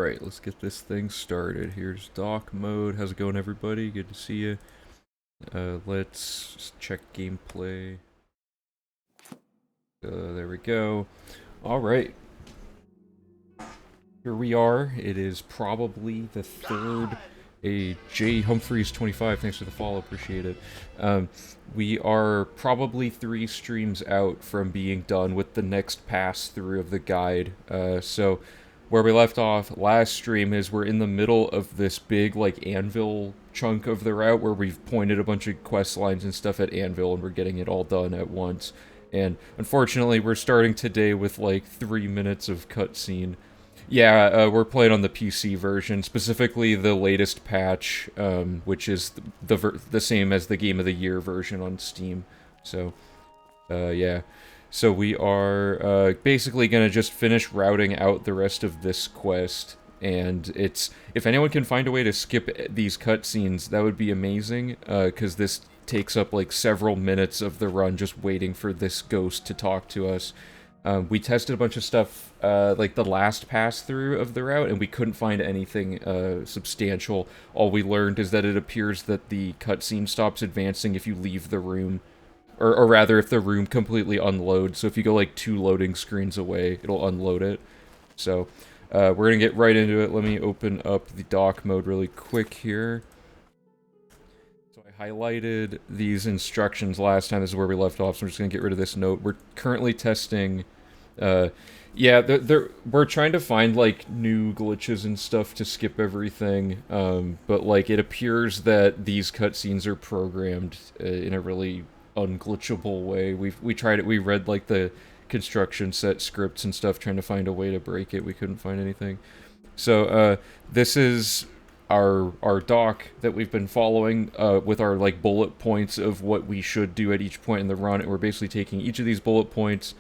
Alright, let's get this thing started. Here's dock mode. How's it going, everybody? Good to see you. Let's check gameplay. There we go. Alright. Here we are. It is probably the third. J Humphreys 25, thanks for the follow, appreciate it. We are probably 3 streams out from being done with the next pass through of the guide. So where we left off last stream is we're in the middle of this big like anvil chunk of the route where we've pointed a bunch of quest lines and stuff at anvil and we're getting it all done at once. And unfortunately we're starting today with like 3 minutes of cutscene. Yeah, we're playing on the PC version, specifically the latest patch, which is the same as the Game of the Year version on Steam. So, yeah. So we are basically going to just finish routing out the rest of this quest, and if anyone can find a way to skip these cutscenes, that would be amazing, because this takes up like several minutes of the run just waiting for this ghost to talk to us. We tested a bunch of stuff, like the last pass-through of the route, and we couldn't find anything substantial. All we learned is that it appears that the cutscene stops advancing if you leave the room. Or rather, if the room completely unloads. So if you go like 2 loading screens away, it'll unload it. So, we're gonna get right into it. Let me open up the dock mode really quick here. I highlighted these instructions last time. This is where we left off, so I'm just going to get rid of this note. We're currently testing, yeah, we're trying to find, like, new glitches and stuff to skip everything, but, like, it appears that these cutscenes are programmed in a really unglitchable way. We tried it, we read, like, the construction set scripts and stuff, trying to find a way to break it. We couldn't find anything. So, this is our doc that we've been following with our like bullet points of what we should do at each point in the run, and we're basically taking each of these bullet points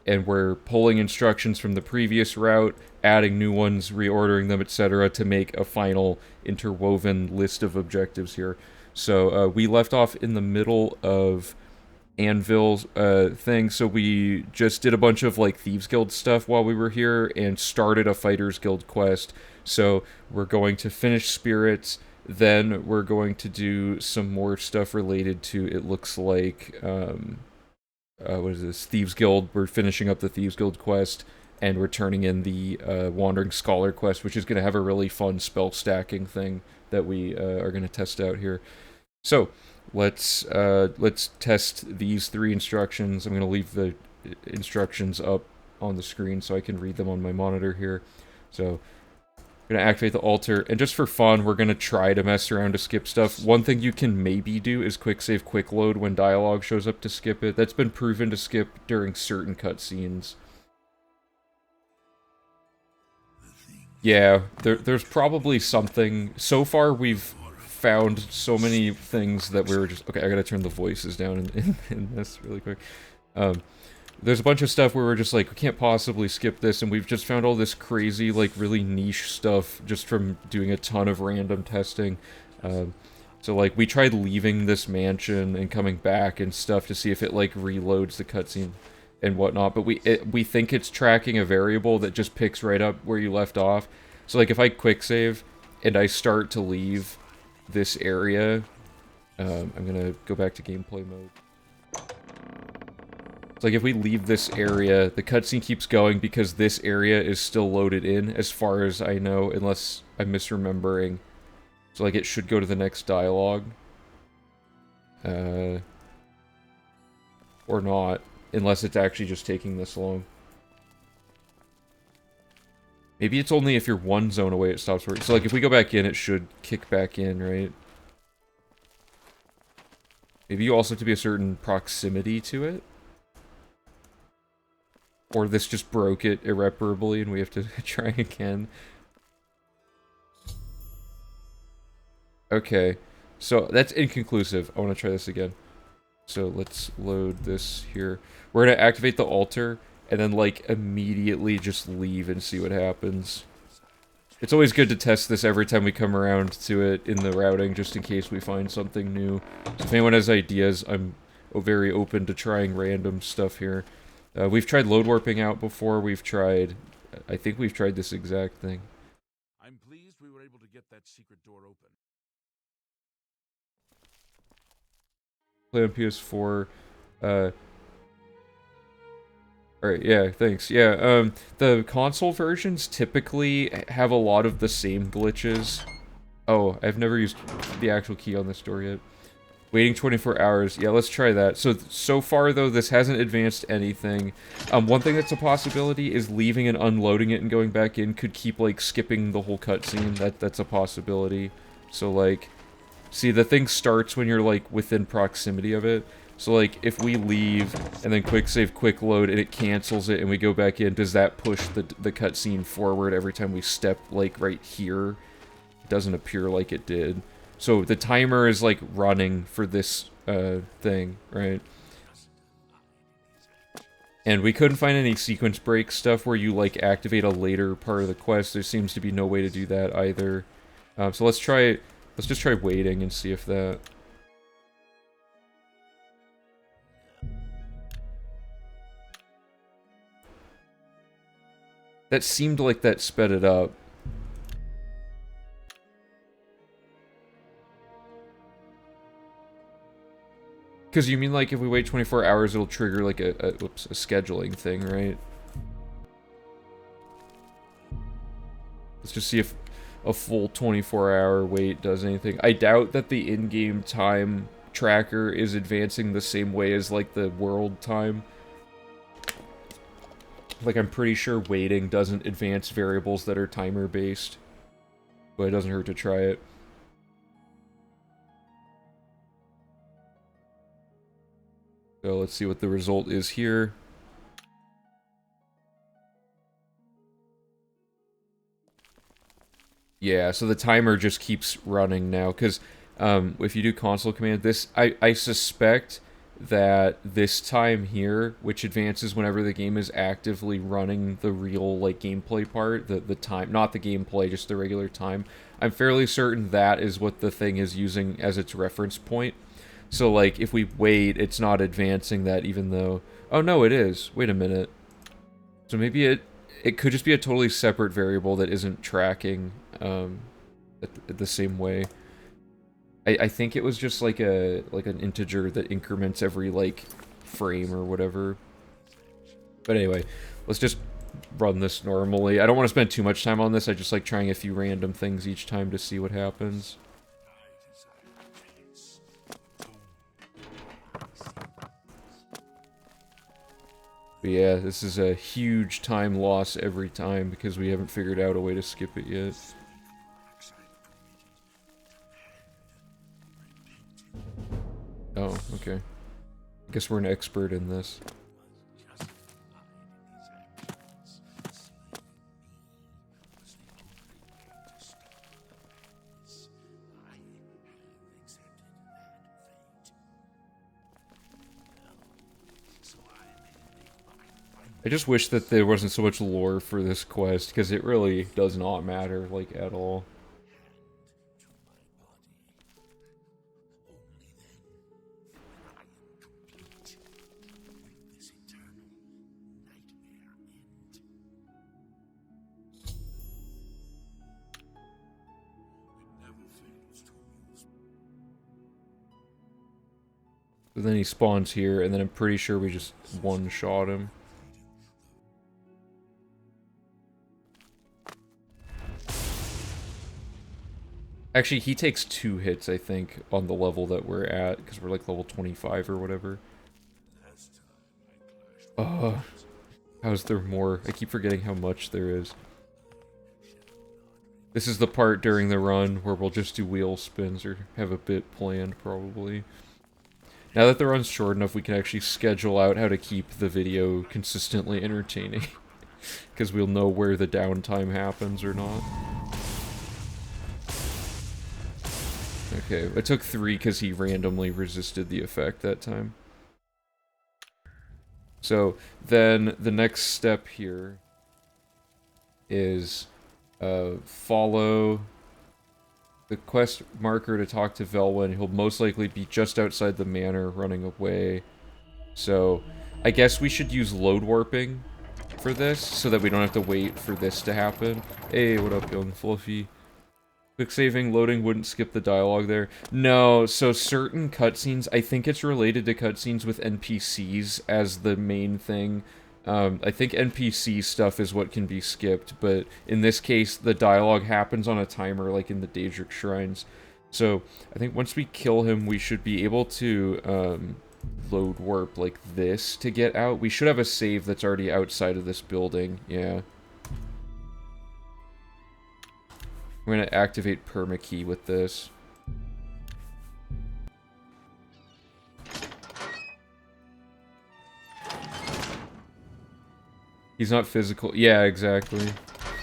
and we're pulling instructions from the previous route, adding new ones, reordering them, etc. to make a final interwoven list of objectives here. So we left off in the middle of Anvil's thing, so we just did a bunch of like Thieves Guild stuff while we were here and started a Fighters Guild quest. So we're going to finish Spirits, then we're going to do some more stuff related to, it looks like, what is this, Thieves Guild. We're finishing up the Thieves Guild quest, and we're turning in the Wandering Scholar quest, which is going to have a really fun spell stacking thing that we are going to test out here. So, let's test these 3 instructions. I'm going to leave the instructions up on the screen so I can read them on my monitor here. So, we're going to activate the altar, and just for fun, we're going to try to mess around to skip stuff. One thing you can maybe do is quick save, quick load when dialogue shows up to skip it. That's been proven to skip during certain cutscenes. Yeah, there's probably something. So far, we've found so many things that we were just... Okay, I gotta turn the voices down in this really quick. There's a bunch of stuff where we're just like, we can't possibly skip this, and we've just found all this crazy, like, really niche stuff just from doing a ton of random testing. So, like, we tried leaving this mansion and coming back and stuff to see if it, like, reloads the cutscene and whatnot, but we think it's tracking a variable that just picks right up where you left off. So, like, if I quick save and I start to leave this area, I'm gonna go back to gameplay mode. It's like if we leave this area, the cutscene keeps going because this area is still loaded in, as far as I know, unless I'm misremembering. So like it should go to the next dialogue. Or not, unless it's actually just taking this long. Maybe it's only if you're 1 zone away it stops working. So like if we go back in, it should kick back in, right? Maybe you also have to be a certain proximity to it? Or this just broke it irreparably and we have to try again. Okay, so that's inconclusive. I want to try this again. So let's load this here. We're going to activate the altar and then like immediately just leave and see what happens. It's always good to test this every time we come around to it in the routing, just in case we find something new. So if anyone has ideas, I'm very open to trying random stuff here. We've tried load warping out before. We've tried... I think we've tried this exact thing. that secret door open. Play on PS4. Alright, yeah, thanks. Yeah, the console versions typically have a lot of the same glitches. Oh, I've never used the actual key on this door yet. Waiting 24 hours. Yeah, let's try that. So far, though, this hasn't advanced anything. One thing that's a possibility is leaving and unloading it and going back in could keep, like, skipping the whole cutscene. That's a possibility. So, like, see, the thing starts when you're, like, within proximity of it. So, like, if we leave and then quick save, quick load, and it cancels it and we go back in, does that push the cutscene forward every time we step, like, right here? It doesn't appear like it did. So the timer is, like, running for this, thing, right? And we couldn't find any sequence break stuff where you, like, activate a later part of the quest. There seems to be no way to do that either. So let's just try waiting and see if that... That seemed like that sped it up. Because you mean, like, if we wait 24 hours, it'll trigger, like, a scheduling thing, right? Let's just see if a full 24-hour wait does anything. I doubt that the in-game time tracker is advancing the same way as, like, the world time. Like, I'm pretty sure waiting doesn't advance variables that are timer-based. But it doesn't hurt to try it. So let's see what the result is here. Yeah, so the timer just keeps running now, because if you do console command, this, I suspect that this time here, which advances whenever the game is actively running the real, like, gameplay part, the time, not the gameplay, just the regular time, I'm fairly certain that is what the thing is using as its reference point. So, like, if we wait, it's not advancing that, even though... Oh, no, it is. Wait a minute. So maybe it could just be a totally separate variable that isn't tracking the same way. I think it was just like an integer that increments every, like, frame or whatever. But anyway, let's just run this normally. I don't want to spend too much time on this. I just like trying a few random things each time to see what happens. But yeah, this is a huge time loss every time because we haven't figured out a way to skip it yet. Oh, okay. I guess we're an expert in this. I just wish that there wasn't so much lore for this quest, because it really does not matter, like, at all. So then he spawns here, and then I'm pretty sure we just one-shot him. Actually, he takes 2 hits, I think, on the level that we're at, because we're like level 25 or whatever. How's there more? I keep forgetting how much there is. This is the part during the run where we'll just do wheel spins or have a bit planned, probably. Now that the run's short enough, we can actually schedule out how to keep the video consistently entertaining. Because we'll know where the downtime happens or not. Okay, I took 3 because he randomly resisted the effect that time. So, then the next step here is follow the quest marker to talk to Velwyn. He'll most likely be just outside the manor running away. So, I guess we should use load warping for this so that we don't have to wait for this to happen. Hey, what up, young Fluffy? Quick saving, loading wouldn't skip the dialogue there. No, so certain cutscenes, I think it's related to cutscenes with NPCs as the main thing. I think NPC stuff is what can be skipped, but in this case, the dialogue happens on a timer, like in the Daedric Shrines. So, I think once we kill him, we should be able to load warp like this to get out. We should have a save that's already outside of this building, yeah. We're going to activate permakey with this. He's not physical. Yeah, exactly.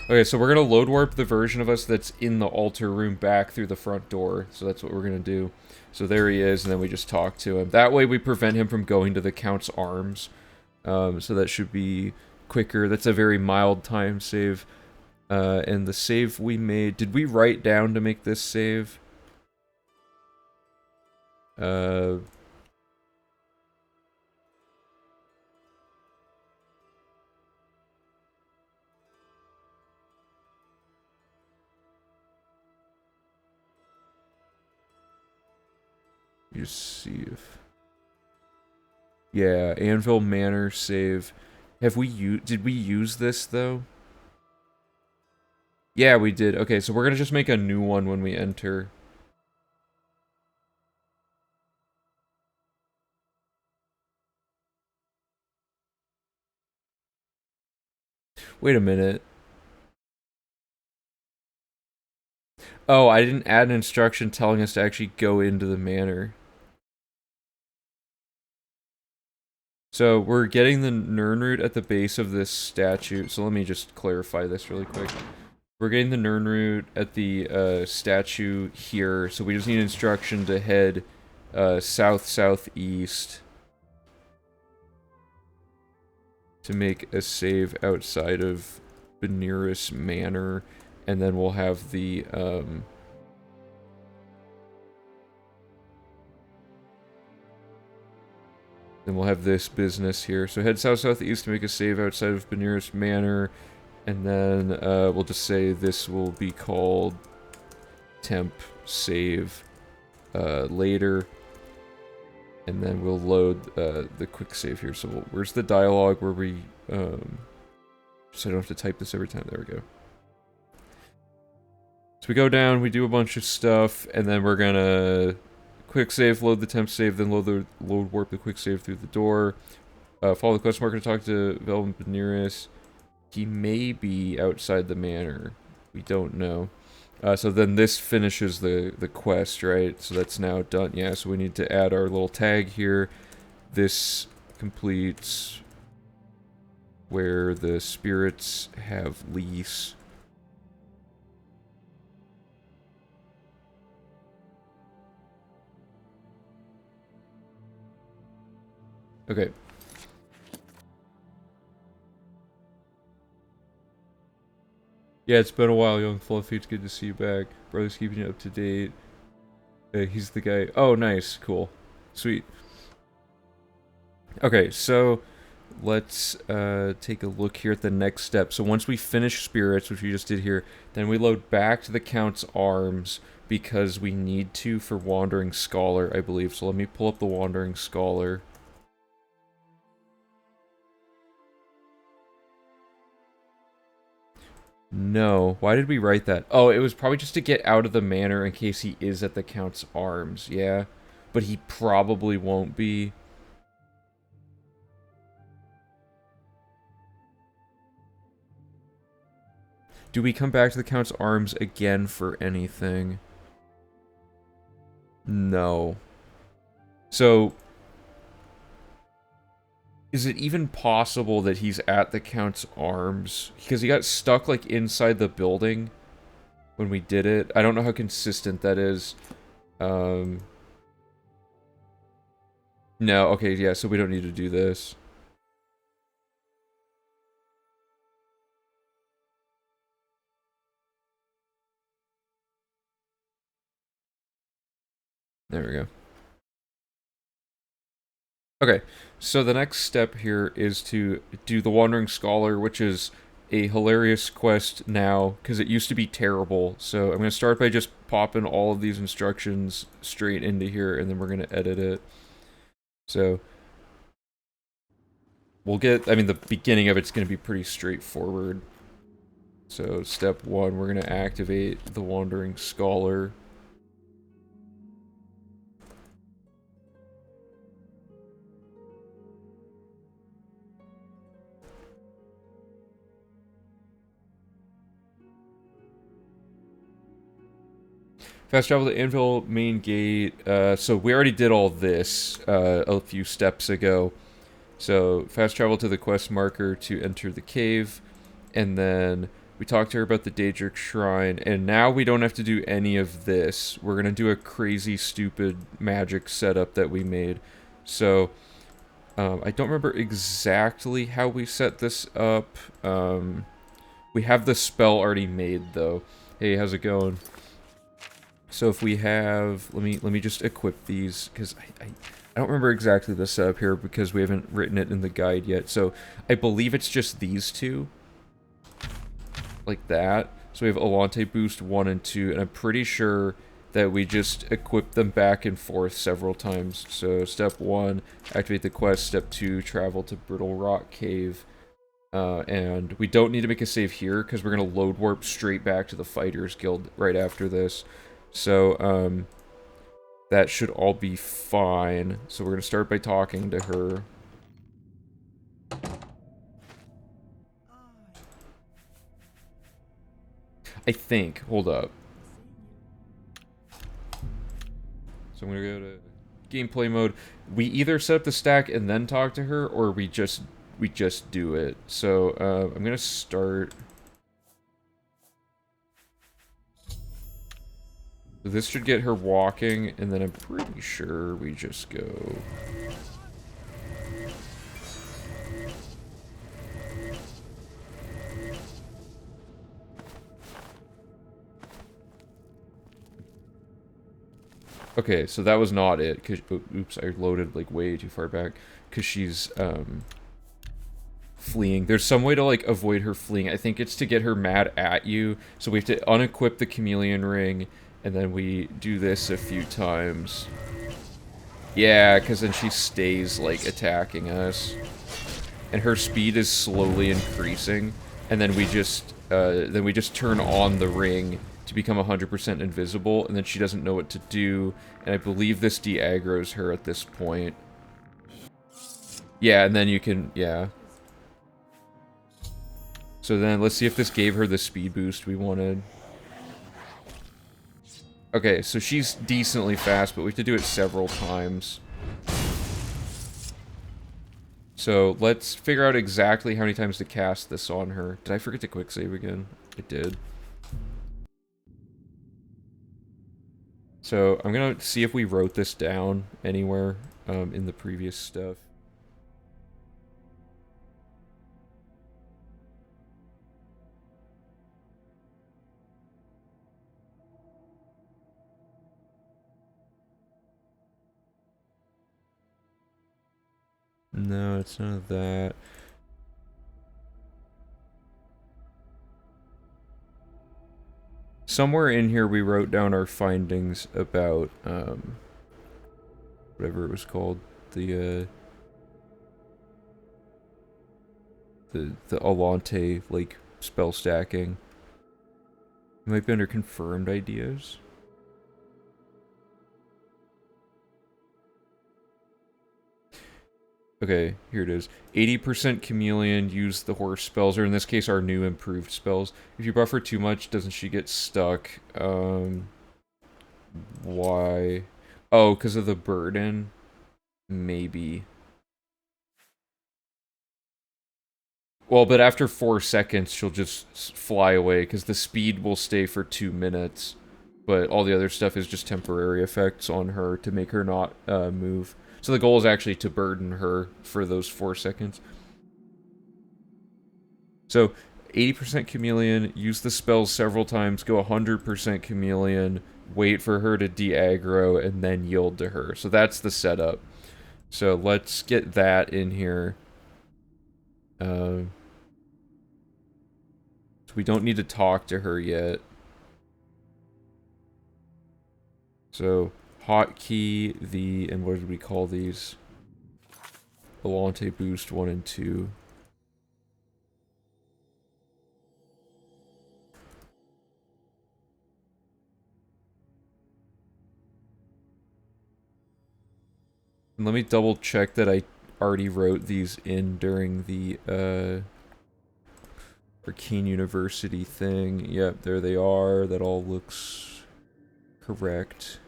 Okay, so we're going to load warp the version of us that's in the altar room back through the front door. So that's what we're going to do. So there he is, and then we just talk to him. That way we prevent him from going to the Count's arms. So that should be quicker. That's a very mild time save. And the save we made... Did we write down to make this save? Just see if... Yeah, Anvil Manor save. Have we did we use this, though? Yeah, we did. Okay, so we're gonna just make a new one when we enter. Wait a minute. Oh, I didn't add an instruction telling us to actually go into the manor. So, we're getting the Nirnroot at the base of this statue. So let me just clarify this really quick. We're getting the Nirnroot at the statue here. So we just need instruction to head south-southeast to make a save outside of Beneris Manor. And then we'll have the... Then we'll have this business here. So head south-southeast to make a save outside of Beneris Manor. And then we'll just say this will be called temp save later. And then we'll load the quick save here. So where's the dialogue where we... so I don't have to type this every time. There we go. So we go down, we do a bunch of stuff, and then we're gonna... Quick save, load the temp save, then load warp the quick save through the door. Follow the quest marker to talk to Velvin Beneris. He may be outside the manor. We don't know. So then this finishes the quest, right? So that's now done. Yeah, so we need to add our little tag here. This completes where the spirits have lease. Okay. Yeah, it's been a while, young Fluffy. It's good to see you back. Brother's keeping you up to date. He's the guy. Oh, nice. Cool. Sweet. Okay, so let's take a look here at the next step. So once we finish spirits, which we just did here, then we load back to the Count's arms because we need to for Wandering Scholar, I believe. So let me pull up the Wandering Scholar. No. Why did we write that? Oh, it was probably just to get out of the manor in case he is at the Count's arms, yeah? But he probably won't be. Do we come back to the Count's arms again for anything? No. So... Is it even possible that he's at the Count's arms? Because he got stuck, like, inside the building when we did it. I don't know how consistent that is. No, okay, yeah, so we don't need to do this. There we go. Okay, so the next step here is to do the Wandering Scholar, which is a hilarious quest now, because it used to be terrible. So I'm going to start by just popping all of these instructions straight into here, and then we're going to edit it. So we'll get, I mean, the beginning of it's going to be pretty straightforward. So step 1, we're going to activate the Wandering Scholar. Fast travel to Anvil main gate. So we already did all this a few steps ago. So fast travel to the quest marker to enter the cave, and then we talked to her about the Daedric Shrine, and now we don't have to do any of this. We're gonna do a crazy, stupid magic setup that we made. So I don't remember exactly how we set this up. We have the spell already made though. Hey, how's it going? So if we have, let me just equip these, because I don't remember exactly the setup here because we haven't written it in the guide yet. So I believe it's just these two, like that. So we have Alante Boost 1 and 2, and I'm pretty sure that we just equip them back and forth several times. So step 1, activate the quest. Step 2, travel to Brittle Rock Cave. And we don't need to make a save here because we're going to load warp straight back to the Fighters Guild right after this. So, that should all be fine. So we're going to start by talking to her. I think. Hold up. So I'm going to go to gameplay mode. We either set up the stack and then talk to her, or we just do it. So, I'm going to start. This should get her walking, and then I'm pretty sure we just go. Okay, so that was not it, cause, oops, I loaded, like, way too far back, because she's, fleeing. There's some way to, like, avoid her fleeing. I think it's to get her mad at you, so we have to unequip the chameleon ring, and then we do this a few times. Yeah, because then she stays, like, attacking us. And her speed is slowly increasing, and then we just turn on the ring to become 100% invisible, and then she doesn't know what to do, and I believe this de-aggroes her at this point. Yeah, and then you can, yeah. So then, let's see if this gave her the speed boost we wanted. Okay, so she's decently fast, but we have to do it several times. So let's figure out exactly how many times to cast this on her. Did I forget to quick save again? I did. So I'm gonna see if we wrote this down anywhere in the previous stuff. No, it's none of that. Somewhere in here we wrote down our findings about, whatever it was called, the Alante, like, spell stacking. It might be under confirmed ideas. Okay, here it is. 80% chameleon, use the horse spells, or in this case, our new improved spells. If you buff her too much, doesn't she get stuck? Why? Oh, because of the burden? Maybe. Well, but after 4 seconds, she'll just fly away, because the speed will stay for 2 minutes. But all the other stuff is just temporary effects on her to make her not move. So the goal is actually to burden her for those 4 seconds. So 80% chameleon, use the spells several times, go 100% chameleon, wait for her to de-aggro, and then yield to her. So that's the setup. So let's get that in here. So we don't need to talk to her yet. So, hotkey the, and what did we call these? Volante boost 1 and 2. And let me double check that I already wrote these in during the Arcane University thing. Yep, there they are. That all looks correct.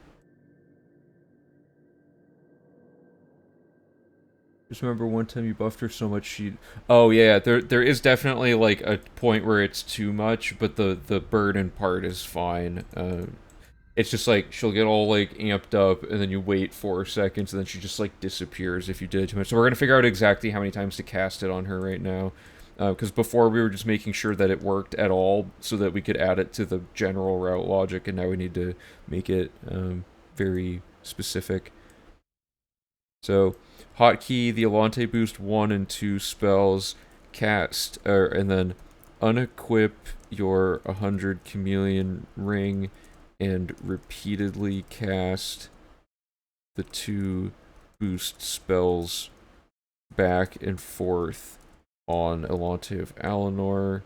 Just remember one time you buffed her so much she... Oh yeah, there is definitely like a point where it's too much, but the burden part is fine. It's just like, she'll get all like amped up, and then you wait 4 seconds, and then she just like disappears if you did it too much. So we're gonna figure out exactly how many times to cast it on her right now. Because before we were just making sure that it worked at all, so that we could add it to the general route logic, and now we need to make it very specific. So, hotkey the Alante boost 1 and 2 spells, cast, and then unequip your 100 chameleon ring, and repeatedly cast the 2 boost spells back and forth on Alante of Alinor.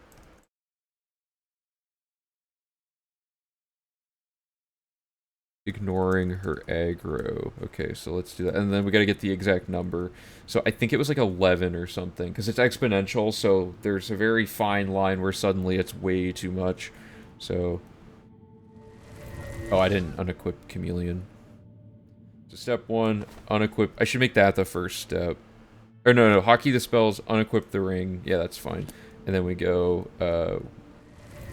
Ignoring her aggro. Okay, so let's do that. And then we gotta get the exact number. So I think it was like 11 or something, because it's exponential, so there's a very fine line where suddenly it's way too much. So... Oh, I didn't unequip Chameleon. So step 1, unequip... I should make that the first step. Or no, hotkey the spells, unequip the ring. Yeah, that's fine. And then we go,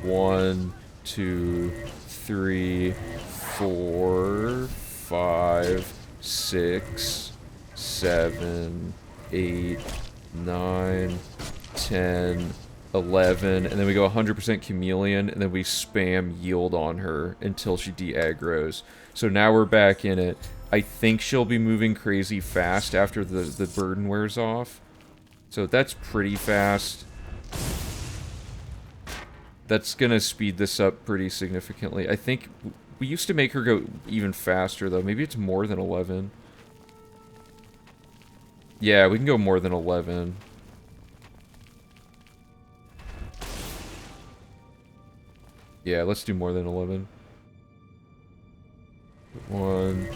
1, 2, 3, 4, 5, 6, 7, 8, 9, 10, 11, and then we go 100% Chameleon, and then we spam yield on her until she de-aggros. So now we're back in it. I think she'll be moving crazy fast after the burden wears off. So that's pretty fast. That's gonna speed this up pretty significantly. I think we used to make her go even faster, though. Maybe it's more than 11. Yeah, we can go more than 11. Yeah, let's do more than 11. 1,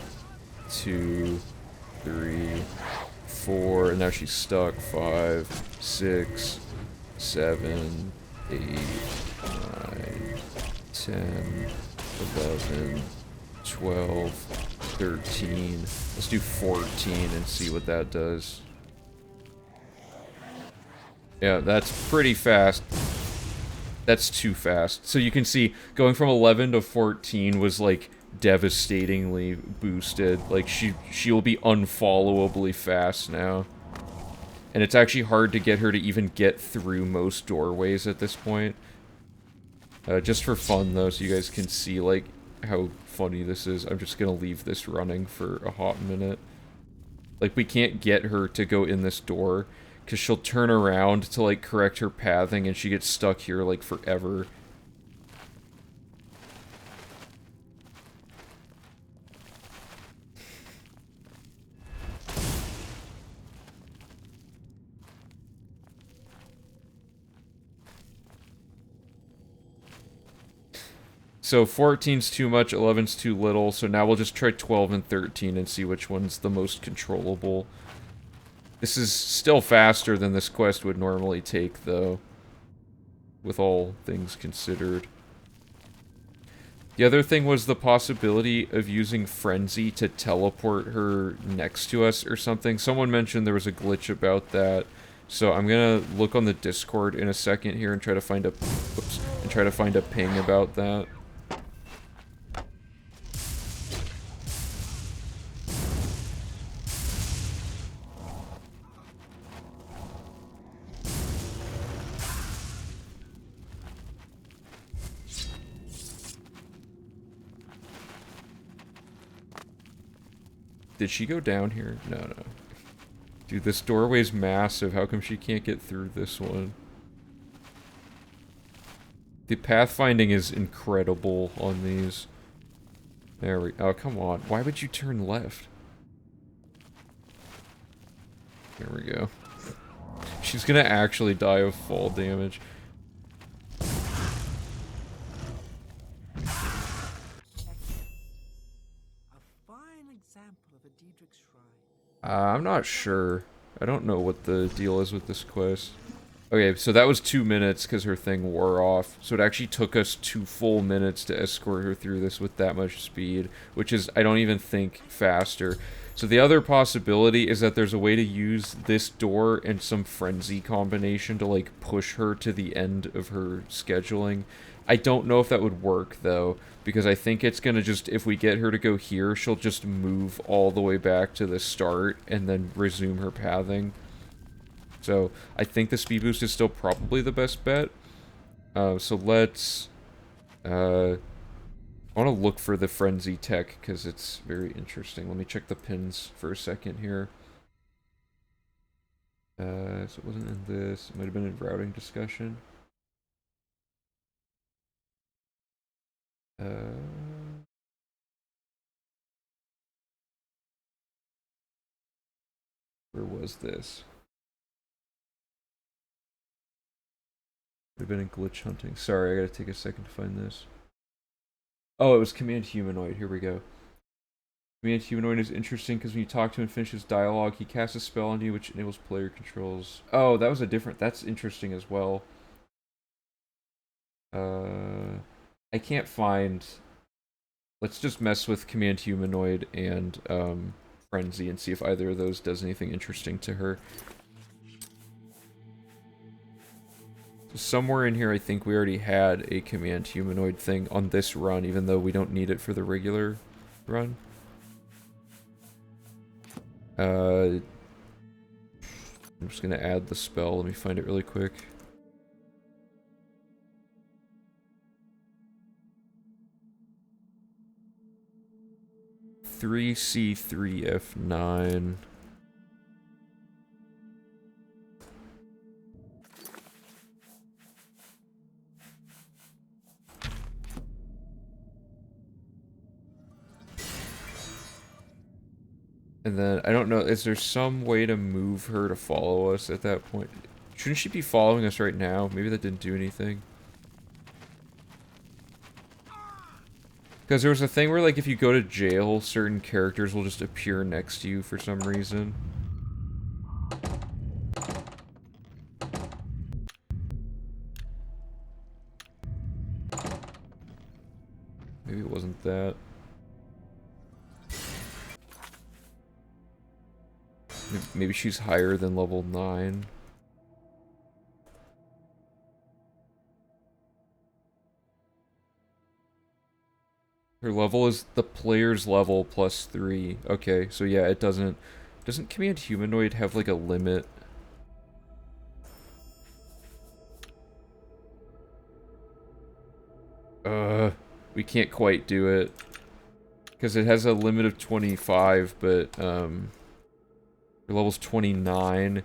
2, 3, 4, and now she's stuck. 5, 6, 7, 8, 9, 10, 11, 12, 13. Let's do 14 and see what that does. Yeah, that's pretty fast. That's too fast. So you can see, going from 11 to 14 was, like, devastatingly boosted. Like, she'll be unfollowably fast now. And it's actually hard to get her to even get through most doorways at this point. Just for fun, though, so you guys can see, like, how funny this is. I'm just gonna leave this running for a hot minute. Like, we can't get her to go in this door, because she'll turn around to, like, correct her pathing, and she gets stuck here, like, forever. So 14's too much, 11's too little, so now we'll just try 12 and 13 and see which one's the most controllable. This is still faster than this quest would normally take, though, with all things considered. The other thing was the possibility of using Frenzy to teleport her next to us or something. Someone mentioned there was a glitch about that, so I'm gonna look on the Discord in a second here and try to find a... Oops, and try to find a ping about that. Did she go down here? No, no. Dude, this doorway's massive. How come she can't get through this one? The pathfinding is incredible on these. There we... Oh, come on. Why would you turn left? There we go. She's gonna actually die of fall damage. I'm not sure. I don't know what the deal is with this quest. Okay, so that was 2 minutes because her thing wore off. So it actually took us 2 full minutes to escort her through this with that much speed, which is, I don't even think, faster. So the other possibility is that there's a way to use this door and some frenzy combination to, like, push her to the end of her scheduling. I don't know if that would work, though, because I think it's gonna just, if we get her to go here, she'll just move all the way back to the start and then resume her pathing. So, I think the speed boost is still probably the best bet. So let's... I want to look for the frenzy tech, because it's very interesting. Let me check the pins for a second here. So it wasn't in this. It might have been in routing discussion. Where was this? Would have been in glitch hunting. Sorry, I gotta take a second to find this. Oh, it was Command Humanoid. Here we go. Command Humanoid is interesting because when you talk to him and finish his dialogue, he casts a spell on you which enables player controls. Oh, that was a different... That's interesting as well. I can't find... Let's just mess with Command Humanoid and Frenzy and see if either of those does anything interesting to her. So somewhere in here I think we already had a Command Humanoid thing on this run, even though we don't need it for the regular run. I'm just gonna add the spell. Let me find it really quick. C3F9. And then, I don't know, is there some way to move her to follow us at that point? Shouldn't she be following us right now? Maybe that didn't do anything. Because there was a thing where, like, if you go to jail, certain characters will just appear next to you for some reason. Maybe it wasn't that. Maybe she's higher than level 9. Her level is the player's level plus 3. Okay, so yeah, it doesn't... Doesn't Command Humanoid have, like, a limit? We can't quite do it. Because it has a limit of 25, but, her level's 29.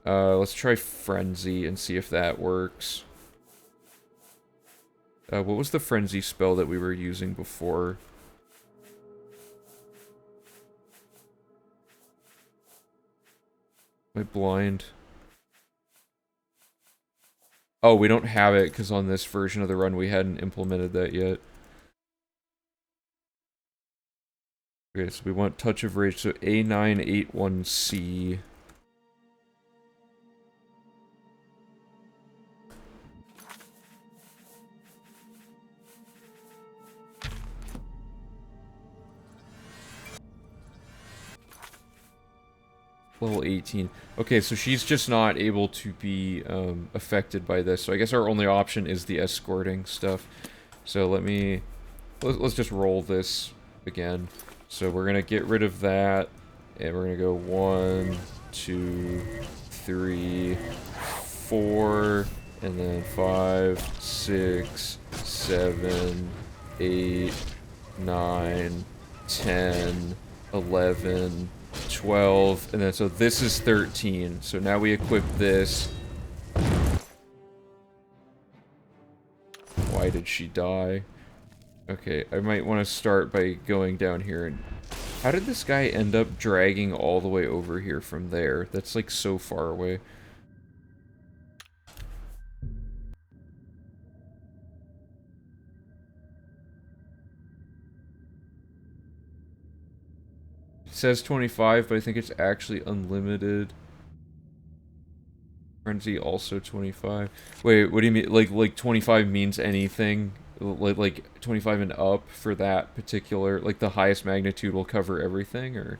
Let's try Frenzy and see if that works. What was the Frenzy spell that we were using before? Am I blind? Oh, we don't have it, because on this version of the run we hadn't implemented that yet. Okay, so we want Touch of Rage, so A981C. Level 18. Okay, so she's just not able to be affected by this. So I guess our only option is the escorting stuff. So let's just roll this again. So we're gonna get rid of that, and we're gonna go 1, 2, 3, 4, and then 5, 6, 7, 8, 9, 10, 11, 12, and then so this is 13. So now we equip this. why did she die? Okay, I might want to start by going down here and... How did this guy end up dragging all the way over here from there? That's like so far away. It says 25, but I think it's actually unlimited. Frenzy also 25. Wait, what do you mean? Like 25 means anything? Like 25 and up for that particular, like the highest magnitude will cover everything, or?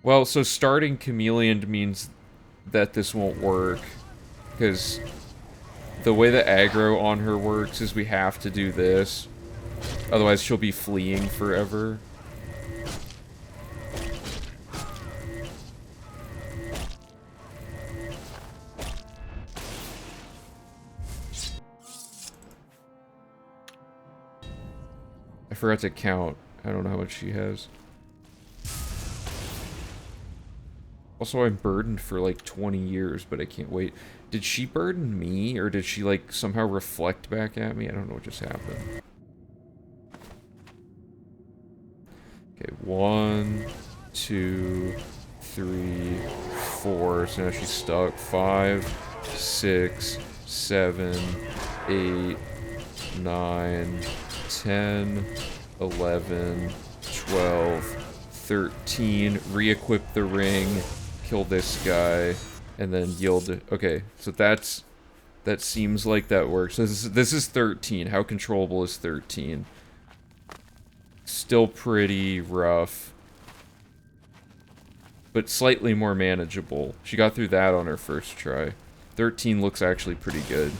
Well, so starting Chameleon means that this won't work, because the way the aggro on her works is we have to do this, otherwise she'll be fleeing forever. I forgot to count. I don't know how much she has. Also, I'm burdened for like 20 years, but I can't wait. Did she burden me, or did she like somehow reflect back at me? I don't know what just happened. Okay, 1, 2, 3, 4. So now she's stuck. 5, 6, 7, 8, 9, 10, 11, 12, 13. Re-equip the ring. Kill this guy. And then yield it. Okay, so that seems like that works. So this is 13. How controllable is 13? Still pretty rough, but slightly more manageable. She got through that on her first try. 13 looks actually pretty good.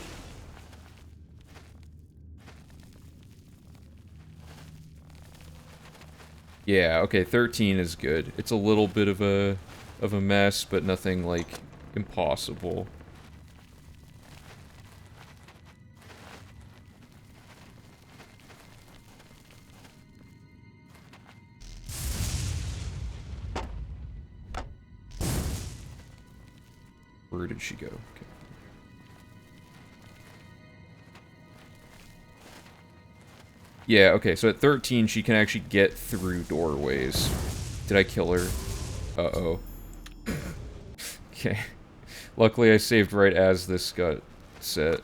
Yeah, okay, 13 is good. It's a little bit of a mess, but nothing like impossible. Where did she go? Okay. Yeah, okay, so at 13 she can actually get through doorways. Did I kill her? Uh-oh. Okay. Luckily I saved right as this got set.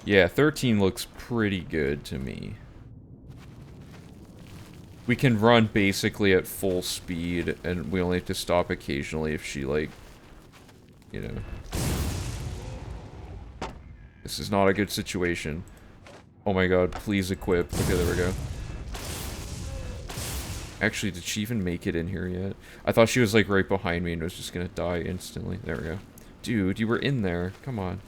Yeah, 13 looks pretty good to me. We can run basically at full speed, and we only have to stop occasionally if she, like, you know. This is not a good situation. Oh my god, please equip. Okay, there we go. Actually, did she even make it in here yet? I thought she was, like, right behind me and was just gonna die instantly. There we go. Dude, you were in there. Come on.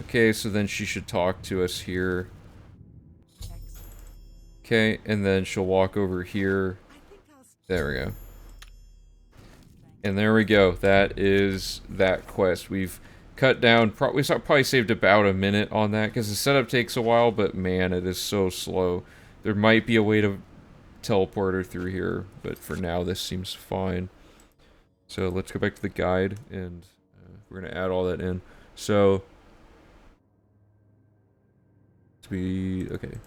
Okay, so then she should talk to us here. Okay, and then she'll walk over here. There we go. And there we go. That is that quest. We've cut down... we probably saved about a minute on that, because the setup takes a while, but man, it is so slow. There might be a way to teleport her through here, but for now, this seems fine. So let's go back to the guide, and we're going to add all that in. So... okay.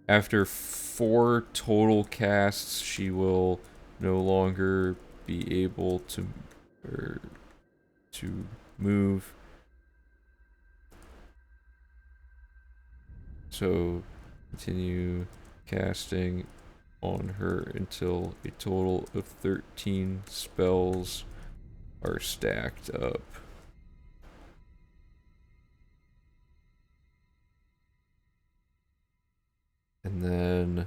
After 4 total casts, she will no longer be able to move. So continue casting on her until a total of 13 spells are stacked up. And then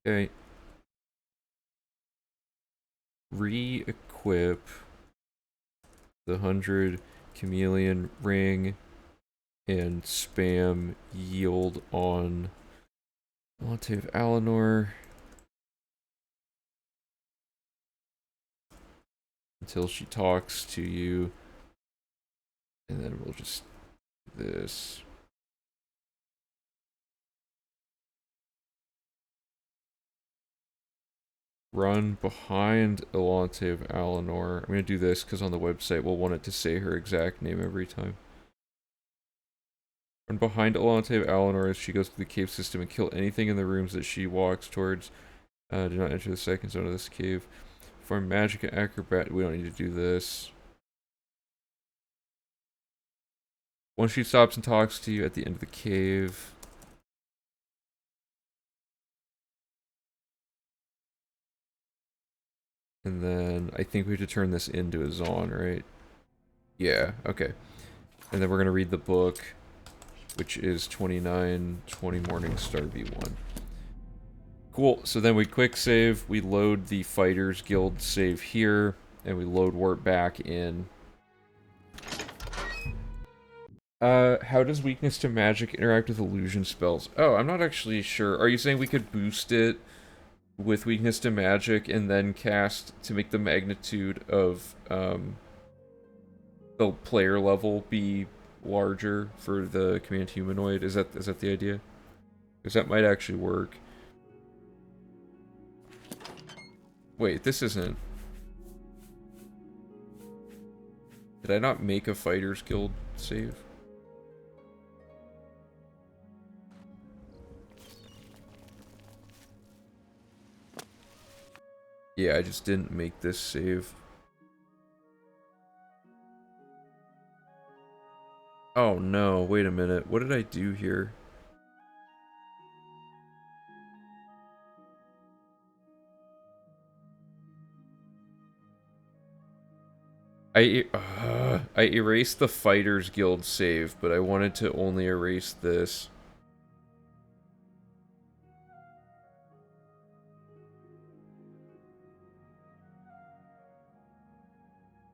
Okay. Re-equip the 100 chameleon ring and spam yield on Relative Alinor until she talks to you, and then we'll just do this. Run behind Relative Alinor. I'm gonna do this because on the website we'll want it to say her exact name every time. Run behind Relative Alinor as she goes through the cave system and kill anything in the rooms that she walks towards. Do not enter the second zone of this cave. Perform magic and acrobat. We don't need to do this. Once she stops and talks to you at the end of the cave. And then I think we have to turn this into a Zon, right? Yeah, okay. And then we're going to read the book, which is 2920 Morningstar V1. Cool, so then we quick save, we load the Fighters Guild save here, and we load warp back in. How does weakness to magic interact with illusion spells? Oh, I'm not actually sure. Are you saying we could boost it with weakness to magic and then cast to make the magnitude of, the player level be larger for the command humanoid? Is that the idea? Because that might actually work. Wait, this isn't... Did I not make a Fighters Guild save? Yeah, I just didn't make this save. Oh no, wait a minute. What did I do here? I erased the Fighters Guild save, but I wanted to only erase this.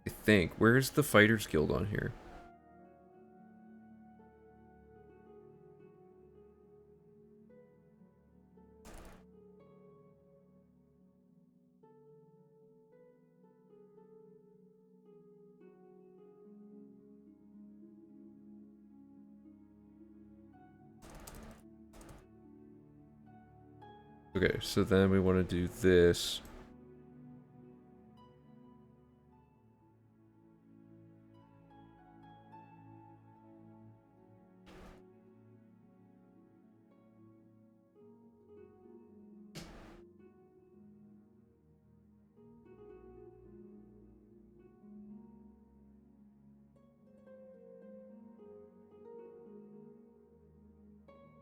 I think. Where's the Fighters Guild on here? Okay, so then we want to do this.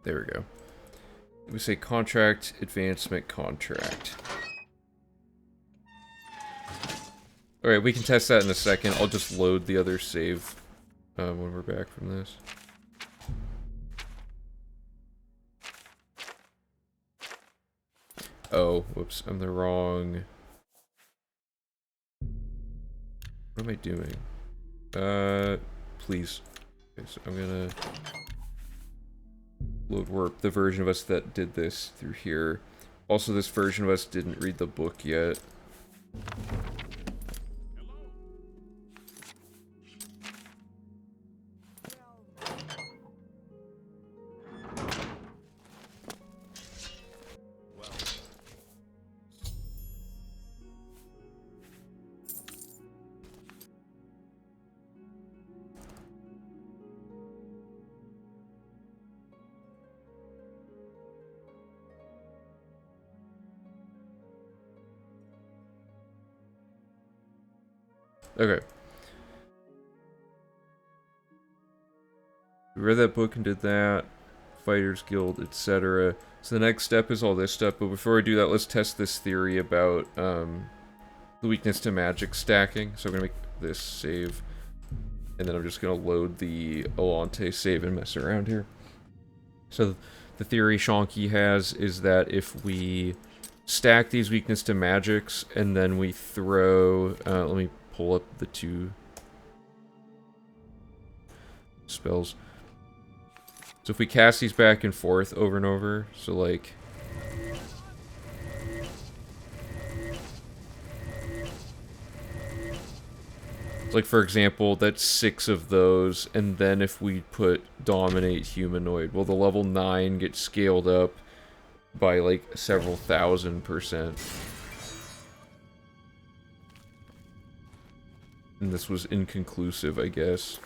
There we go. We say contract, advancement, contract. Alright, we can test that in a second. I'll just load the other save when we're back from this. Oh, whoops, I'm the wrong... What am I doing? Please. Okay, so I'm gonna... load warp the version of us that did this through here. Also, this version of us didn't read the book yet. Okay. We read that book and did that. Fighters Guild, etc. So the next step is all this stuff, but before I do that, let's test this theory about the weakness to magic stacking. So I'm gonna make this save, and then I'm just gonna load the Alante save and mess around here. So the theory Shonky has is that if we stack these weakness to magics, and then we throw... let me pull up the 2 spells. So if we cast these back and forth over and over, so like... like, for example, that's 6 of those, and then if we put Dominate Humanoid, well, the level 9 gets scaled up by, like, several thousand%. And this was inconclusive, I guess.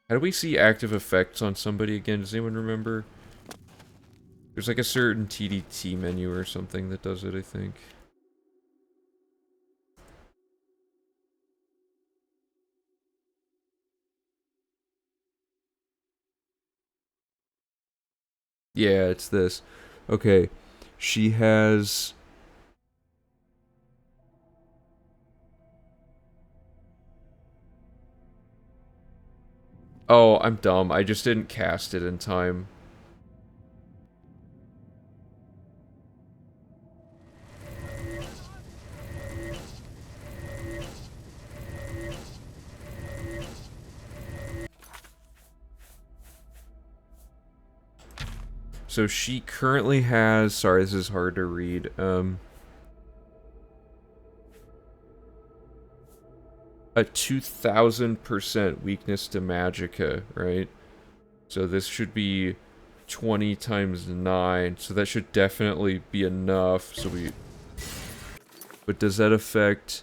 How do we see active effects on somebody again? Does anyone remember? There's, like, a certain TDT menu or something that does it, I think. Yeah, it's this. Okay. She has... Oh, I'm dumb. I just didn't cast it in time. So she currently has... Sorry, this is hard to read. A 2000% weakness to magicka, right? So this should be 20 times 9. So that should definitely be enough. So we... But does that affect...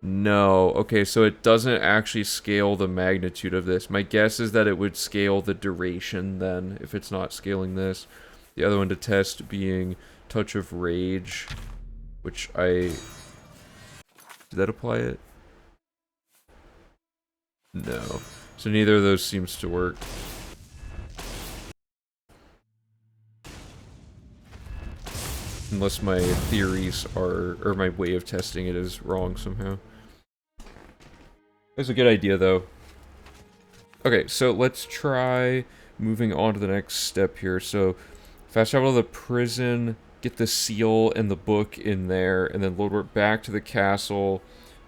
No. Okay, so it doesn't actually scale the magnitude of this. My guess is that it would scale the duration then, if it's not scaling this. The other one to test being Touch of Rage, which I... Did that apply it? No. So neither of those seems to work. Unless my theories are... or my way of testing it is wrong somehow. That's a good idea, though. Okay, so let's try moving on to the next step here. So, fast travel to the prison, get the seal and the book in there, and then load back to the castle,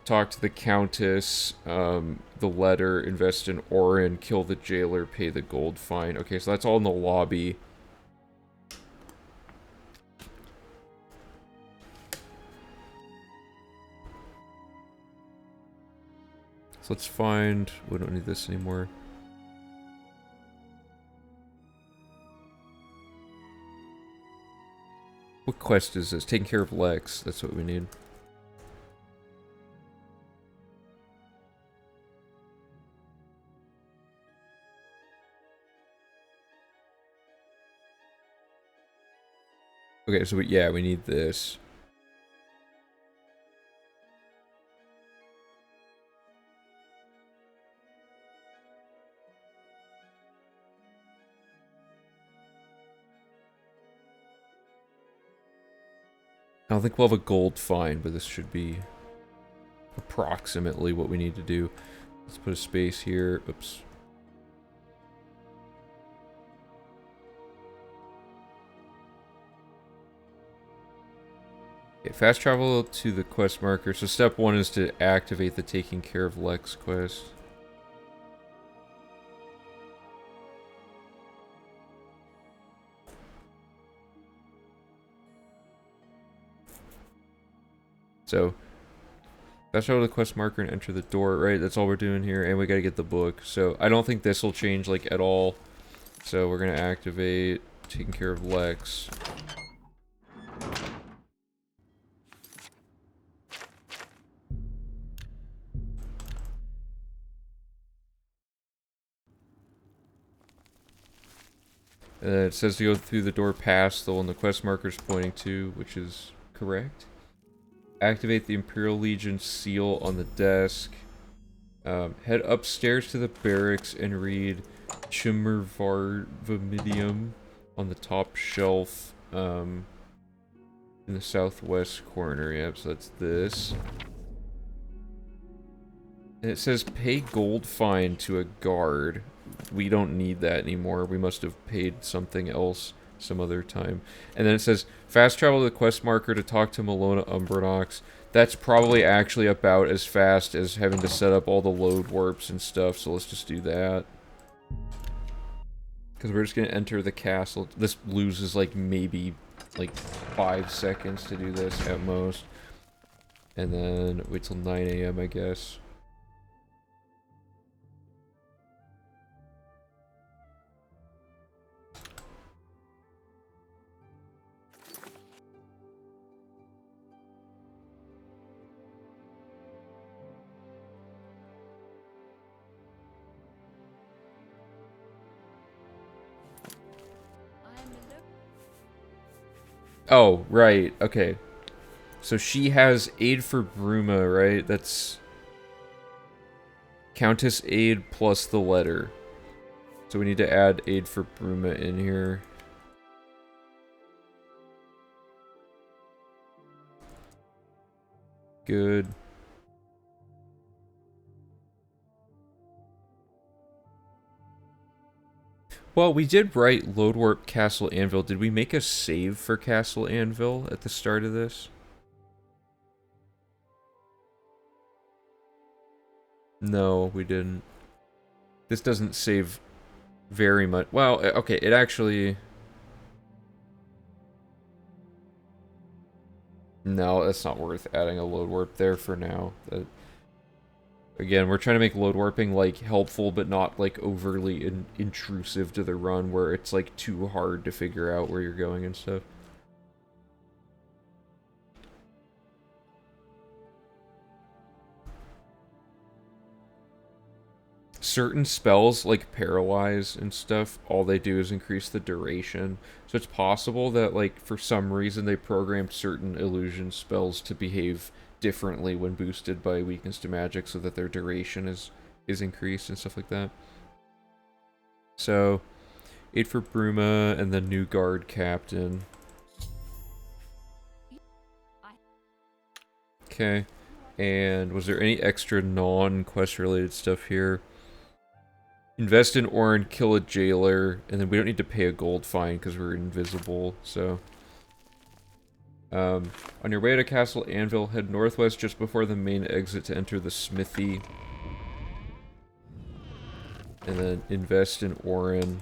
talk to the countess, the letter, invest in Orin, kill the jailer, pay the gold fine. Okay, so that's all in the lobby. So let's find... We don't need this anymore. What quest is this? Taking care of Lex. That's what we need. Okay, so yeah, we need this. I don't think we'll have a gold fine, but this should be approximately what we need to do. Let's put a space here. Oops. Okay, fast travel to the quest marker. So step 1 is to activate the taking care of Lex quest. So, fast travel to the quest marker and enter the door, right? That's all we're doing here, and we gotta get the book. So, I don't think this will change, like, at all. So, we're gonna activate taking care of Lex. It says to go through the door past the one the quest marker's pointing to, which is correct. Activate the Imperial Legion seal on the desk. Head upstairs to the barracks and read Chimmervarvamidium on the top shelf in the southwest corner. Yep, so that's this. And it says pay gold fine to a guard. We don't need that anymore. We must have paid something else. some other time. And then it says, fast travel to the quest marker to talk to Malona Umbranox. That's probably actually about as fast as having to set up all the load warps and stuff, so let's just do that. Because we're just going to enter the castle. This loses, like, maybe, like, 5 seconds to do this at most. And then wait till 9 a.m., I guess. Oh, right, okay. So she has aid for Bruma, right? That's Countess aid plus the letter. So we need to add aid for Bruma in here. Good. Well, we did write Load Warp Castle Anvil. Did we make a save for Castle Anvil at the start of this? No, we didn't. This doesn't save very much. Well, okay, it actually... No, that's not worth adding a load warp there for now. Again, we're trying to make load warping, like, helpful, but not, like, overly intrusive to the run, where it's, like, too hard to figure out where you're going and stuff. Certain spells, like Paralyze and stuff, all they do is increase the duration. So it's possible that, like, for some reason they programmed certain illusion spells to behave differently when boosted by weakness to magic so that their duration is increased and stuff like that. So, 8 for Bruma and the new guard captain. Okay. And was there any extra non-quest related stuff here? Invest in Orin, kill a jailer, and then we don't need to pay a gold fine because we're invisible, so... on your way to Castle Anvil, head northwest just before the main exit to enter the smithy. And then invest in Orin.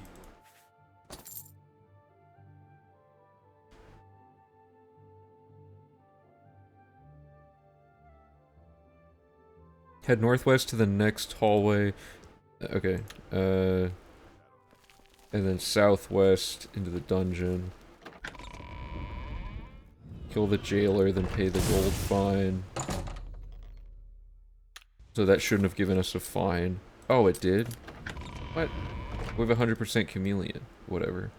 Head northwest to the next hallway. Okay, and then southwest into the dungeon. Kill the jailer, then pay the gold fine. So that shouldn't have given us a fine. Oh, it did? What? We have 100% chameleon. Whatever.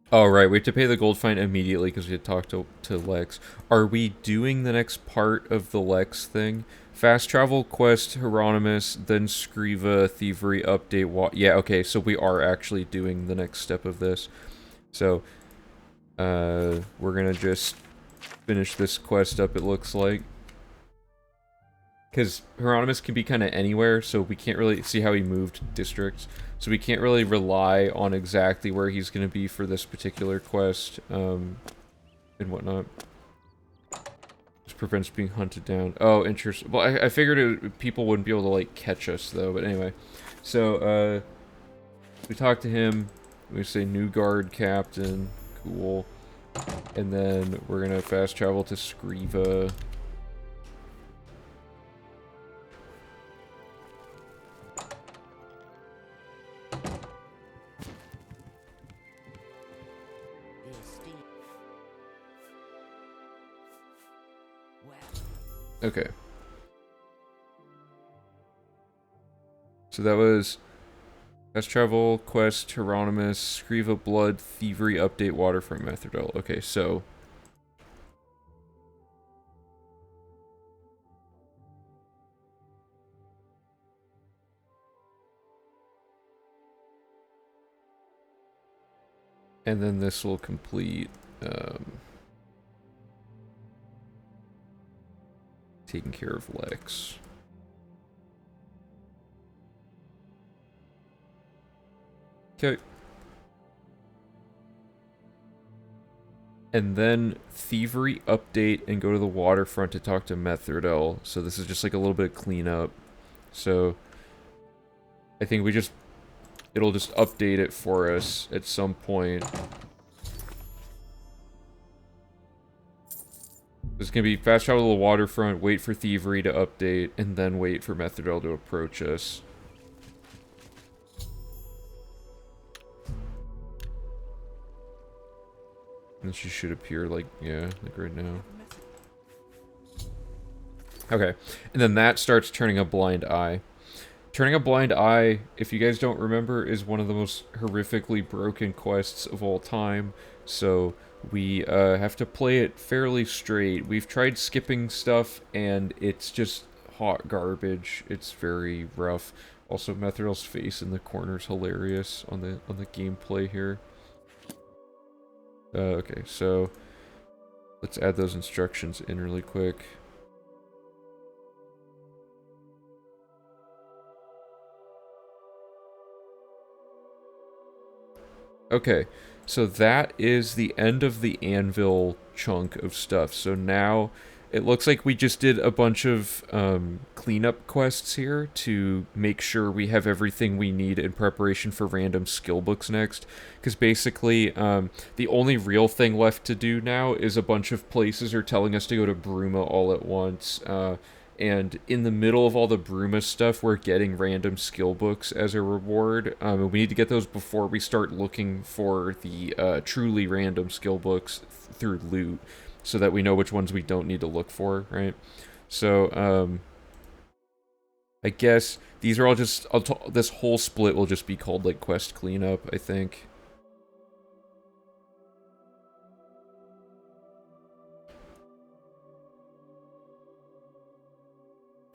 Oh, right, we have to pay the gold fine immediately because we had talked to Lex. Are we doing the next part of the Lex thing? Fast travel quest, Hieronymus, then Scriva, thievery, update, yeah, okay, so we are actually doing the next step of this. So, we're gonna just finish this quest up, it looks like. Because Hieronymus can be kind of anywhere, so we can't really see how he moved districts. So we can't really rely on exactly where he's going to be for this particular quest, and whatnot. This prevents being hunted down. Oh, interesting. Well, I figured people wouldn't be able to, like, catch us, though, but anyway. So, we talk to him. We say new guard captain. Cool. And then we're going to fast travel to Scriva. Okay. So that was fast travel, quest, Hieronymus, Scriva blood, thievery, update, waterfront, Methadol. Okay, so... And then this will complete taking care of Lex. Okay. And then Thievery update and go to the waterfront to talk to Metherdel. So this is just like a little bit of cleanup. So I think it'll just update it for us at some point. It's gonna be fast travel to the waterfront, wait for Thievery to update, and then wait for Metherdel to approach us. And she should appear like, yeah, like right now. Okay, and then that starts turning a blind eye. Turning a blind eye, if you guys don't remember, is one of the most horrifically broken quests of all time. So we have to play it fairly straight. We've tried skipping stuff, and it's just hot garbage. It's very rough. Also, Methrel's face in the corner is hilarious on the gameplay here. Okay, so let's add those instructions in really quick. Okay, so that is the end of the anvil chunk of stuff. So now it looks like we just did a bunch of cleanup quests here to make sure we have everything we need in preparation for random skill books next. Because basically, the only real thing left to do now is a bunch of places are telling us to go to Bruma all at once. And in the middle of all the Bruma stuff, we're getting random skill books as a reward. And we need to get those before we start looking for the truly random skill books through loot, so that we know which ones we don't need to look for, right? So, I guess these are all just... this whole split will just be called, like, quest cleanup, I think.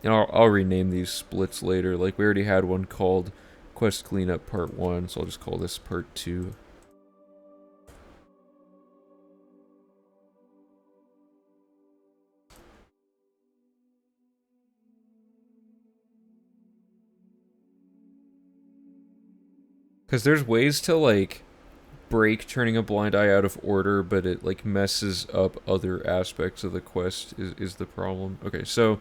And I'll rename these splits later. Like, we already had one called Quest Cleanup Part 1, so I'll just call this Part 2. Because there's ways to, like, break turning a blind eye out of order, but it, like, messes up other aspects of the quest is the problem. Okay, so...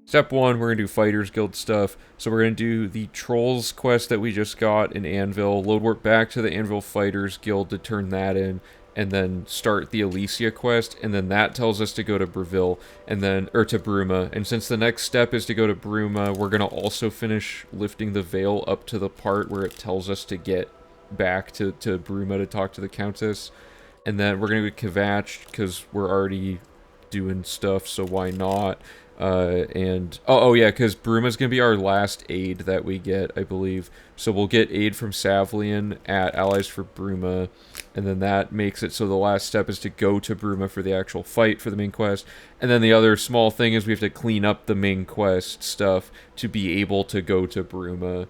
Step 1, we're going to do Fighters Guild stuff. So we're going to do the Trolls quest that we just got in Anvil, load warp back to the Anvil Fighters Guild to turn that in, and then start the Elysia quest, and then that tells us to go to Breville, and then, or to Bruma. And since the next step is to go to Bruma, we're going to also finish lifting the veil up to the part where it tells us to get back to Bruma to talk to the Countess. And then we're going to go to Kvatch, because we're already doing stuff, so why not? And oh yeah, because Bruma's gonna be our last aid that we get, I believe. So we'll get aid from Savlian at Allies for Bruma, and then that makes it so the last step is to go to Bruma for the actual fight for the main quest. And then the other small thing is we have to clean up the main quest stuff to be able to go to Bruma.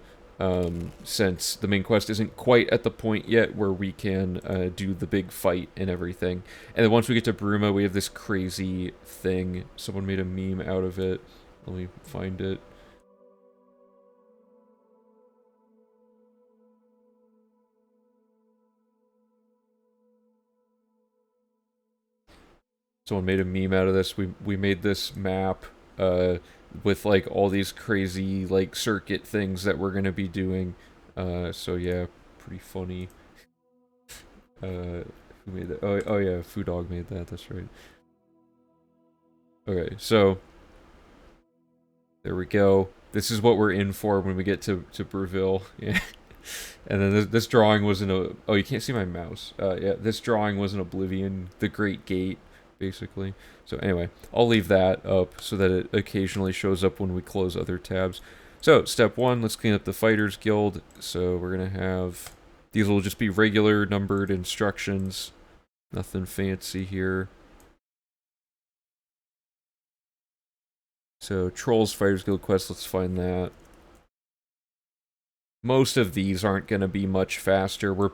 Since the main quest isn't quite at the point yet where we can do the big fight and everything. And then once we get to Bruma, we have this crazy thing. Someone made a meme out of it. Let me find it. Someone made a meme out of this. We made this map with like all these crazy like circuit things that we're gonna be doing. So yeah, pretty funny. Who made that? Oh yeah, Foo Dog made that. That's right. Okay, so there we go. This is what we're in for when we get to Breville. Yeah. And then this drawing was in a... Oh, you can't see my mouse. Yeah, this drawing was in Oblivion, the Great Gate, basically. So anyway, I'll leave that up so that it occasionally shows up when we close other tabs. So, step 1, let's clean up the Fighters Guild. So we're going to have... These will just be regular numbered instructions. Nothing fancy here. So, Trolls Fighters Guild quest, let's find that. most of these aren't going to be much faster. We're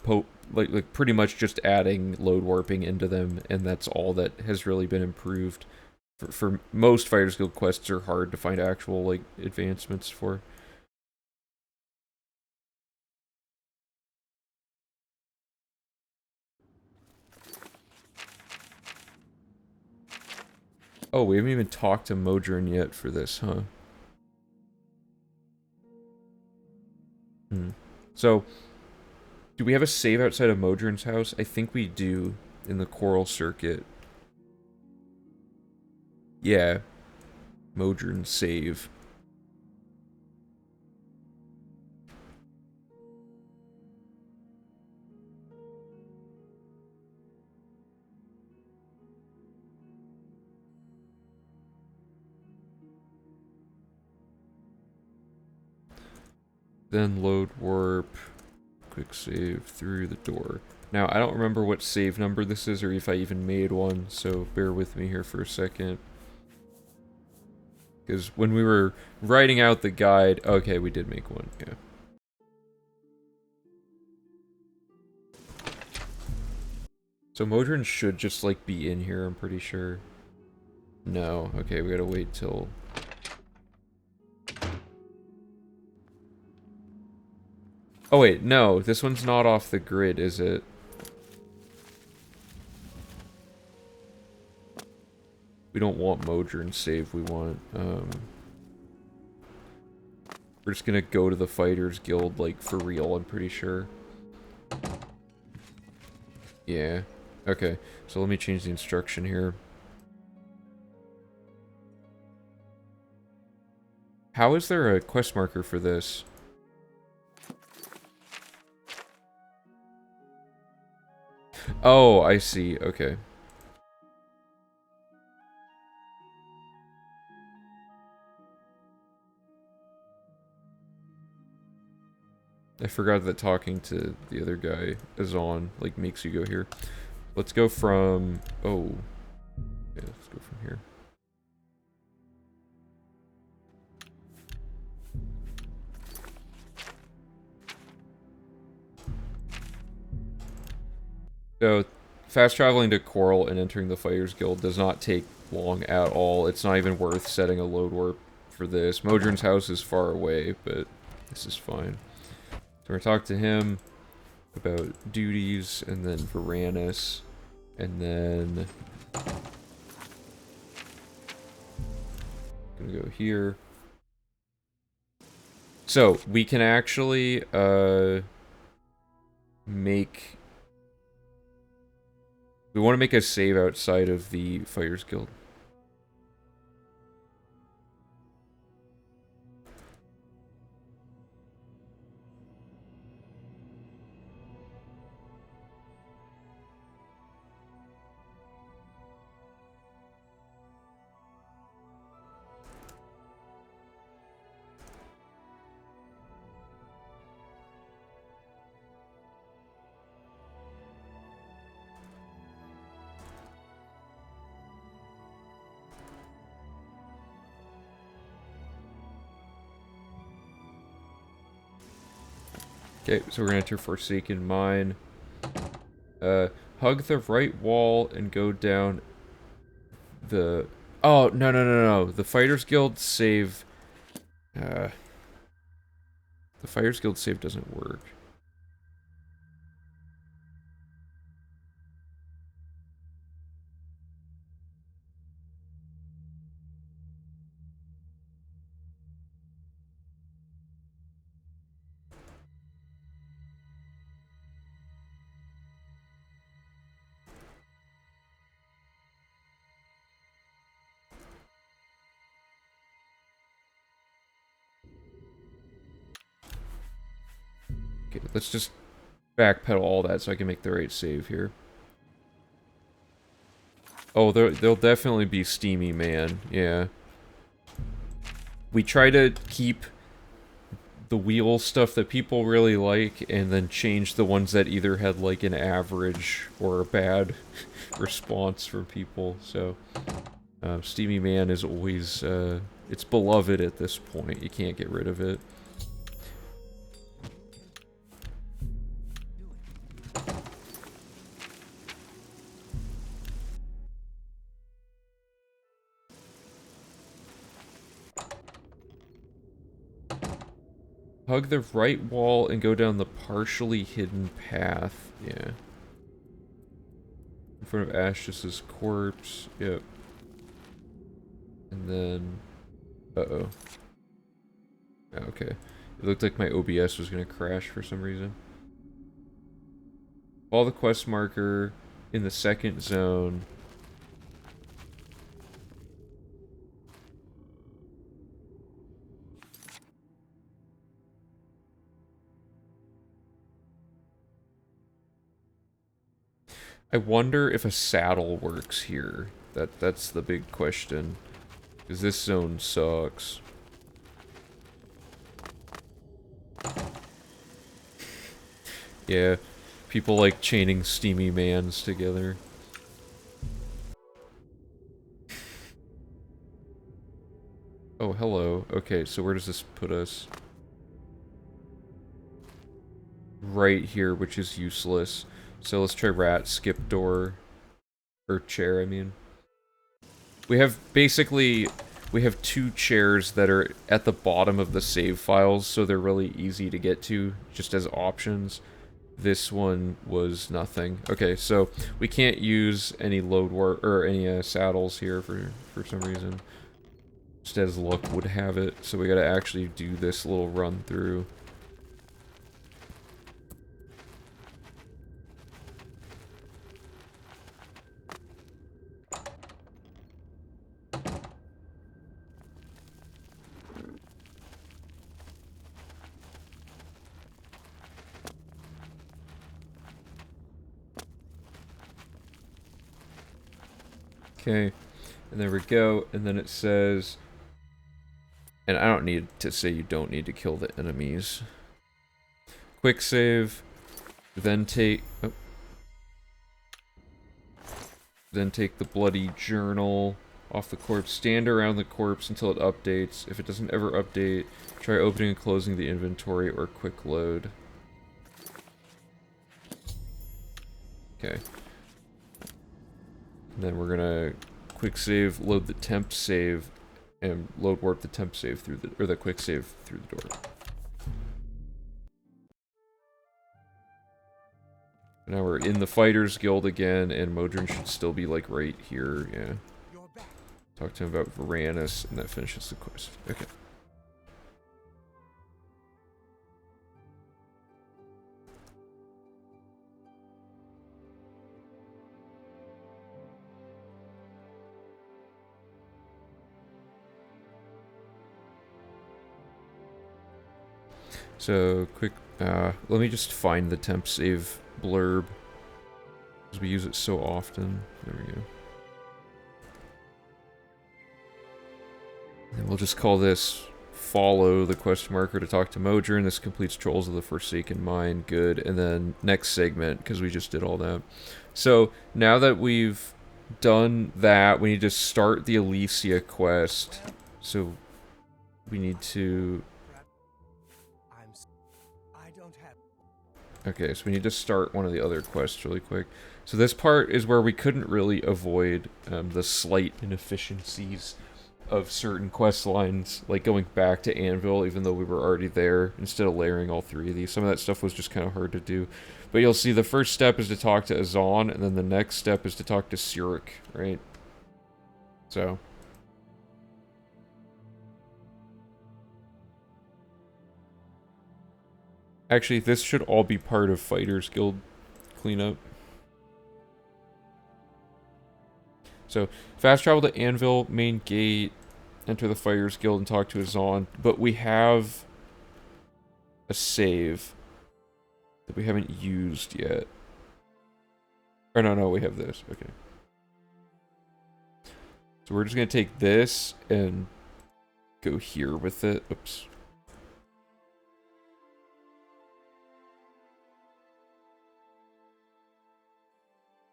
like pretty much just adding load warping into them, and that's all that has really been improved. For most Fighters Guild quests are hard to find actual like advancements for. Oh, we haven't even talked to Modron yet for this, huh? So, do we have a save outside of Modron's house? I think we do, in the Coral Circuit. Yeah, Modron save. Then load warp, quick save through the door. Now, I don't remember what save number this is or if I even made one, so bear with me here for a second. Because when we were writing out the guide... Okay, we did make one, yeah. So Modron should just, like, be in here, I'm pretty sure. No, okay, we gotta wait till... Oh wait, no, this one's not off the grid, is it? We don't want Modron save, we want, we're just gonna go to the Fighters Guild, like, for real, I'm pretty sure. Yeah. Okay, so let me change the instruction here. How is there a quest marker for this? Oh, I see, okay. I forgot that talking to the other guy, Azan, like, makes you go here. Let's go from... Oh. Yeah, let's go from here. So, fast traveling to Coral and entering the Fighters Guild does not take long at all. It's not even worth setting a load warp for this. Modron's house is far away, but this is fine. So we're gonna talk to him about duties, and then Varanus, and then... Gonna go here. So, we can actually, make... We want to make a save outside of the Fighters Guild. Okay, so we're gonna enter Forsaken Mine. Hug the right wall and go down the... Oh, no. The Fighters Guild save... the Fighters Guild save doesn't work. Okay, let's just backpedal all that so I can make the right save here. Oh, there'll definitely be Steamy Man, yeah. We try to keep the wheel stuff that people really like, and then change the ones that either had, like, an average or a bad response from people, so... Steamy Man is always, it's beloved at this point. You can't get rid of it. Hug the right wall and go down the partially hidden path. Yeah. In front of Ashes' corpse. Yep. And then... Uh-oh. Oh, okay. It looked like my OBS was going to crash for some reason. Follow the quest marker in the second zone. I wonder if a saddle works here. That's the big question. Because this zone sucks. Yeah, people like chaining steamy mans together. Oh, hello. Okay, so where does this put us? Right here, which is useless. So let's try rat, skip door. Or chair, I mean. We have basically... We have two chairs that are at the bottom of the save files, so they're really easy to get to, just as options. This one was nothing. Okay, so we can't use any load work or any saddles here for some reason. Just as luck would have it, so we gotta actually do this little run through. Okay, and there we go, and then it says, and I don't need to say you don't need to kill the enemies. Quick save, then take, oh. Then take the bloody journal off the corpse, stand around the corpse until it updates. If it doesn't ever update, try opening and closing the inventory or quick load. Okay. And then we're gonna quick save, load the temp save, and load warp the temp save through the, or the quick save through the door. Now we're in the Fighters Guild again, and Modron should still be like right here, yeah. Talk to him about Varanus, and that finishes the quest. Okay. So, quick, let me just find the temp save blurb, because we use it so often. There we go. And we'll just call this follow the quest marker to talk to Modron. This completes Trolls of the Forsaken Mine. Good. And then next segment, because we just did all that. So, now that we've done that, we need to start the Elysia quest. So, we need to... Okay, so we need to start one of the other quests really quick. So this part is where we couldn't really avoid the slight inefficiencies of certain quest lines, like going back to Anvil, even though we were already there, instead of layering all three of these. Some of that stuff was just kind of hard to do. But you'll see the first step is to talk to Azan, and then the next step is to talk to Surik, right? So... Actually, this should all be part of Fighters Guild cleanup. So, fast travel to Anvil, main gate, enter the Fighters Guild and talk to Azan. But we have a save that we haven't used yet. Or no, we have this. Okay. So we're just going to take this and go here with it. Oops.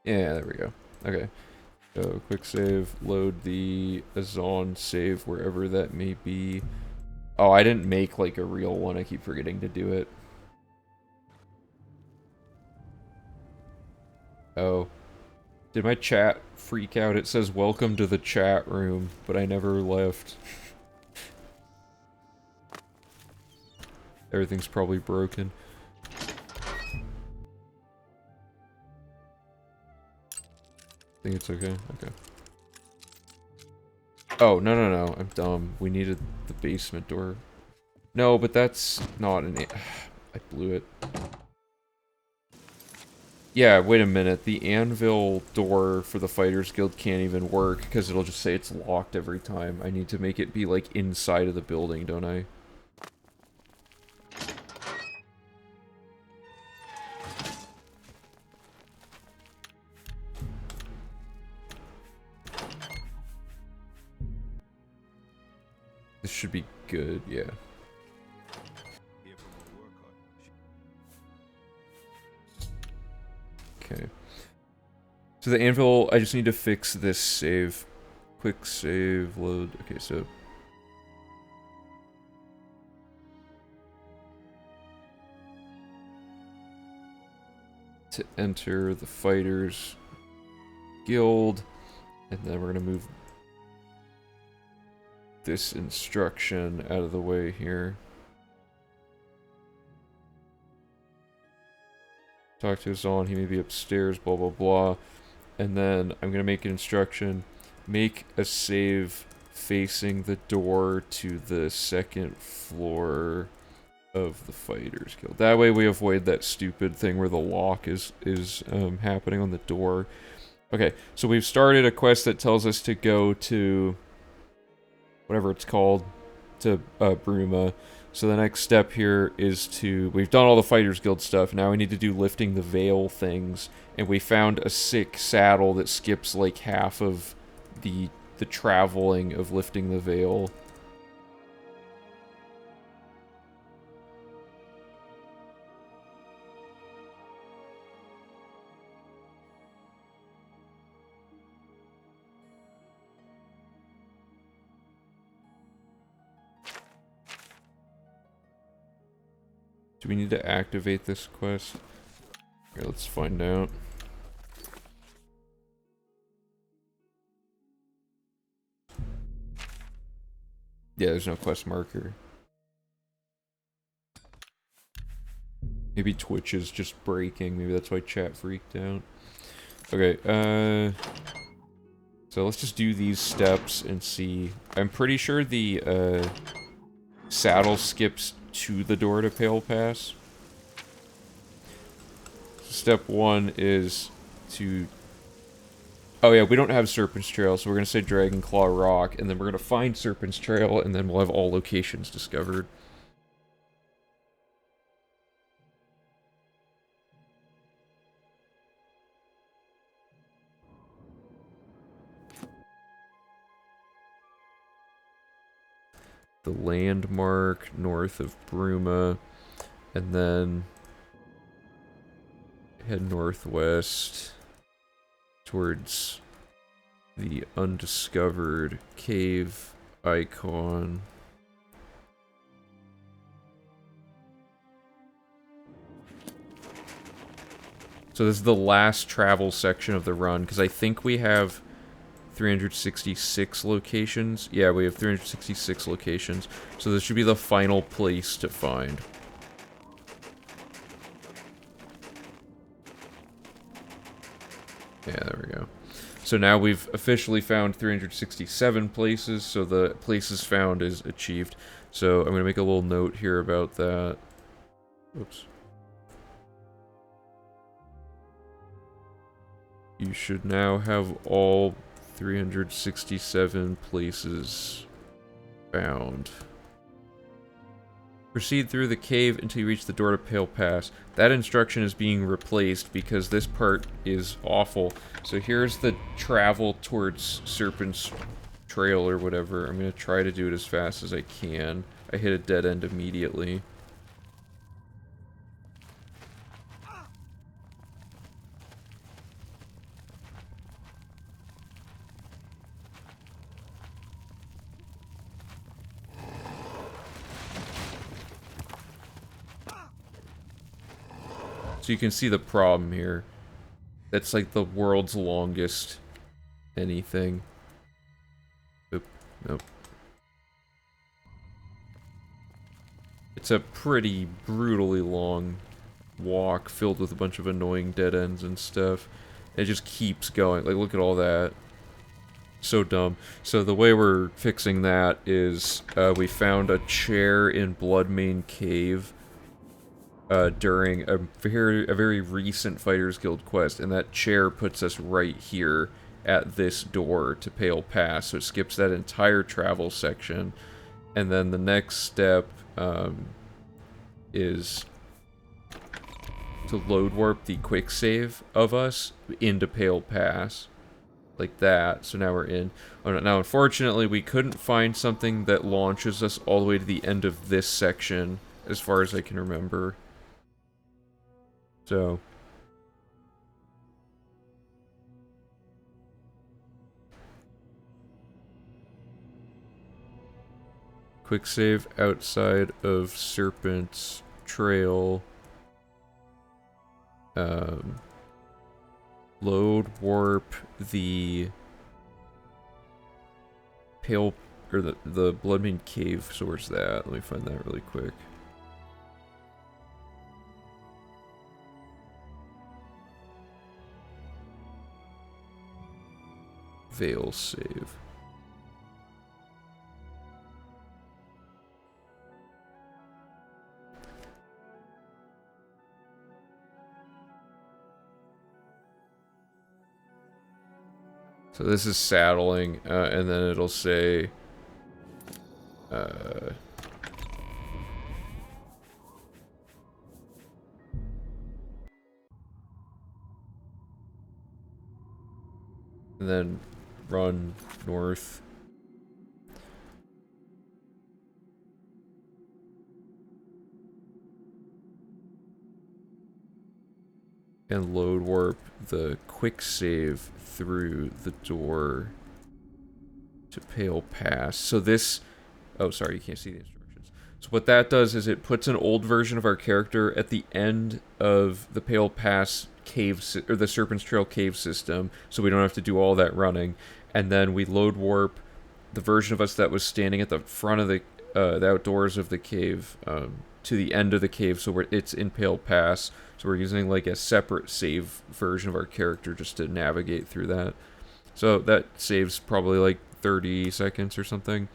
Yeah, there we go. Okay. So, quick save, load the Azan save wherever that may be. Oh, I didn't make, like, a real one. I keep forgetting to do it. Oh. Did my chat freak out? It says, welcome to the chat room, but I never left. everything's probably broken. I think it's okay. Okay. Oh, no, no, no. I'm dumb. We needed the basement door. No, but that's not an... I blew it. Yeah, wait a minute. The anvil door for the Fighters Guild can't even work, because it'll just say it's locked every time. I need to make it be, like, inside of the building, don't I? This should be good, yeah. Okay. So the anvil, I just need to fix this save. Quick save, load. Okay, so... to enter the Fighters Guild, and then we're gonna move this instruction out of the way here. Talk to Zon, he may be upstairs, blah blah blah. And then I'm gonna make an instruction, make a save facing the door to the second floor of the Fighters Guild. That way we avoid that stupid thing where the lock is happening on the door. Okay, so we've started a quest that tells us to go to whatever it's called, to Bruma. So the next step here is to... we've done all the Fighters Guild stuff, now we need to do lifting the veil things, and we found a sick saddle that skips like half of the traveling of lifting the veil. Do we need to activate this quest? Okay, let's find out. Yeah, there's no quest marker. Maybe Twitch is just breaking. Maybe that's why chat freaked out. Okay, so let's just do these steps and see. I'm pretty sure the saddle skips to the door to Pale Pass. Step 1 is to... oh yeah, we don't have Serpent's Trail, so we're gonna say Dragon Claw Rock, and then we're gonna find Serpent's Trail, and then we'll have all locations discovered. The landmark north of Bruma, and then head northwest towards the undiscovered cave icon. So this is the last travel section of the run, because I think we have 366 locations. Yeah, we have 366 locations. So this should be the final place to find. Yeah, there we go. So now we've officially found 367 places, so the places found is achieved. So I'm going to make a little note here about that. Oops. You should now have all 367 places found. Proceed through the cave until you reach the door to Pale Pass. That instruction is being replaced because this part is awful. So here's the travel towards Serpent's Trail or whatever. I'm going to try to do it as fast as I can. I hit a dead end immediately. So you can see the problem here. That's like the world's longest anything. Oop, nope. It's a pretty brutally long walk filled with a bunch of annoying dead ends and stuff. It just keeps going. Like, look at all that. So dumb. So the way we're fixing that is we found a chair in Bloodmane Cave during a very recent Fighters Guild quest, and that chair puts us right here at this door to Pale Pass, so it skips that entire travel section. And then the next step is to load warp the quick save of us into Pale Pass. Like that, so now we're in. Oh, no, now, unfortunately, we couldn't find something that launches us all the way to the end of this section, as far as I can remember. So... quick save outside of Serpent's Trail. Load warp the Pale, or the Bloodmane Cave. So where's that? Let me find that really quick. Veil save. So this is saddling, and then it'll say, and then run north. And load warp the quick save through the door to Pale Pass. So this... oh, sorry, you can't see the instructions. So what that does is it puts an old version of our character at the end of the Pale Pass cave... or the Serpent's Trail cave system, so we don't have to do all that running. And then we load warp the version of us that was standing at the front of the outdoors of the cave to the end of the cave, so it's in Pale Pass. So we're using like a separate save version of our character just to navigate through that. So that saves probably like 30 seconds or something.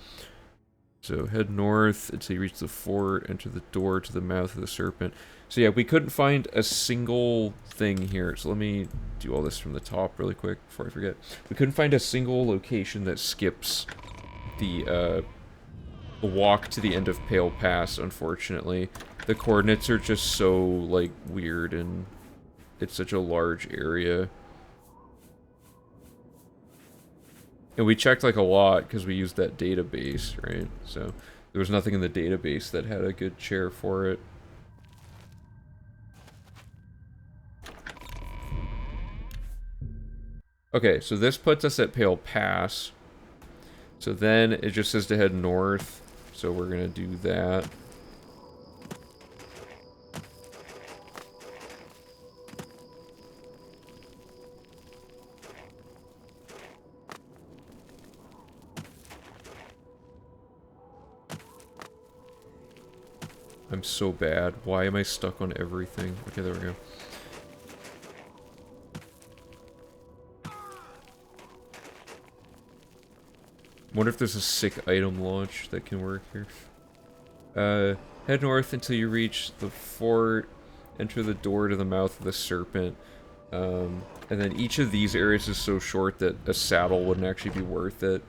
So head north until you reach the fort, enter the door to the mouth of the serpent. So yeah, we couldn't find a single thing here. So let me do all this from the top really quick before I forget. We couldn't find a single location that skips the walk to the end of Pale Pass, unfortunately. The coordinates are just so, like, weird, and it's such a large area. And we checked, like, a lot, because we used that database, right? So, there was nothing in the database that had a good chair for it. Okay, so this puts us at Pale Pass. So then, it just says to head north, so we're gonna do that. I'm so bad. Why am I stuck on everything? Okay, there we go. Wonder if there's a sick item launch that can work here. Head north until you reach the fort. Enter the door to the mouth of the serpent. And then each of these areas is so short that a saddle wouldn't actually be worth it.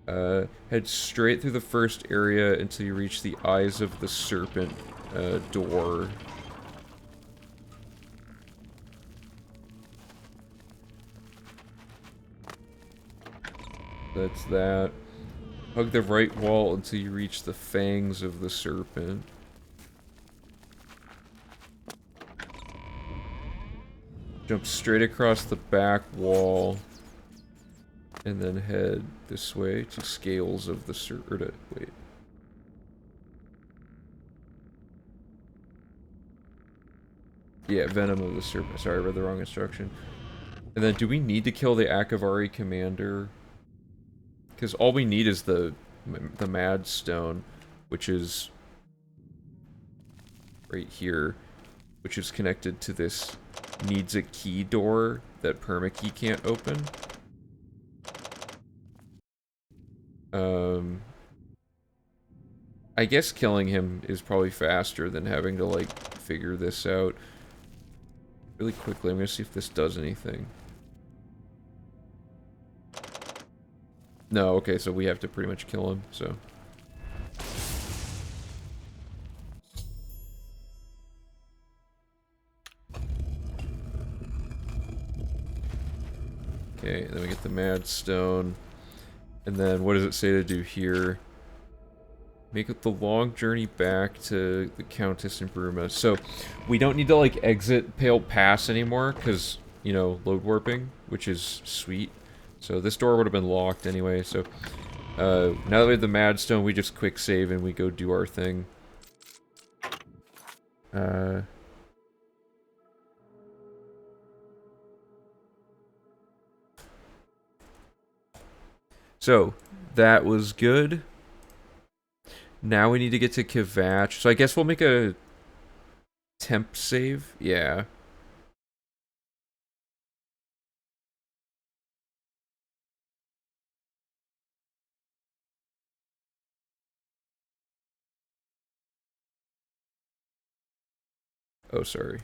Head straight through the first area until you reach the Eyes of the Serpent door. That's that. Hug the right wall until you reach the Fangs of the Serpent. Jump straight across the back wall. And then head this way to Scales of the Serpent. Wait. Yeah, Venom of the Serpent. Sorry, I read the wrong instruction. And then, do we need to kill the Akavari commander? Because all we need is the Mad Stone, which is right here, which is connected to this needs a key door that permakey can't open. I guess killing him is probably faster than having to, like, figure this out. Really quickly, I'm gonna see if this does anything. No, okay, so we have to pretty much kill him, so. Okay, then we get the Mad Stone. And then what does it say to do here? Make it the long journey back to the Countess and Bruma. So, we don't need to, like, exit Pale Pass anymore, because, you know, load warping, which is sweet. So this door would have been locked anyway, so... now that we have the Mad Stone, we just quick save and we go do our thing. So, that was good. Now we need to get to Kvatch. So I guess we'll make a temp save. Yeah. Oh, sorry.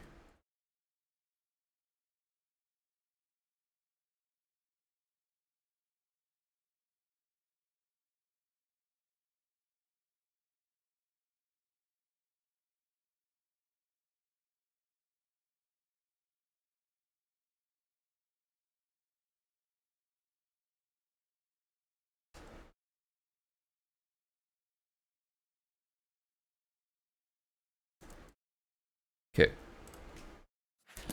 Okay.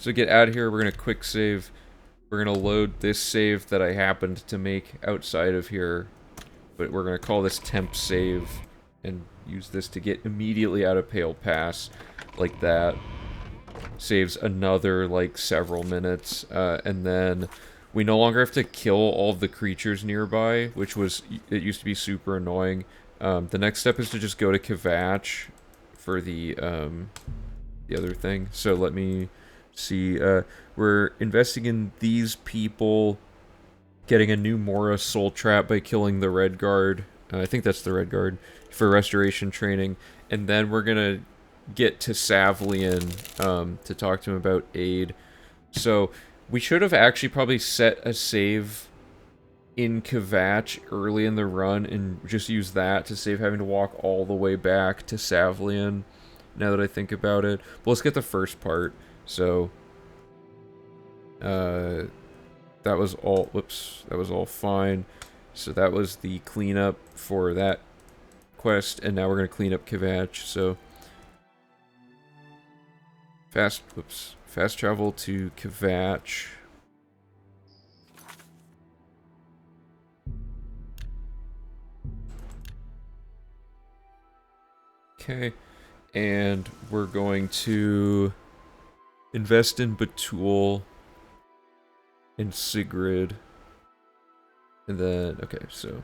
So get out of here, we're gonna quick save. We're gonna load this save that I happened to make outside of here. But we're gonna call this temp save and use this to get immediately out of Pale Pass. Like that. Saves another, like, several minutes. And then we no longer have to kill all of the creatures nearby, which was, it used to be super annoying. The next step is to just go to Kvatch for the other thing. So let me see. We're investing in these people, getting a new Mora Soul Trap by killing the Red Guard. I think that's the Red Guard for restoration training. And then we're gonna get to Savlian to talk to him about aid. So we should have actually probably set a save in Kvatch early in the run and just use that to save having to walk all the way back to Savlian, now that I think about it. But let's get the first part. So, that was all, whoops, that was all fine. So that was the cleanup for that quest, and now we're going to clean up Kvatch, so... Fast travel to Kvatch. Okay, and we're going to invest in Batul and Sigrid. And then, okay, so...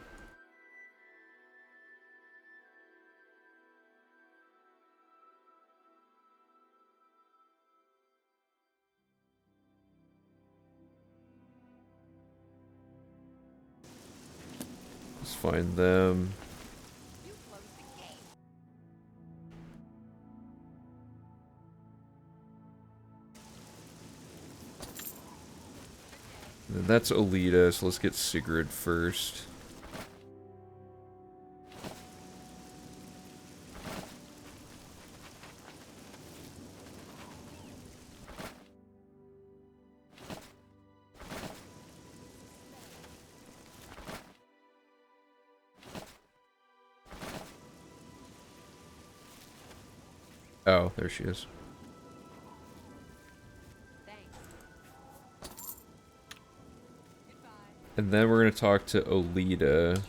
let's find them. And that's Alita, so let's get Sigrid first. Oh, there she is. And then we're going to talk to Olita.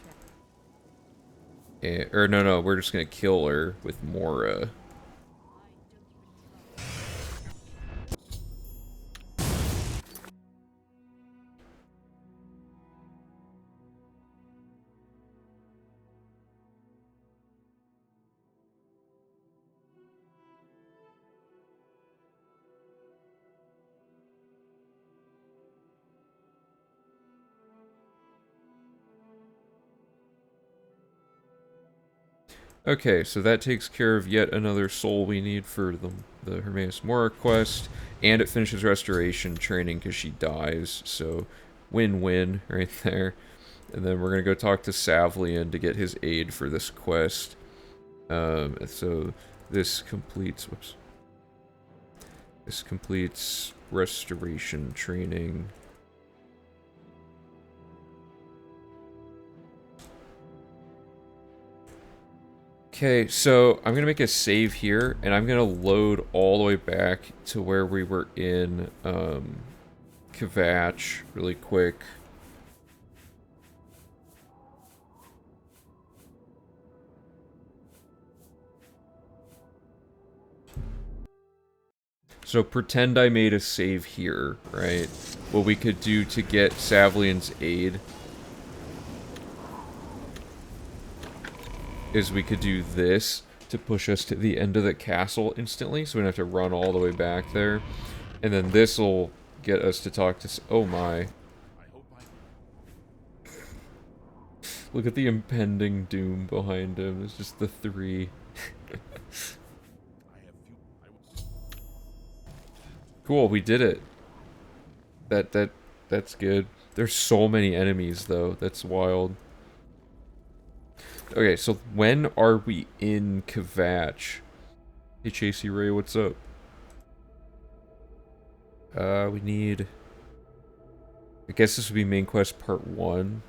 Or no, we're just going to kill her with Mora. Okay, so that takes care of yet another soul we need for the Hermaeus Mora quest, and it finishes restoration training because she dies, so win-win right there. And then we're gonna go talk to Savlian to get his aid for this quest. So this completes, whoops. This completes restoration training. Okay, so I'm gonna make a save here, and I'm gonna load all the way back to where we were in Kvatch really quick. So pretend I made a save here, right? What we could do to get Savlian's aid is we could do this to push us to the end of the castle instantly, so we don't have to run all the way back there. And then this will get us to talk to... Oh my. Look at the impending doom behind him. It's just the three. Cool, we did it. That's good. There's so many enemies though. That's wild. Okay, so when are we in Kvatch? Hey Chasey Ray, what's up? We need... I guess this would be main quest part 1.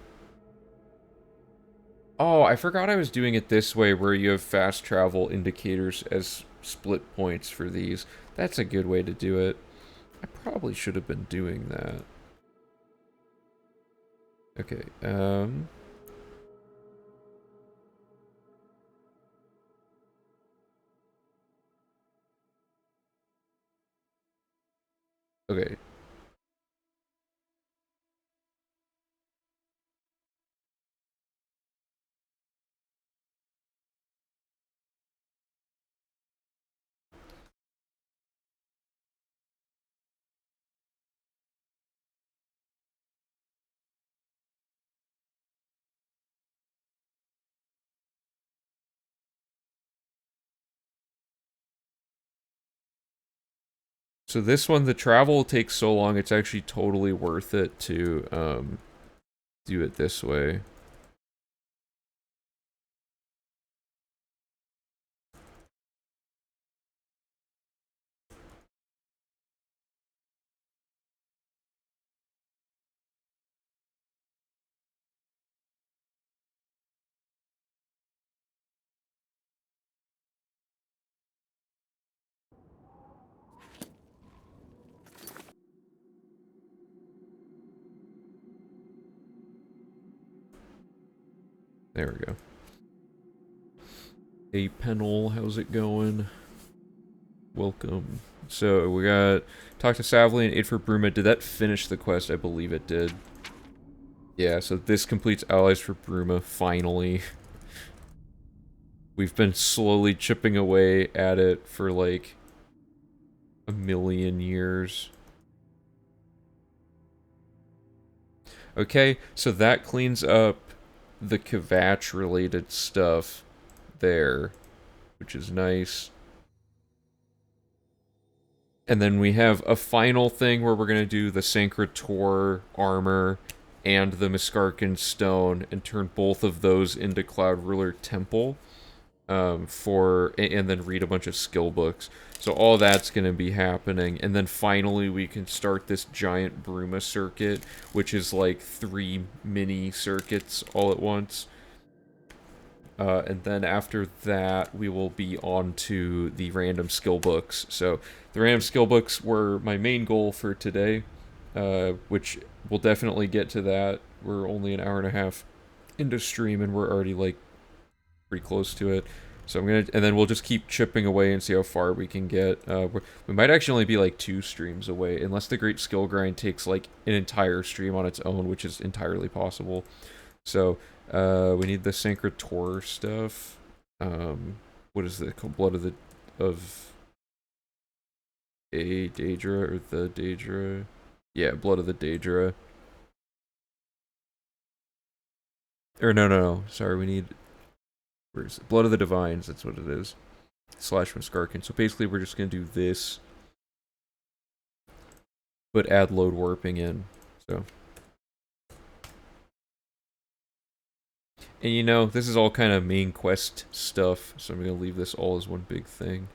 Oh, I forgot I was doing it this way, where you have fast travel indicators as split points for these. That's a good way to do it. I probably should have been doing that. Okay, okay. So this one, the travel takes so long, it's actually totally worth it to, do it this way. There we go. Hey Pennell, how's it going? Welcome. So we got talk to Savley and aid for Bruma. Did that finish the quest? I believe it did. Yeah, so this completes allies for Bruma, finally. We've been slowly chipping away at it for like a million years. Okay, so that cleans up the Kvatch related stuff there, which is nice. And then we have a final thing where we're going to do the Sancrator armor and the Miskarkan stone and turn both of those into Cloud Ruler Temple and then read a bunch of skill books. So all that's going to be happening. And then finally we can start this giant Bruma circuit, which is like 3 mini circuits all at once. And then after that, we will be on to the random skill books. So the random skill books were my main goal for today, which we'll definitely get to that. We're only an hour and a half into stream, and we're already like pretty close to it. So and then we'll just keep chipping away and see how far we can get. We might actually only be like 2 streams away, unless the Great Skill Grind takes like an entire stream on its own, which is entirely possible. So we need the Sancrator stuff. What is it called? Blood of a Daedra or the Daedra? Yeah, Blood of the Daedra. Or no. Sorry, we need Where is it? Blood of the Divines, that's what it is. Slash Muskarkin. So basically we're just going to do this, but add load warping in. So. And you know, this is all kind of main quest stuff, so I'm going to leave this all as one big thing.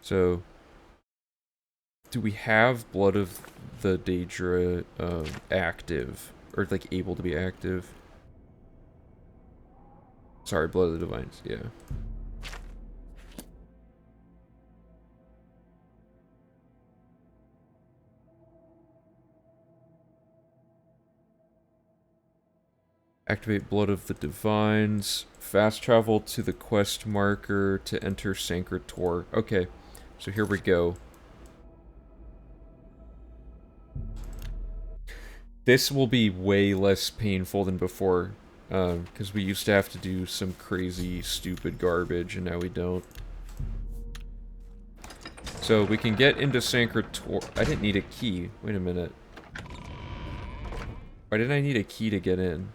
So, do we have Blood of the Daedra active? Or, like, able to be active? Sorry, Blood of the Divines, yeah. Activate Blood of the Divines. Fast travel to the quest marker to enter Sanctuary. Okay, so here we go. This will be way less painful than before, because we used to have to do some crazy, stupid garbage, and now we don't. So we can get into Sanctuary. I didn't need a key. Wait a minute. Why did I need a key to get in?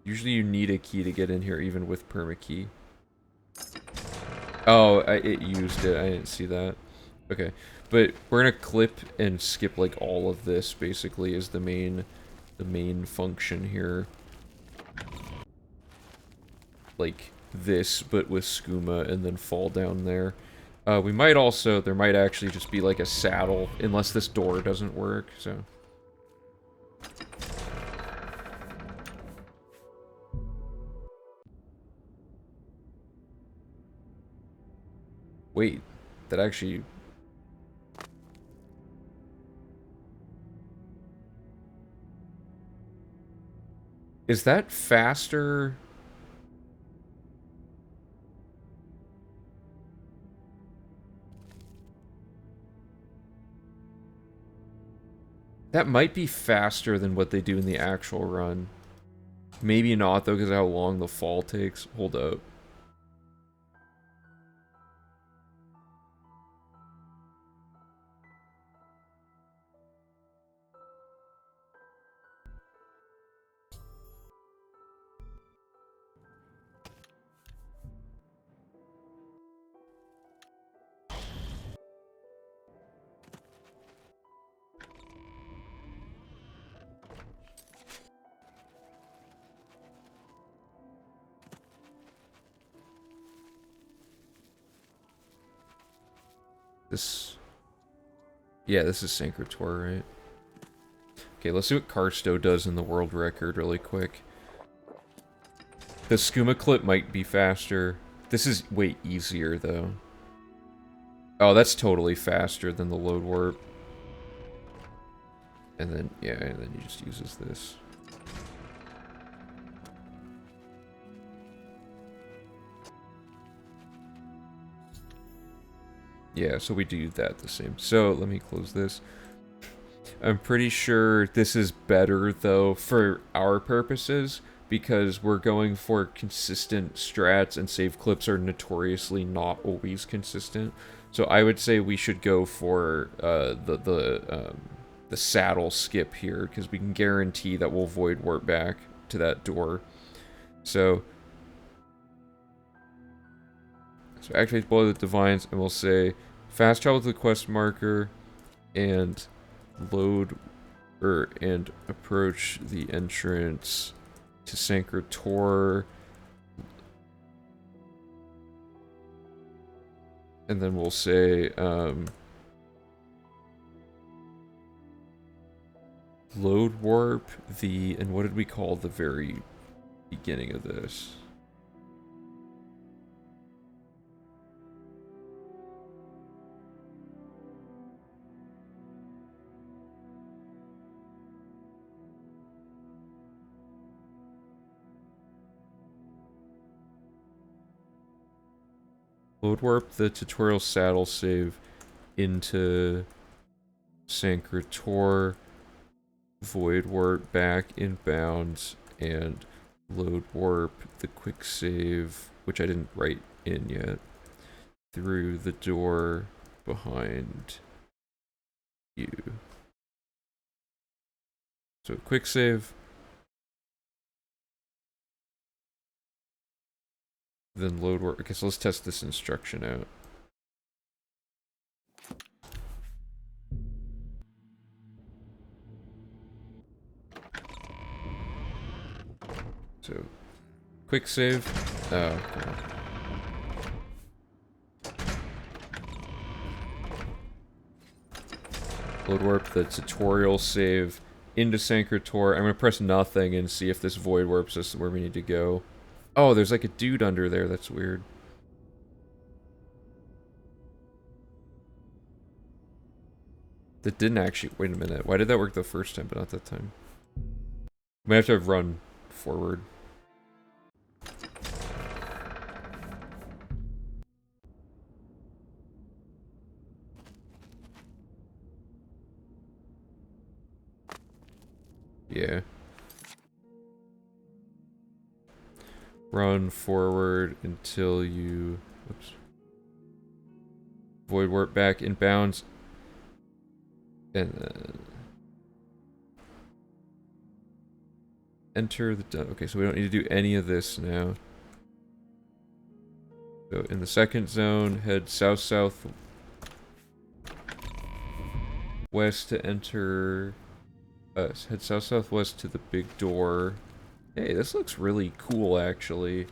Usually you need a key to get in here, even with permakey. Oh, it used it. I didn't see that. Okay. But we're gonna clip and skip like all of this basically is the main function here. Like this, but with skooma and then fall down there. We might also, there might actually just be like a saddle, unless this door doesn't work, so. Wait, that actually... Is that faster? That might be faster than what they do in the actual run. Maybe not, though, because of how long the fall takes. Hold up. This... Yeah, this is Sanctuary, right? Okay, let's see what Karsto does in the world record really quick. The skooma clip might be faster. This is way easier, though. Oh, that's totally faster than the load warp. And then, yeah, and then he just uses this. Yeah, so we do that the same. So, let me close this. I'm pretty sure this is better, though, for our purposes, because we're going for consistent strats, and save clips are notoriously not always consistent. So I would say we should go for the saddle skip here, because we can guarantee that we'll void warp back to that door. So activate Blood of the Divines, and we'll say fast travel to the quest marker, and load and approach the entrance to Sanctuary. And then we'll say load warp the, and what did we call the very beginning of this? Load warp the tutorial saddle save into Sanctuary, void warp back inbound, and load warp the quick save, which I didn't write in yet, through the door behind you. So quick save. Then load work. Okay, so let's test this instruction out. So, quick save. Oh, okay. Load warp the tutorial save into Sancrator. I'm gonna press nothing and see if this void warps us where we need to go. Oh, there's like a dude under there. That's weird. That didn't actually... Wait a minute. Why did that work the first time, but not that time? We have to run forward. Yeah. Run forward until you... Oops. Void warp back in bounds. And then... Enter the... Okay, so we don't need to do any of this now. So in the second zone, head south-south west to enter... head south-southwest to the big door. Hey, this looks really cool, actually.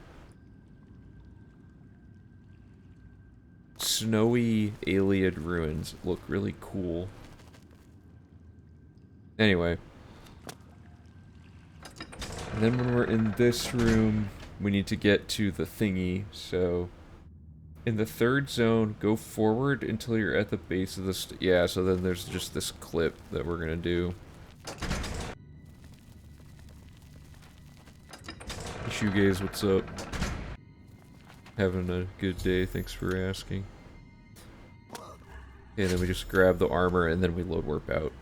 Snowy Iliad ruins look really cool. Anyway. And then when we're in this room, we need to get to the thingy, so... In the third zone, go forward until you're at the base of the... Yeah, so then there's just this clip that we're gonna do. Shoegaze, what's up? Having a good day, thanks for asking. And then we just grab the armor and then we load warp out.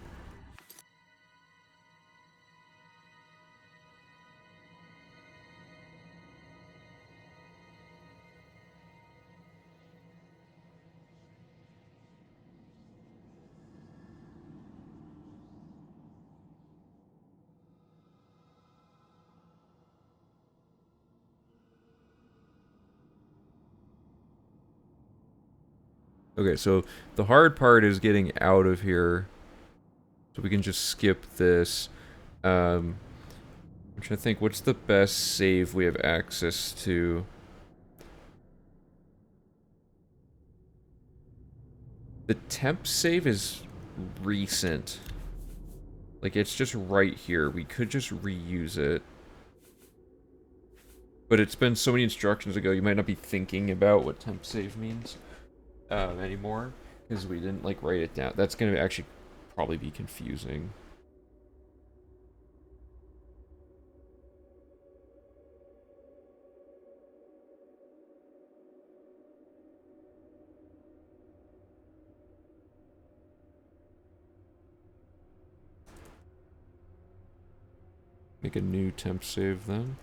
Okay, so the hard part is getting out of here. So we can just skip this. I'm trying to think, what's the best save we have access to? The temp save is recent. Like, it's just right here. We could just reuse it. But it's been so many instructions ago, you might not be thinking about what temp save means anymore. Because we didn't, like, write it down. That's going to actually probably be confusing. Make a new temp save then.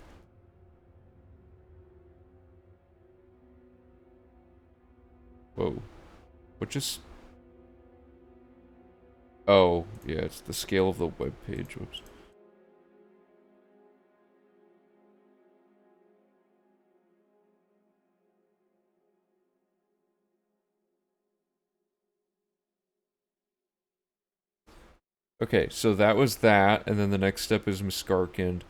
Whoa. What just... Oh, yeah, it's the scale of the web page. Whoops. Okay, so that was that, and then the next step is Miskarkind.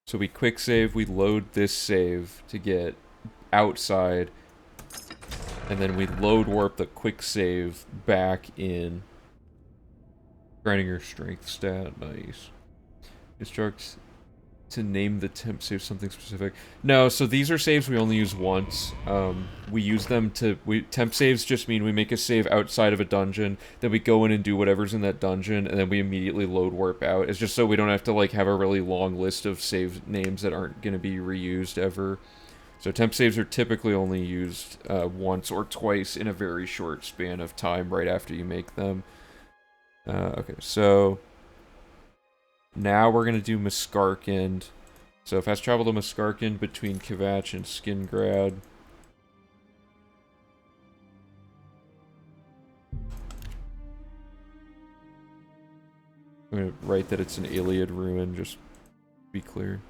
So we quick save, we load this save to get outside, and then we load warp the quick save back in. Grinding your strength stat, nice. Instruct to name the temp save something specific. No, so these are saves we only use once. We use them to... temp saves just mean we make a save outside of a dungeon, then we go in and do whatever's in that dungeon, and then we immediately load warp out. It's just so we don't have to, like, have a really long list of save names that aren't going to be reused ever. So temp saves are typically only used once or twice in a very short span of time right after you make them. Okay, so... Now we're going to do Miskarkind. So fast travel to Miskarkind between Kvatch and Skingrad. I'm gonna write that it's an Iliad ruin, just to be clear.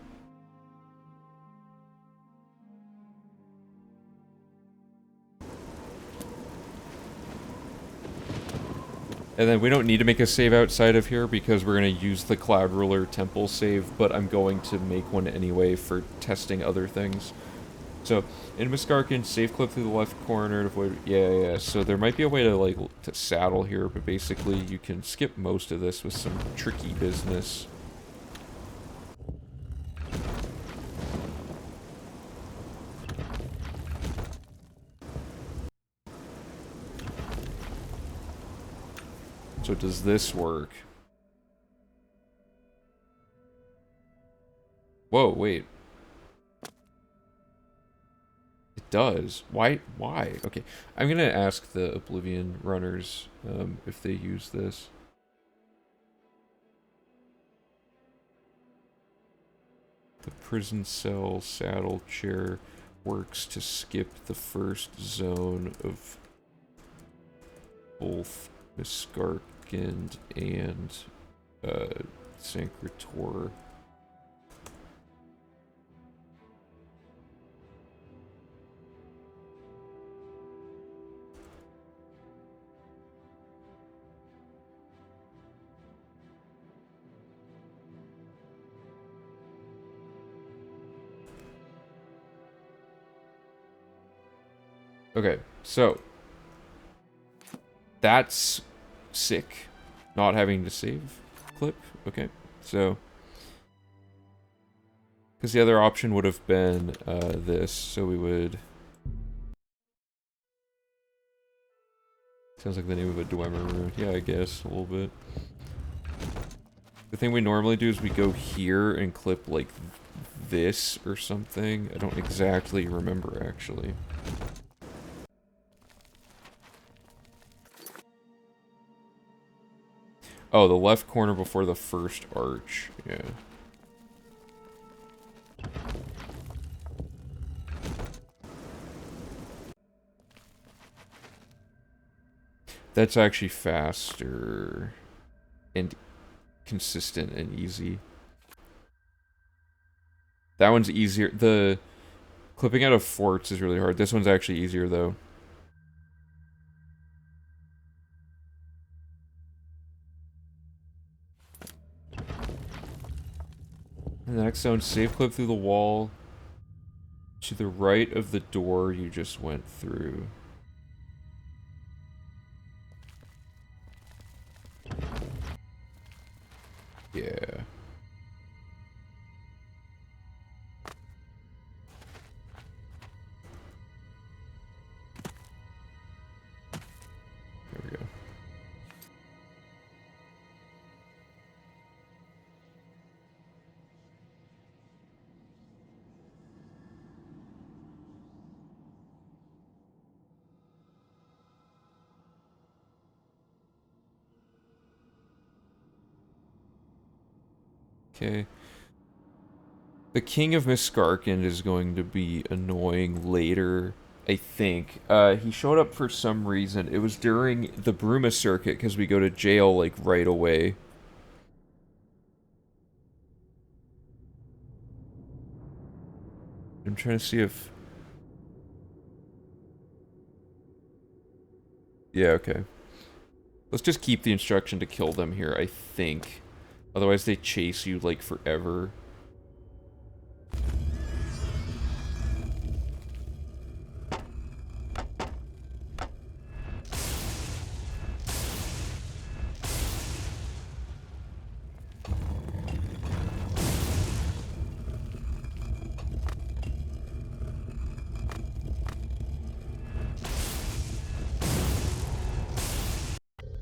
And then we don't need to make a save outside of here because we're going to use the Cloud Ruler temple save, but I'm going to make one anyway for testing other things. So, in Miskarkin, safe clip through the left corner to avoid... Yeah. So there might be a way to, like, to saddle here, but basically you can skip most of this with some tricky business. So does this work? Whoa, wait. It does. Why? Okay, I'm gonna ask the Oblivion runners if they use this. The prison cell saddle chair works to skip the first zone of both Miskarkind and Sancretor. Okay, so that's sick. Not having to save clip. Okay, so because the other option would have been this, so we would. Sounds like the name of a Dwemer rune. Yeah, I guess a little bit. The thing we normally do is we go here and clip like this or something. I don't exactly remember actually. Oh, the left corner before the first arch. Yeah. That's actually faster and consistent and easy. That one's easier. The clipping out of forts is really hard. This one's actually easier though. And the next zone, safe clip through the wall to the right of the door you just went through. Yeah. There we go. Okay. The King of Miskarkind is going to be annoying later, I think. He showed up for some reason. It was during the Bruma circuit, because we go to jail, like, right away. I'm trying to see if... Yeah, okay. Let's just keep the instruction to kill them here, I think. Otherwise they chase you, like, forever.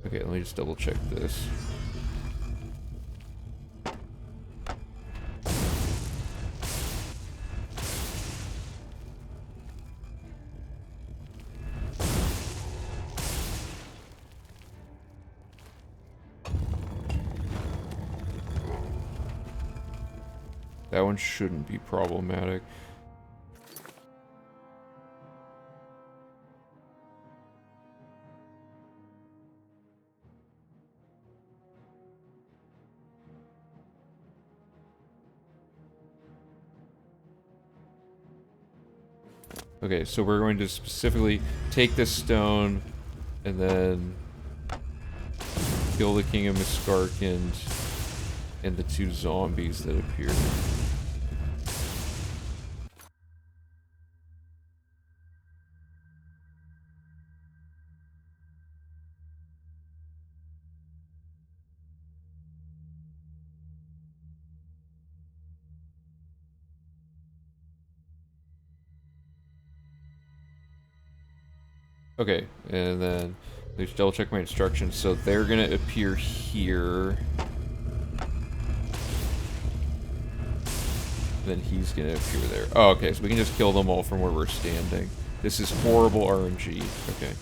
Okay, let me just double check this. That one shouldn't be problematic. Okay, so we're going to specifically take this stone and then kill the King of Miskarkand and the 2 zombies that appear. Okay, and then let's double check my instructions. So they're gonna appear here. Then he's gonna appear there. Oh, okay, so we can just kill them all from where we're standing. This is horrible RNG. Okay.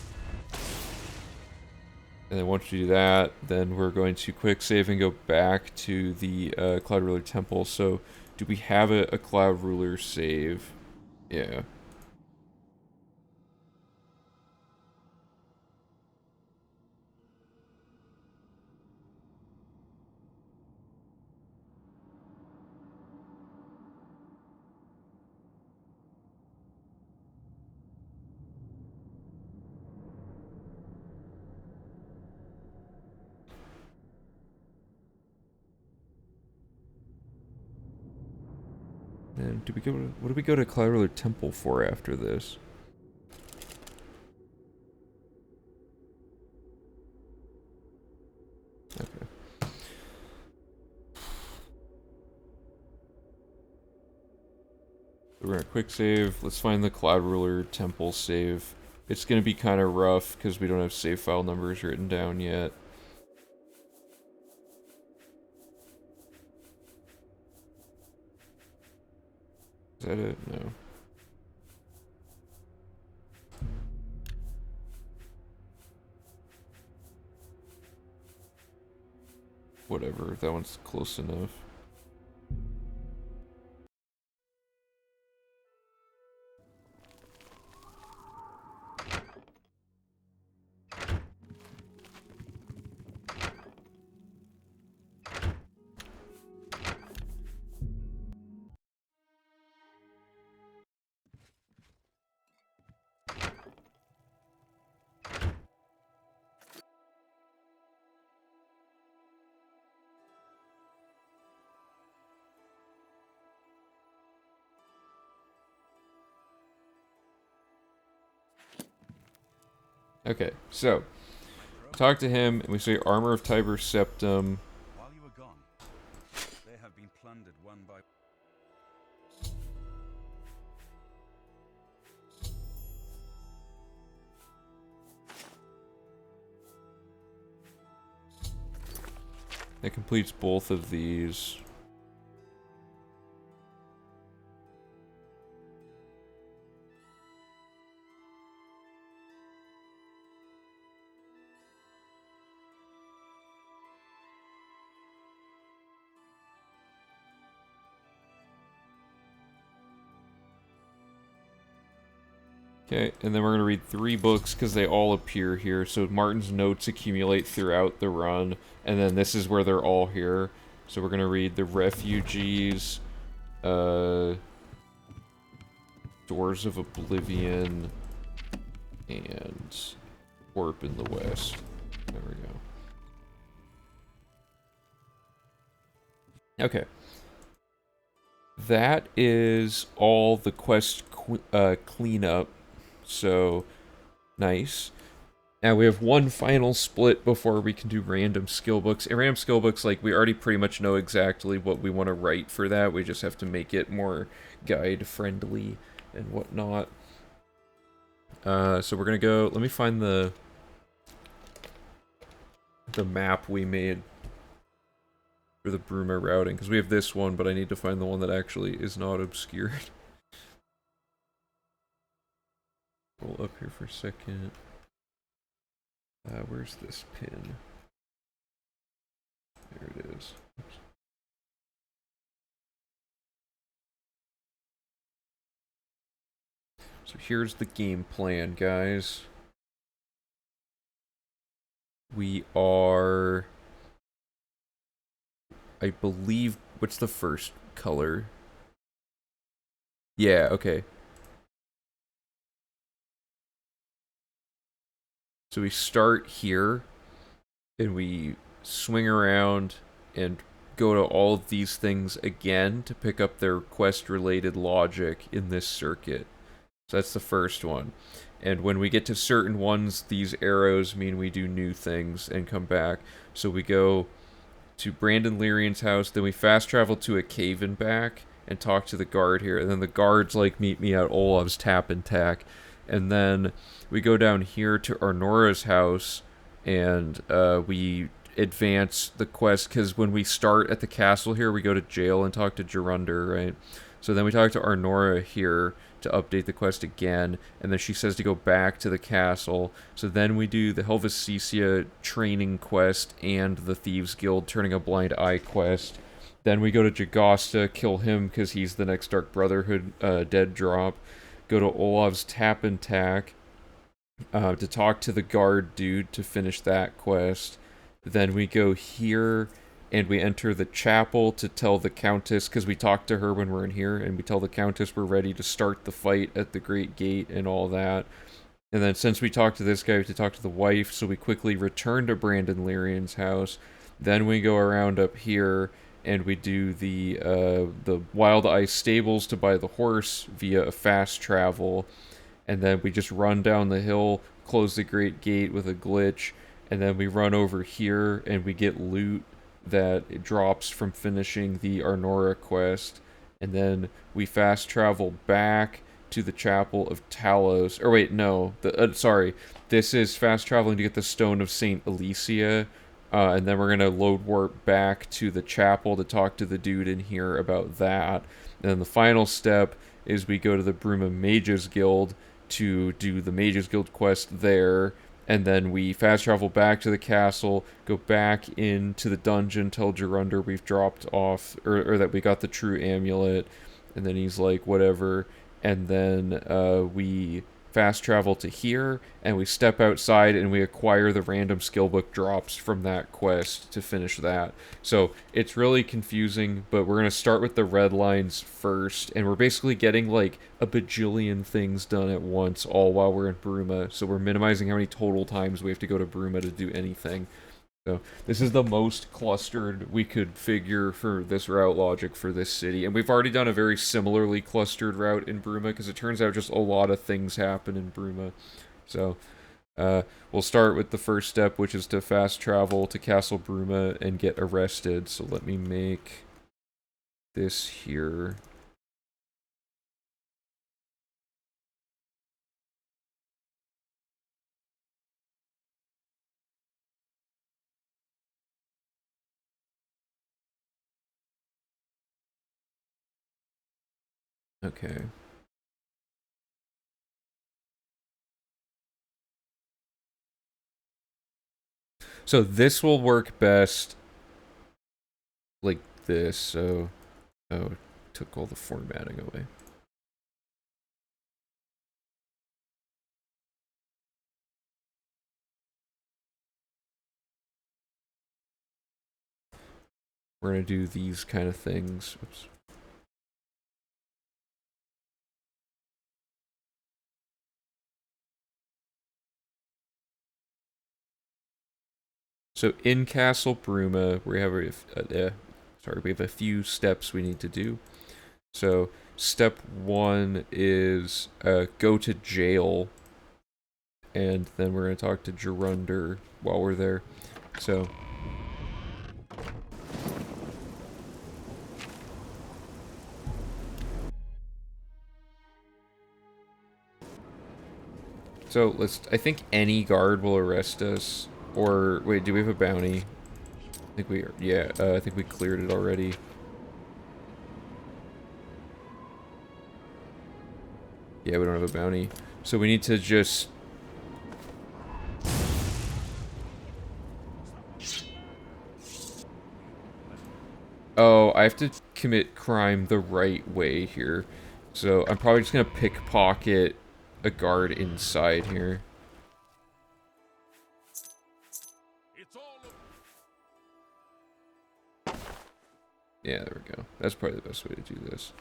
And then once we do that, then we're going to quick save and go back to the Cloud Ruler Temple. So, do we have a Cloud Ruler save? Yeah. And do we go to, what do we go to Cloud Ruler Temple for after this? Okay. We're gonna quick save. Let's find the Cloud Ruler Temple save. It's gonna be kind of rough because we don't have save file numbers written down yet. Is that it? No. Whatever, that one's close enough. Okay, so talk to him, and we say Armor of Tiber Septum. While you were gone, they have been plundered one by That completes both of these. Okay, and then we're going to read 3 books because they all appear here. So Martin's notes accumulate throughout the run, and then this is where they're all here. So we're going to read The Refugees, Doors of Oblivion, and Warp in the West. There we go. Okay. That is all the quest cleanup. So, nice. Now we have one final split before we can do random skill books. And random skill books, like, we already pretty much know exactly what we want to write for that. We just have to make it more guide-friendly and whatnot. So we're gonna go... Let me find the map we made for the Bruma routing, because we have this one, but I need to find the one that actually is not obscured. Roll up here for a second. Where's this pin? There it is. Oops. So here's the game plan, guys. We are... I believe... What's the first color? Yeah, okay. So we start here, and we swing around and go to all of these things again to pick up their quest-related logic in this circuit. So that's the first one. And when we get to certain ones, these arrows mean we do new things and come back. So we go to Brandon Lyrian's house, then we fast travel to a cave and back and talk to the guard here. And then the guards like meet me at Olav's tap and tack. And then we go down here to Arnora's house, and we advance the quest, because when we start at the castle here, we go to jail and talk to Gerunder, right? So then we talk to Arnora here to update the quest again, and then she says to go back to the castle. So then we do the Helveticia training quest and the Thieves Guild Turning a Blind Eye quest. Then we go to Jagasta, kill him because he's the next Dark Brotherhood dead drop. Go to Olav's tap and tack to talk to the guard dude to finish that quest. Then we go here and we enter the chapel to tell the Countess, because we talked to her when we're in here, and we tell the Countess we're ready to start the fight at the Great Gate and all that. And then since we talked to this guy, we have to talk to the wife, so we quickly return to Brandon Lyrian's house. Then we go around up here, and we do the Wild Ice Stables to buy the horse via a fast travel. And then we just run down the hill, close the Great Gate with a glitch, and then we run over here, and we get loot that it drops from finishing the Arnora quest, and then we fast travel back to the Chapel of Talos. Or wait, no, sorry, this is fast traveling to get the Stone of Saint Alicia, and then we're gonna load warp back to the chapel to talk to the dude in here about that. And then the final step is we go to the Bruma Mages Guild to do the Mages Guild quest there. And then we fast travel back to the castle, go back into the dungeon, tell Gerunder we've dropped off, or that we got the true amulet, and then he's like, whatever. And then we fast travel to here, and we step outside, and we acquire the random skillbook drops from that quest to finish that. So it's really confusing, but we're going to start with the red lines first, and we're basically getting like a bajillion things done at once, all while we're in Bruma. So we're minimizing how many total times we have to go to Bruma to do anything. So this is the most clustered we could figure for this route logic for this city. And we've already done a very similarly clustered route in Bruma, because it turns out just a lot of things happen in Bruma. So we'll start with the first step, which is to fast travel to Castle Bruma and get arrested. So let me make this here. Okay. So this will work best like this. So, oh, took all the formatting away. We're gonna do these kind of things. Oops. So in Castle Bruma, we have we have a few steps we need to do. So step 1 is go to jail, and then we're gonna talk to Gerunder while we're there. So I think any guard will arrest us. Or, wait, do we have a bounty? I think we are, yeah, I think we cleared it already. Yeah, we don't have a bounty. So we need to just... Oh, I have to commit crime the right way here. So I'm probably just gonna pickpocket a guard inside here. Yeah, there we go. That's probably the best way to do this.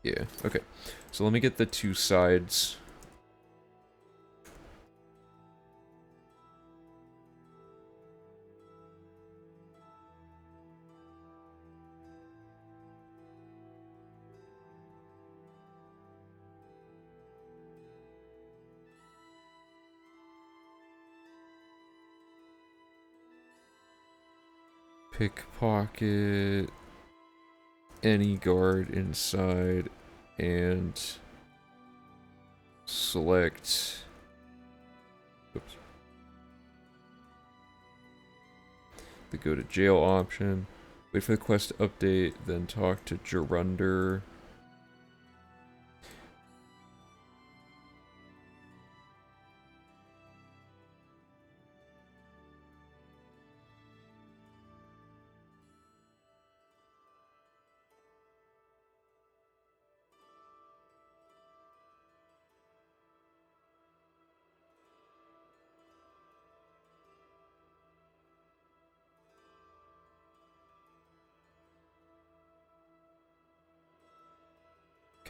Yeah, okay. So let me get the two sides. Pickpocket any guard inside and select, oops, the go to jail option. Wait for the quest to update, then talk to Gerunder.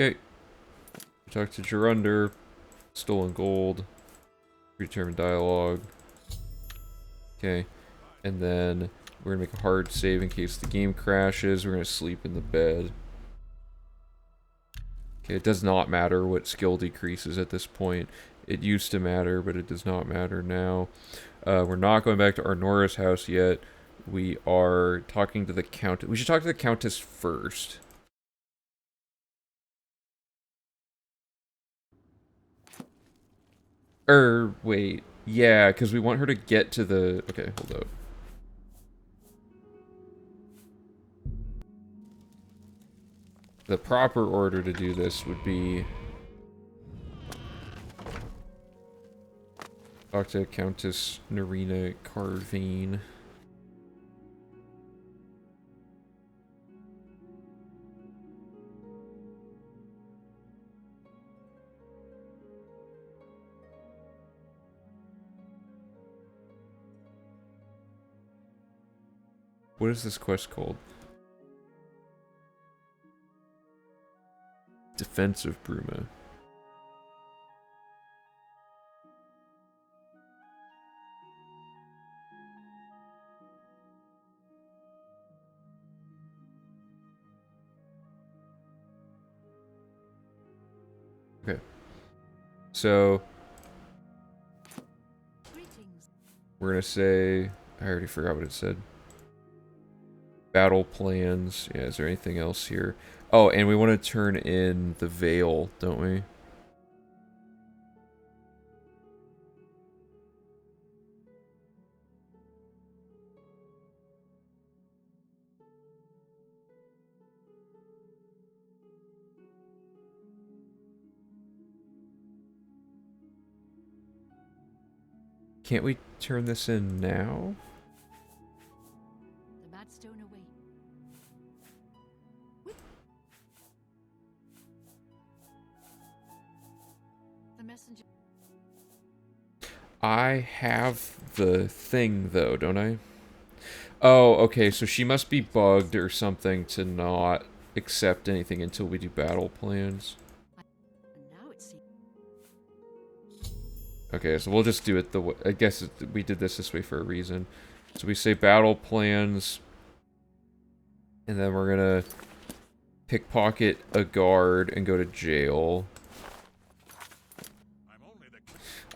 Okay. Talk to Gerunder. Stolen gold. Predetermined dialogue. Okay. And then we're gonna make a hard save in case the game crashes. We're gonna sleep in the bed. Okay, it does not matter what skill decreases at this point. It used to matter, but it does not matter now. We're not going back to Arnora's house yet. We are talking to the Countess. We should talk to the Countess first. Wait. Yeah, because we want her to get to the... Okay, hold up. The proper order to do this would be... Talk to Countess Narina Carvine. What is this quest called? Defense of Bruma. Okay. So... we're gonna say... I already forgot what it said. Battle plans. Yeah, is there anything else here? Oh, and we want to turn in the veil, don't we? Can't we turn this in now? The mad stone away. The messenger. I have the thing, though, don't I? Oh, okay, so she must be bugged or something to not accept anything until we do battle plans. And now it seems. Okay, so we'll just do it the way... I guess we did this way for a reason. So we say battle plans, and then we're gonna pickpocket a guard and go to jail.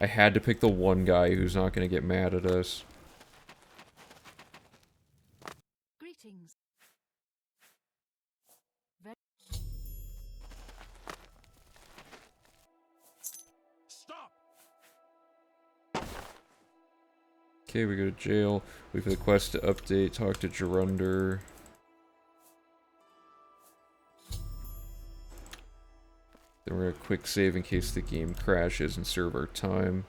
I had to pick the one guy who's not gonna get mad at us. Greetings. Stop! Okay, we go to jail. Wait for the quest to update. Talk to Gerunder. Then we're gonna quick save in case the game crashes and serve our time.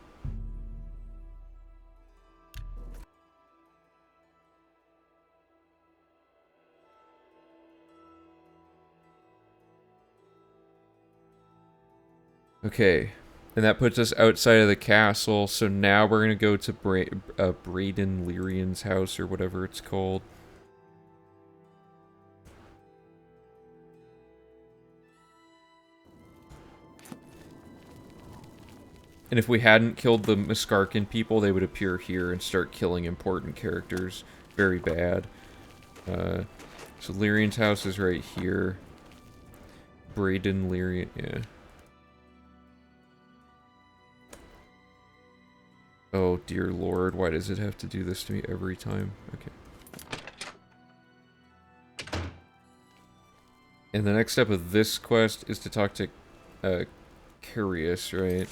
Okay, and that puts us outside of the castle, so now we're gonna go to Braden Lyrian's house, or whatever it's called. And if we hadn't killed the Muskarkin people, they would appear here and start killing important characters. Very bad. So Lyrian's house is right here. Braden, Lyrian, yeah. Oh dear lord, why does it have to do this to me every time? Okay. And the next step of this quest is to talk to Curious, right?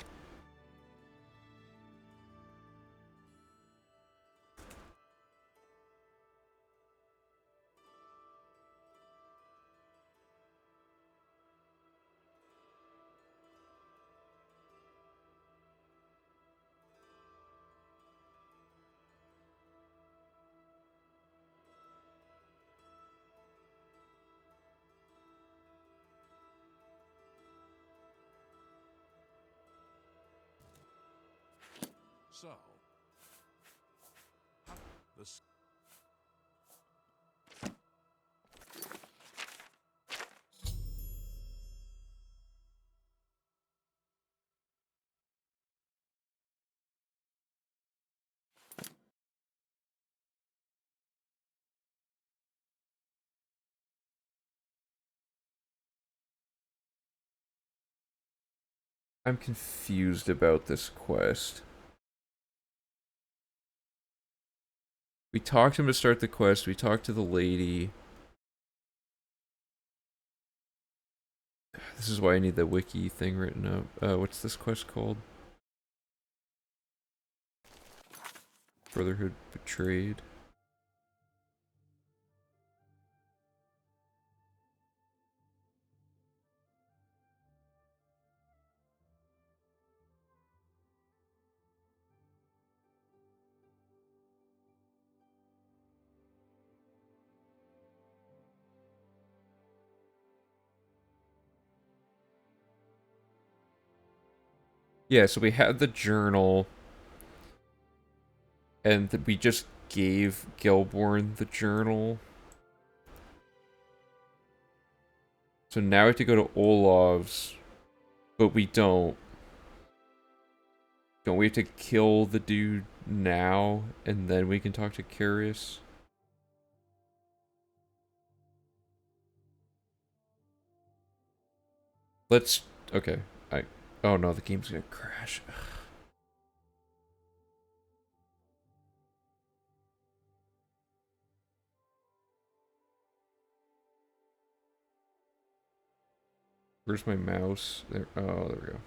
So, this I'm confused about this quest. We talked to him to start the quest, we talked to the lady. This is why I need the wiki thing written up. What's this quest called? Brotherhood Betrayed. Yeah, so we had the journal, and we just gave Gelborn the journal. So now we have to go to Olav's, but we don't. Don't we have to kill the dude now, and then we can talk to Curious? Let's... Okay. Oh no, the game's gonna crash. Where's my mouse? There. Oh, there we go.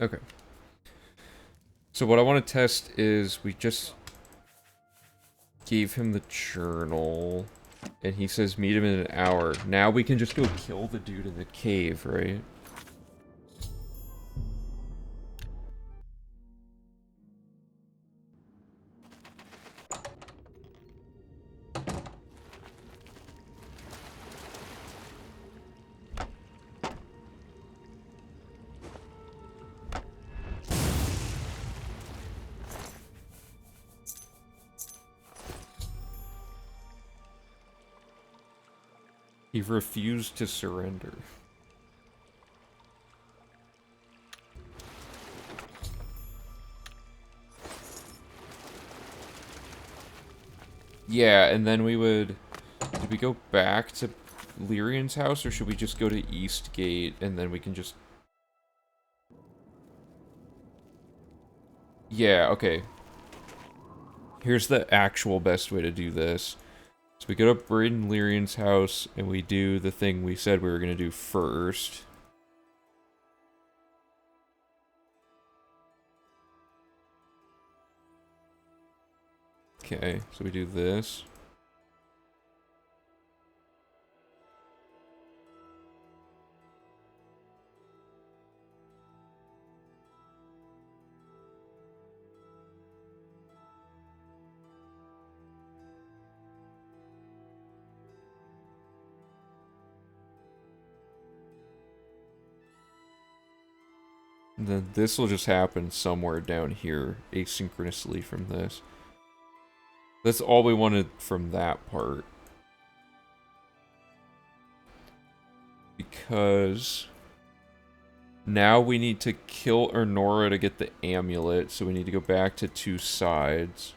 Okay. So what I want to test is we just gave him the journal, and he says meet him in an hour. Now we can just go kill the dude in the cave, right? He refused to surrender. Yeah, and then we would... Did we go back to Lyrian's house, or should we just go to Eastgate, and then we can just... Yeah, okay. Here's the actual best way to do this. So we go to Braden Lyrian's house, and we do the thing we said we were going to do first. Okay, so we do this. Then this will just happen somewhere down here, asynchronously from this. That's all we wanted from that part. Because now we need to kill Ernora to get the amulet, so we need to go back to 2 sides.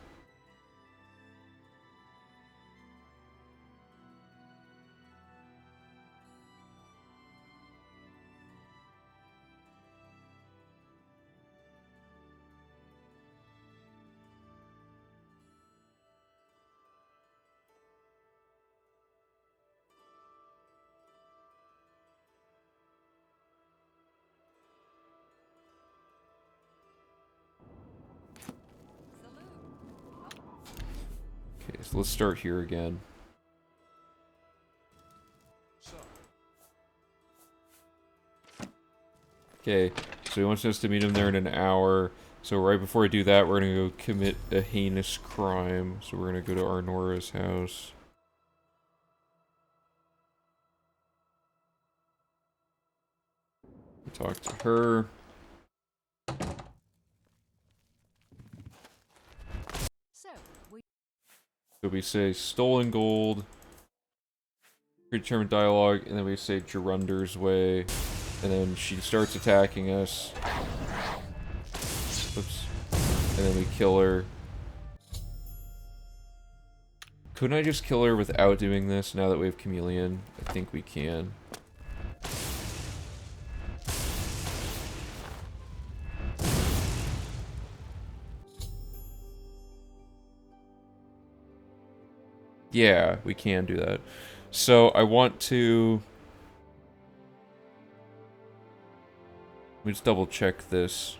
Okay, so let's start here again. Okay, so he wants us to meet him there in an hour. So right before we do that, we're gonna go commit a heinous crime. So we're gonna go to Arnora's house. Talk to her. So, we So we say stolen gold, predetermined dialogue, and then we say Gerunder's way, and then she starts attacking us. Oops. And then we kill her. Couldn't I just kill her without doing this now that we have Chameleon? I think we can. Yeah, we can do that. So I want to... Let me just double check this.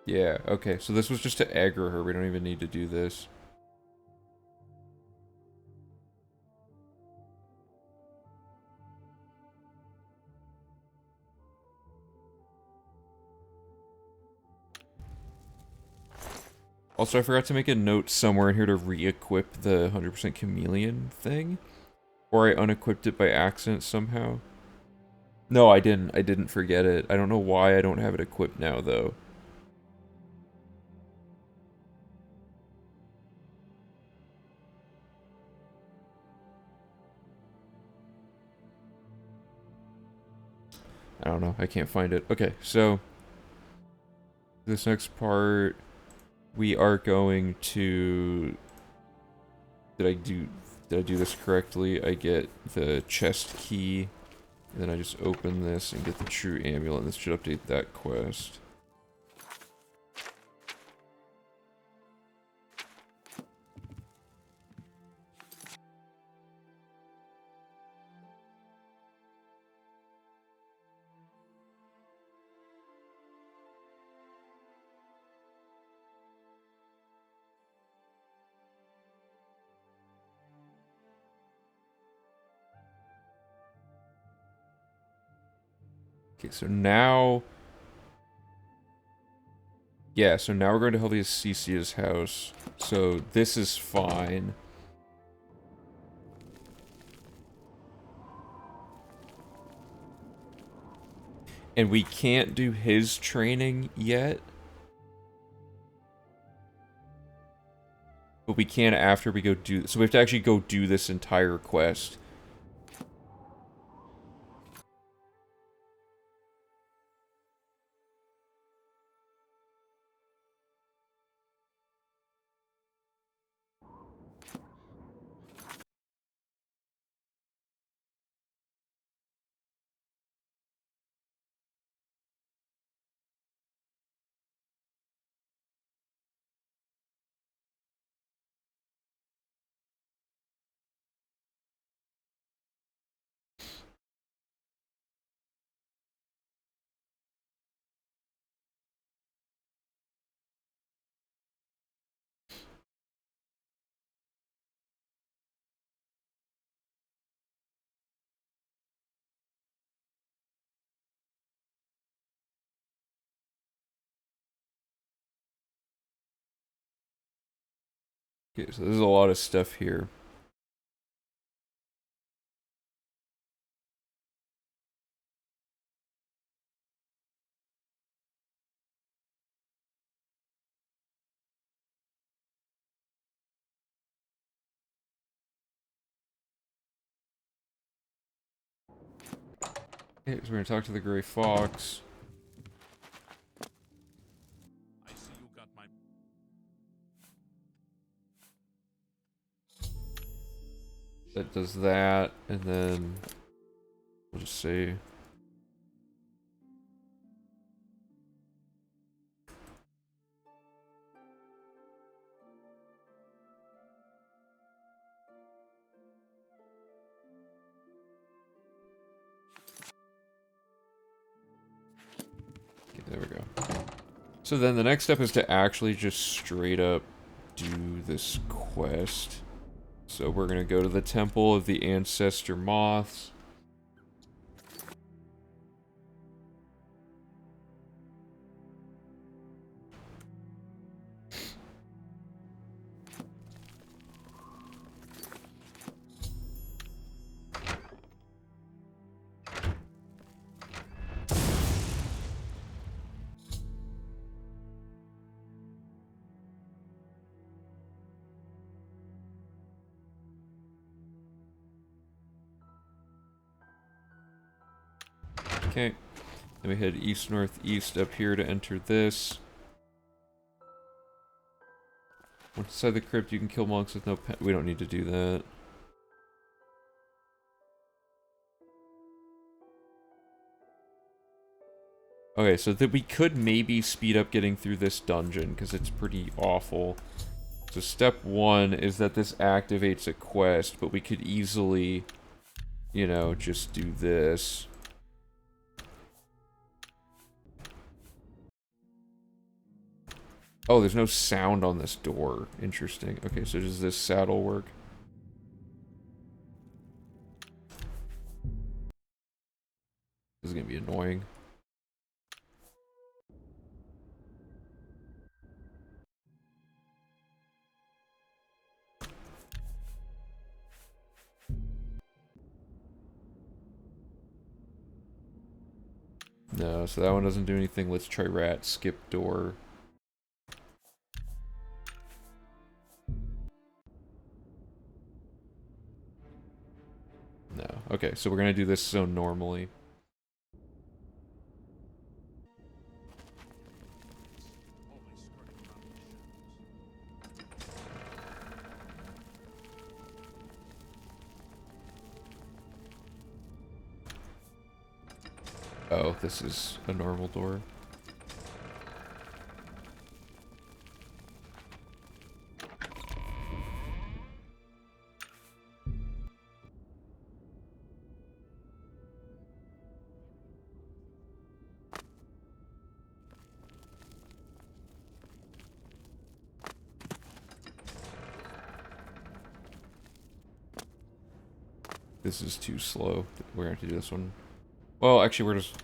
Yeah, okay, so this was just to aggro her. We don't even need to do this. Also, I forgot to make a note somewhere in here to re-equip the 100% chameleon thing. Or I unequipped it by accident somehow. No, I didn't. I didn't forget it. I don't know why I don't have it equipped now, though. I don't know. I can't find it. Okay, so... This next part... We are going to... Did I do this correctly? I get the chest key, and then I just open this and get the true amulet, and this should update that quest. Okay, so now... Yeah, so now we're going to Helvia's Cecia's house. So this is fine. And we can't do his training yet. But we can after we go do... So we have to actually go do this entire quest. Okay, so there's a lot of stuff here. Okay, so we're gonna talk to the gray fox. I see you got my. That does that, and then we'll just see. Okay, there we go. So then the next step is to actually just straight up do this quest. So we're gonna go to the Temple of the Ancestor Moths. Okay. Then we head east-northeast up here to enter this. Once inside the crypt, you can kill monks with no pen. We don't need to do that. Okay, so that we could maybe speed up getting through this dungeon, because it's pretty awful. So step 1 is that this activates a quest, but we could easily, you know, just do this. Oh, there's no sound on this door. Interesting. Okay, so does this saddle work? This is gonna be annoying. No, so that one doesn't do anything. Let's try rat, skip door. No. Okay, so we're gonna do this zone normally. Oh, this is a normal door. This is too slow. We're gonna have to do this one. Well, actually, we're just...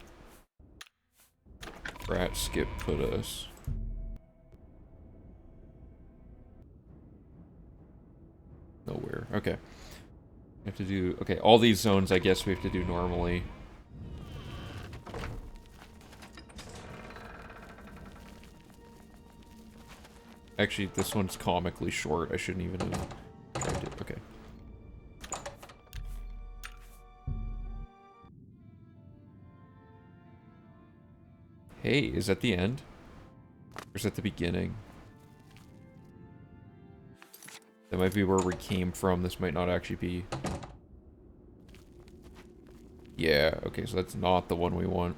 rat skip put us. Nowhere. Okay. We have to do... Okay, all these zones, I guess we have to do normally. Actually, this one's comically short. I shouldn't even have tried it. Okay. Hey, is that the end? Or is that the beginning? That might be where we came from. This might not actually be... Yeah, okay, so that's not the one we want.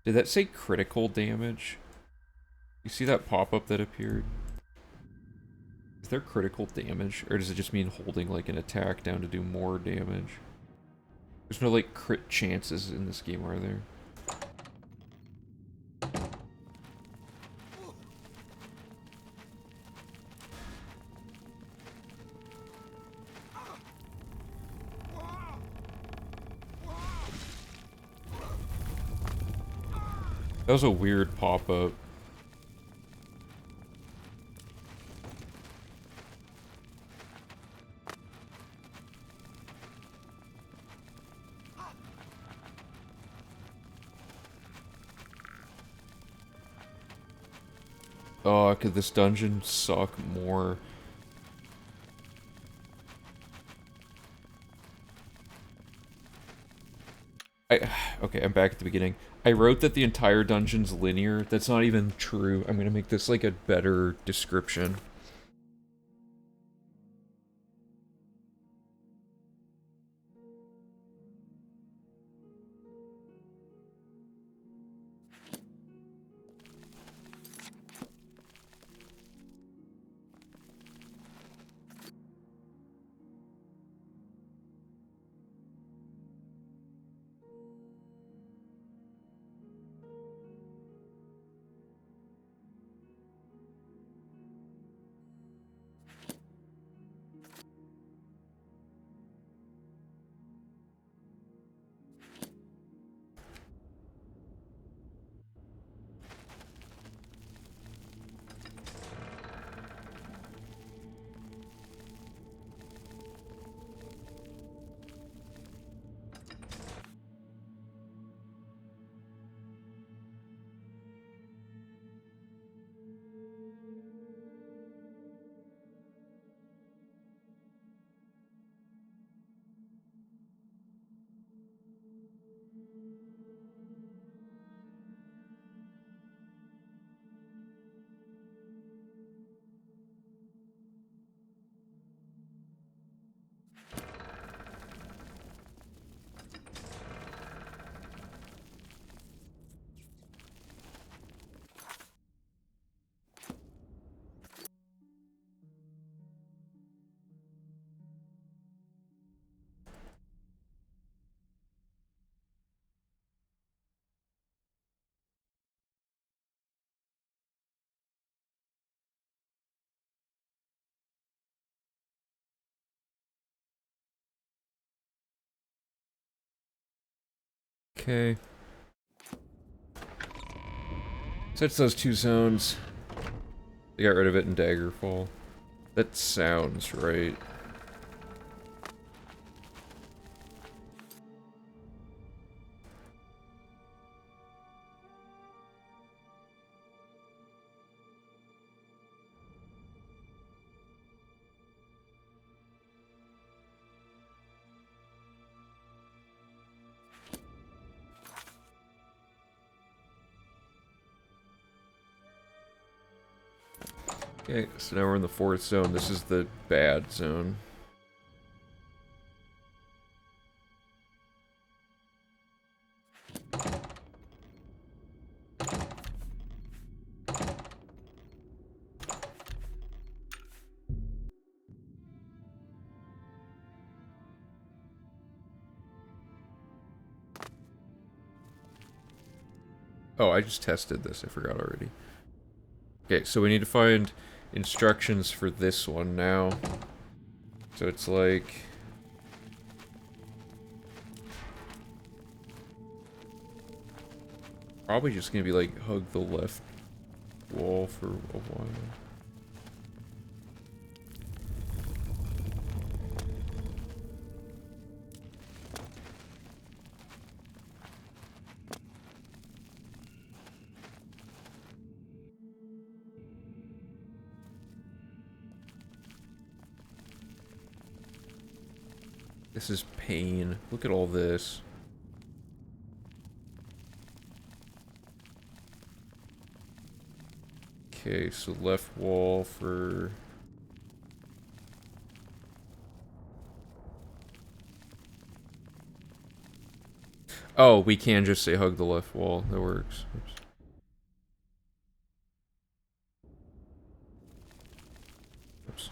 Did that say critical damage? You see that pop-up that appeared? Is there critical damage? Or does it just mean holding, like, an attack down to do more damage? There's no, like, crit chances in this game, are there? That was a weird pop-up. Oh, could this dungeon suck more? Okay, I'm back at the beginning. I wrote that the entire dungeon's linear. That's not even true. I'm gonna make this like a better description. Okay. So it's those two zones. They got rid of it in Daggerfall. That sounds right. Okay, so now we're in the fourth zone. This is the bad zone. Oh, I just tested this. I forgot already. Okay, so we need to find instructions for this one now. So it's like... probably just gonna be like, hug the left wall for a while. This is pain. Look at all this. Okay, so left wall for... oh, we can just say hug the left wall. That works. Oops. Oops.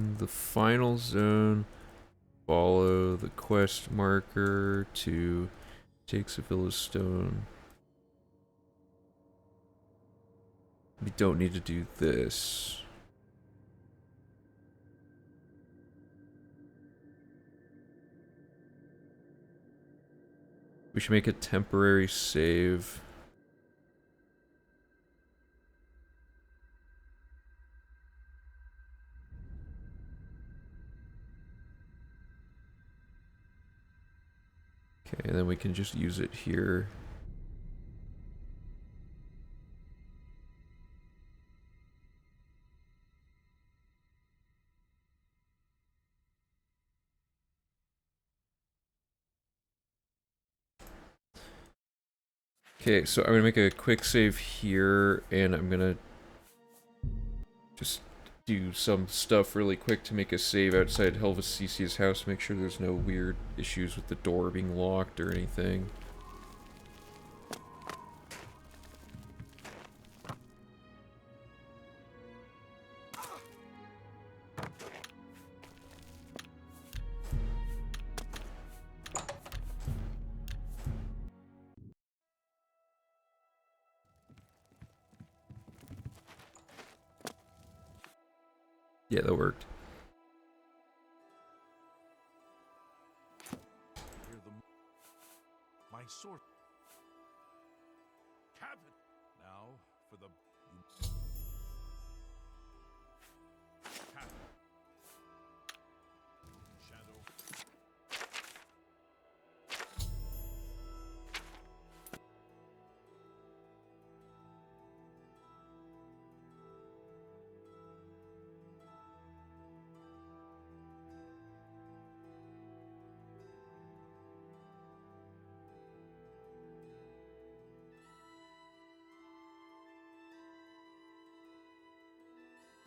in the final zone, follow the quest marker to take Sevilla's stone. We don't need to do this. We should make a temporary save. Okay, and then we can just use it here. Okay, so I'm gonna make a quick save here, and I'm gonna just do some stuff really quick to make a save outside Helvacicia's house, make sure there's no weird issues with the door being locked or anything. Yeah, that worked. Hear my sword. Cabin. Now for the cabin. Shadow.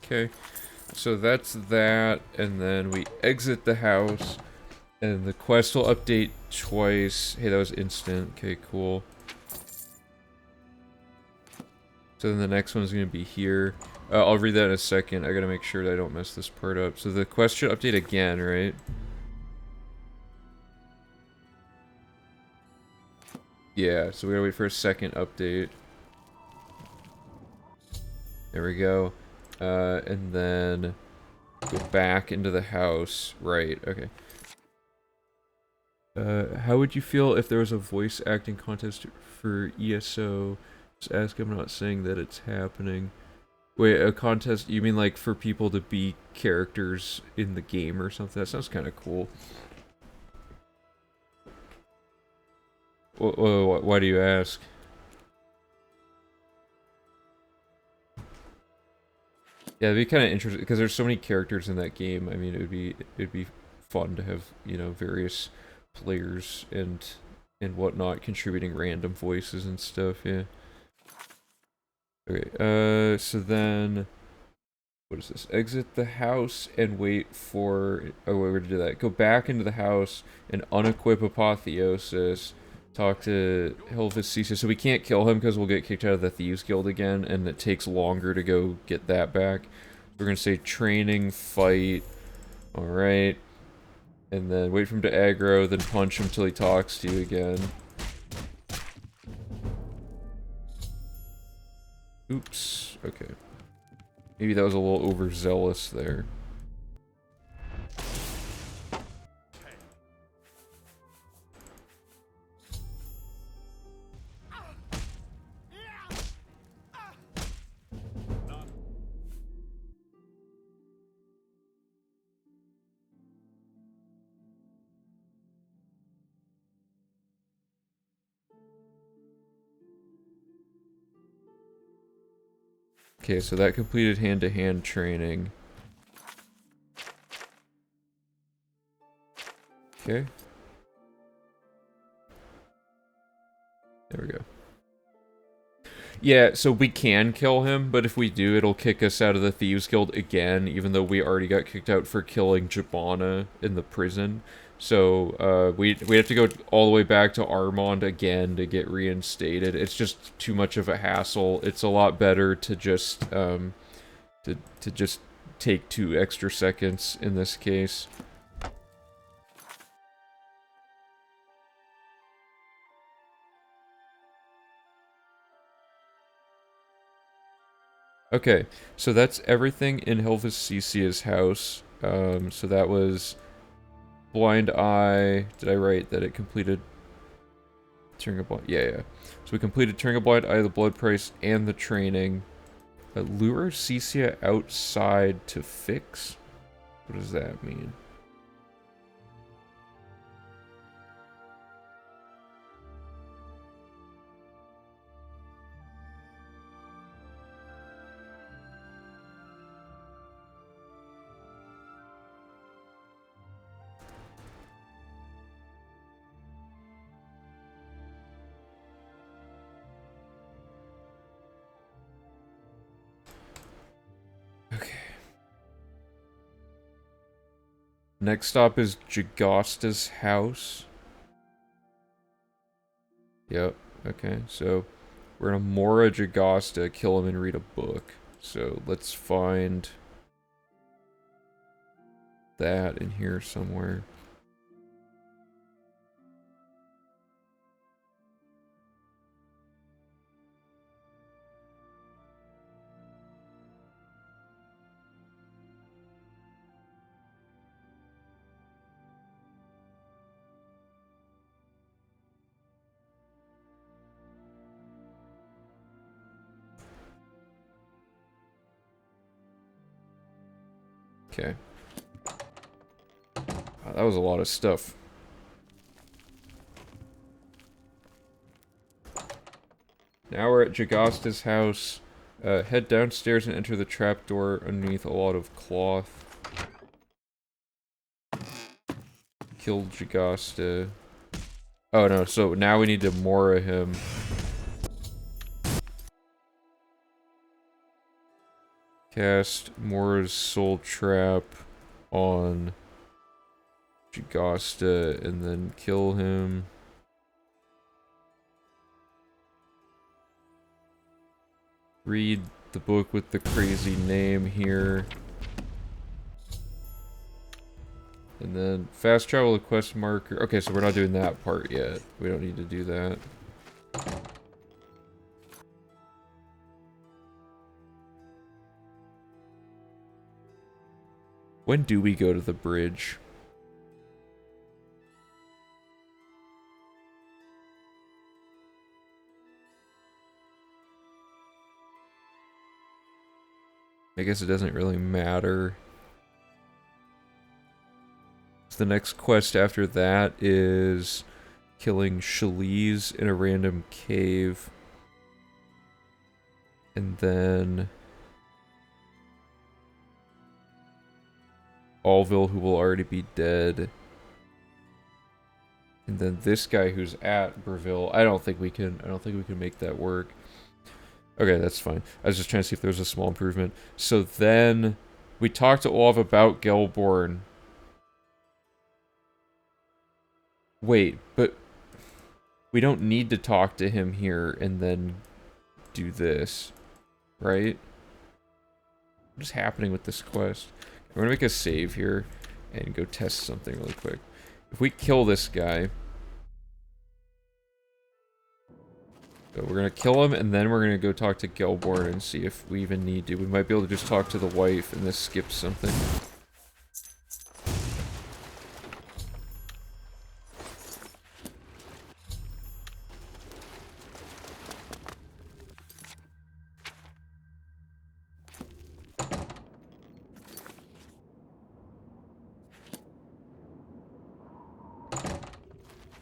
Okay, so that's that, and then we exit the house, and the quest will update twice. Hey, that was instant. Okay, cool. So then the next one's gonna be here. I'll read that in a second. I gotta make sure that I don't mess this part up. So the quest should update again, right? Yeah, so we gotta wait for a second update. There we go. And then go back into the house. Right, okay. How would you feel if there was a voice acting contest for ESO? Just ask, I'm not saying that it's happening. Wait, a contest, you mean like for people to be characters in the game or something? That sounds kind of cool. Why do you ask? Yeah, it'd be kind of interesting because there's so many characters in that game. I mean, it'd be fun to have, you know, various players and whatnot contributing random voices and stuff. Yeah. Okay. So then, what is this? Exit the house and wait for. Oh, wait, we're gonna do that. Go back into the house and unequip Apotheosis. Talk to Helvacisia. So we can't kill him because we'll get kicked out of the Thieves Guild again, and it takes longer to go get that back. We're gonna say training, fight. Alright. And then wait for him to aggro, then punch him till he talks to you again. Oops. Okay. Maybe that was a little overzealous there. Okay, so that completed hand-to-hand training. Okay. There we go. Yeah, so we can kill him, but if we do, it'll kick us out of the Thieves Guild again, even though we already got kicked out for killing Jabana in the prison. So, we have to go all the way back to Armand again to get reinstated. It's just too much of a hassle. It's a lot better to just, to just take 2 extra seconds in this case. Okay, so that's everything in Helvicicia's house. So that was Blind Eye. Did I write that it completed Turning a Blind? Yeah. So we completed Turning a Blind Eye, the Blood Price, and the training. Lure Cicia outside to fix? What does that mean? Okay. Next stop is Jagosta's house. Yep, okay, so we're gonna Mora Jagosta, kill him, and read a book. So let's find that in here somewhere. Okay. Wow, that was a lot of stuff. Now we're at Jagosta's house. Head downstairs and enter the trapdoor underneath a lot of cloth. Killed Jagosta. Oh no, so now we need to Mora him. Cast Mora's Soul Trap on Jagosta and then kill him. Read the book with the crazy name here. And then fast travel to quest marker. Okay, so we're not doing that part yet. We don't need to do that. When do we go to the bridge? I guess it doesn't really matter. So the next quest after that is killing Shaliz in a random cave. And then Alville, who will already be dead. And then this guy who's at Breville. I don't think we can make that work. Okay, that's fine. I was just trying to see if there was a small improvement. So then we talked to Olaf about Gelborn. Wait, but we don't need to talk to him here and then do this, right? What is happening with this quest? We're gonna make a save here and go test something really quick. If we kill this guy, so we're gonna kill him and then we're gonna go talk to Gelborn and see if we even need to. We might be able to just talk to the wife and this skips something.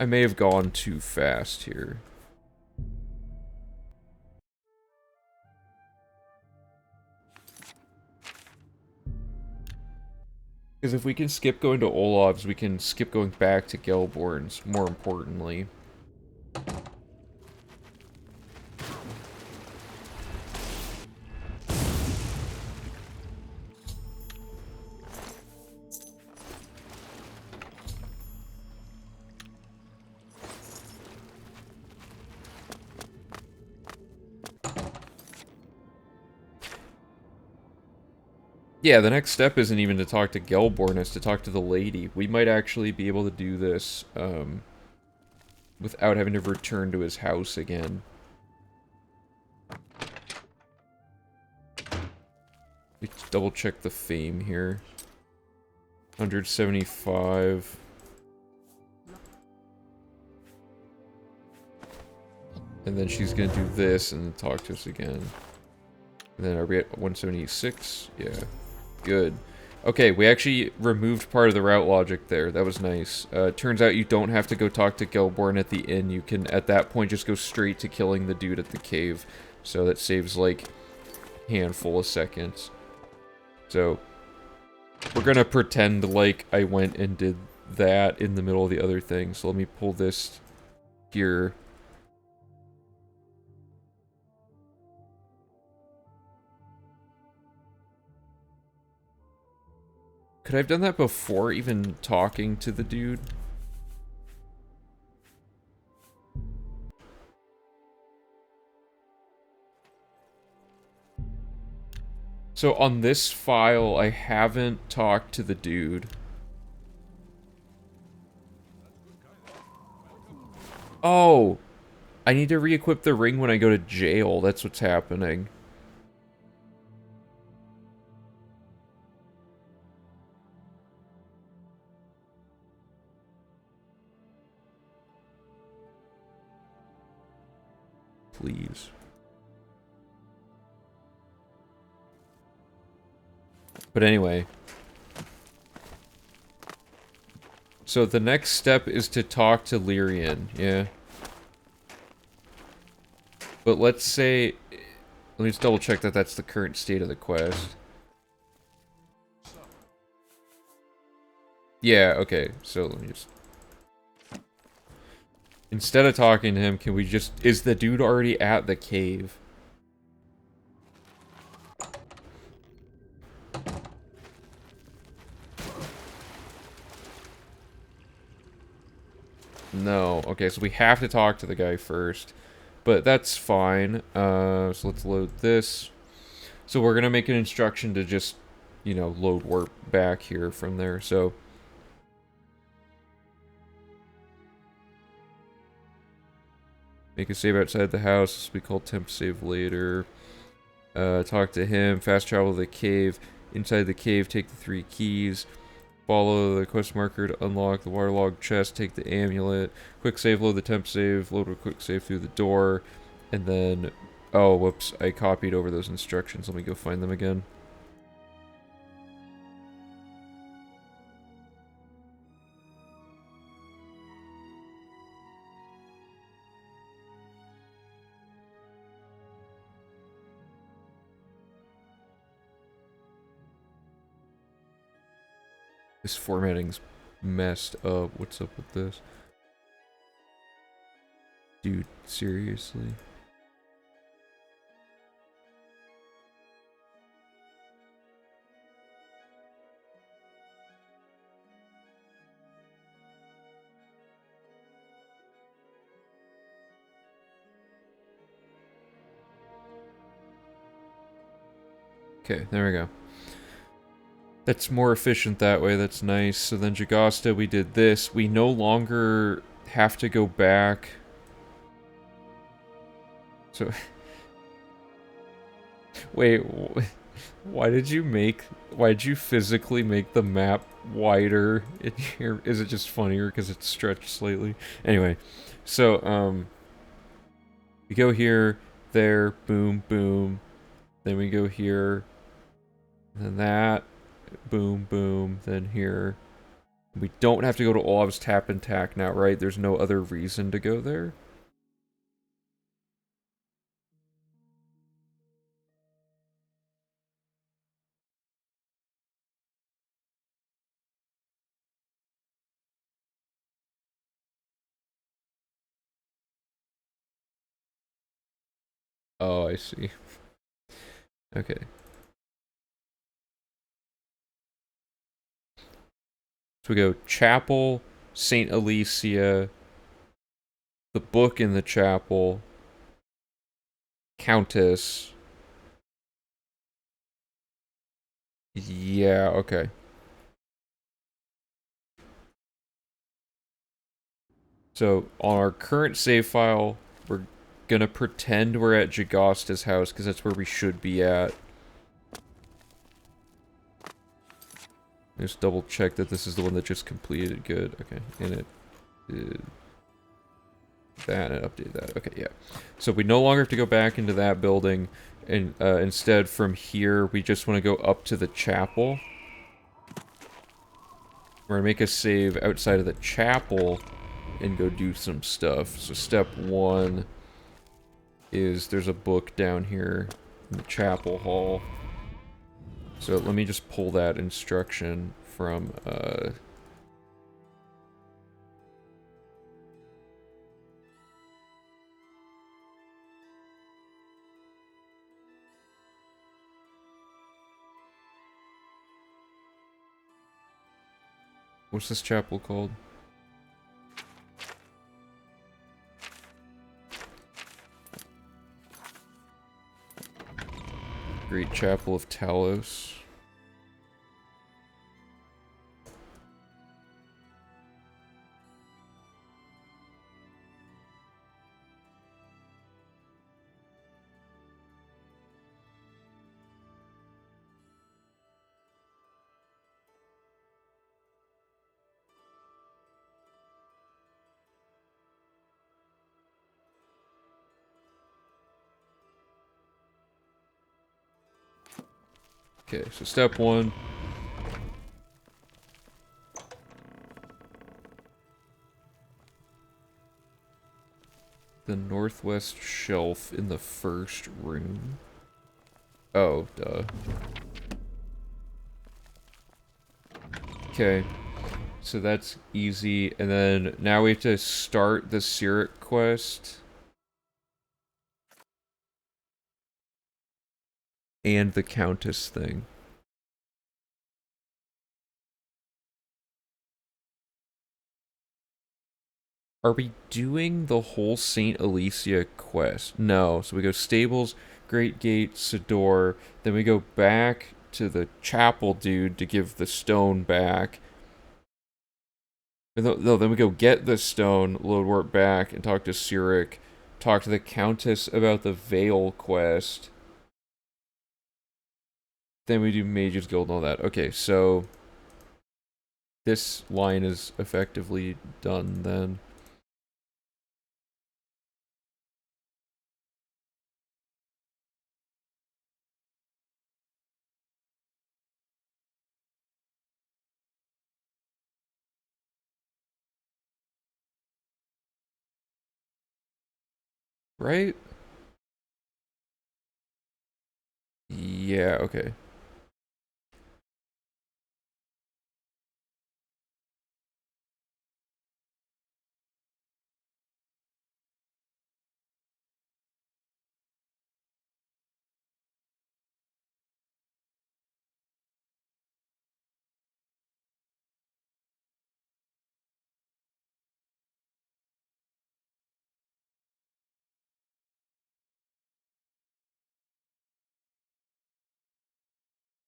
I may have gone too fast here. Because if we can skip going to Olav's, we can skip going back to Gelborn's, more importantly. Yeah, the next step isn't even to talk to Gelborn, it's to talk to the lady. We might actually be able to do this, without having to return to his house again. Let's double check the fame here. 175. And then she's gonna do this and talk to us again. And then are we at 176? Yeah. Good. Okay, we actually removed part of the route logic there. That was nice. Turns out you don't have to go talk to Gelborn at the inn. You can, at that point, just go straight to killing the dude at the cave. So that saves, like, a handful of seconds. So, we're gonna pretend like I went and did that in the middle of the other thing. So let me pull this here. Could I have done that before even talking to the dude? So on this file, I haven't talked to the dude. Oh! I need to re-equip the ring when I go to jail. That's what's happening. Please. But anyway. So the next step is to talk to Lyrian, yeah. But let's say... Let me just double check that that's the current state of the quest. Yeah, okay. So let me just... Instead of talking to him, can we just... Is the dude already at the cave? No. Okay, so we have to talk to the guy first. But that's fine. So let's load this. So we're gonna make an instruction to just, you know, load warp back here from there, so... Make a save outside the house. This will be called temp save later. Talk to him. Fast travel to the cave. Inside the cave, take the 3 keys. Follow the quest marker to unlock the waterlogged chest. Take the amulet. Quick save, load the temp save. Load a quick save through the door. And then... Oh, whoops. I copied over those instructions. Let me go find them again. This formatting's messed up. What's up with this? Dude, seriously? Okay, there we go. That's more efficient that way, that's nice. So then Jagasta, we did this. We no longer have to go back. So... Wait, why did you physically make the map wider in here? Is it just funnier because it's stretched slightly? Anyway, so, we go here, there, boom, boom. Then we go here, then that. Boom, boom, then here. We don't have to go to Olav's Tap and Tack now, right? There's no other reason to go there? Oh, I see. Okay. So we go Chapel, St. Alicia, the book in the chapel, Countess, Yeah, okay. So, on our current save file, we're gonna pretend we're at Jagosta's house, because that's where we should be at. Just double check that this is the one that just completed. Good, okay. And it did that, and it updated that. Okay, yeah. So we no longer have to go back into that building, and instead from here, we just want to go up to the chapel. We're gonna make a save outside of the chapel and go do some stuff. So step 1 is there's a book down here in the chapel hall. So let me just pull that instruction from what's this chapel called? Great Chapel of Talos. Okay, so step 1. The northwest shelf in the first room. Oh, duh. Okay, so that's easy. And then now we have to start the Cyric quest. And the Countess thing. Are we doing the whole Saint Alicia quest? No. So we go Stables, Great Gate, Sidor. Then we go back to the chapel dude to give the stone back. No, then we go get the stone, load work back, and talk to Cyric. Talk to the Countess about the Veil quest. Then we do Mage's Guild and all that. Okay, so this line is effectively done then. Right? Yeah, okay.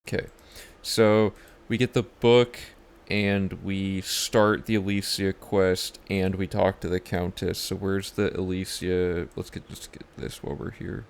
Okay, so we get the book, and we start the Alicia quest, and we talk to the Countess. So where's the Alicia? Let's get this while we're here.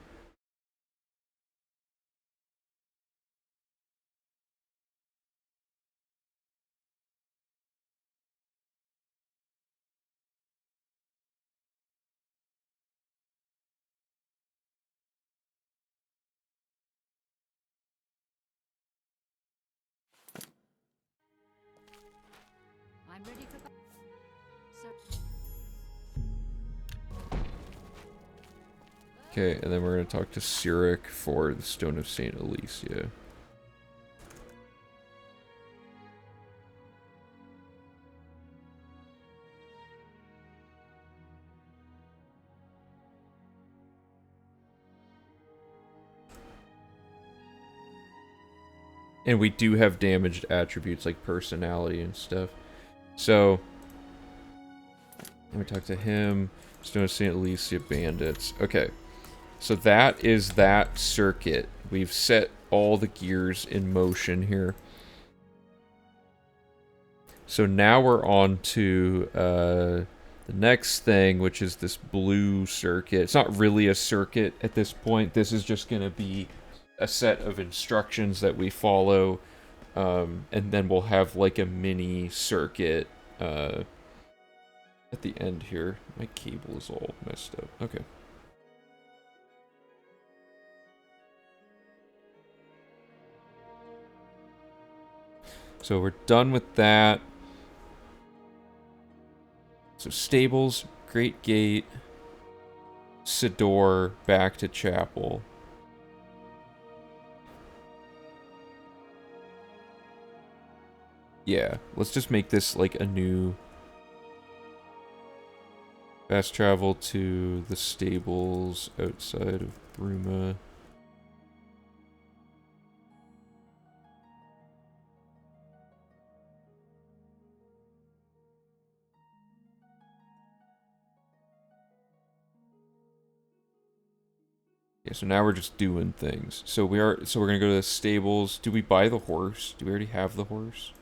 I'm ready for. So Okay, and then we're gonna talk to Cyric for the Stone of Saint Alicia. And we do have damaged attributes like personality and stuff. So, let me talk to him. Stone of St. Alicia bandits. Okay. So that is that circuit. We've set all the gears in motion here. So now we're on to the next thing, which is this blue circuit. It's not really a circuit at this point. This is just going to be a set of instructions that we follow, and then we'll have like a mini circuit at the end here. My cable is all messed up. Okay. So we're done with that. So stables, Great Gate, Sidor, back to Chapel. Yeah, let's just make this like a new fast travel to the stables outside of Bruma. Yeah, so now we're just doing things. So we're gonna go to the stables. Do we buy the horse? Do we already have the horse?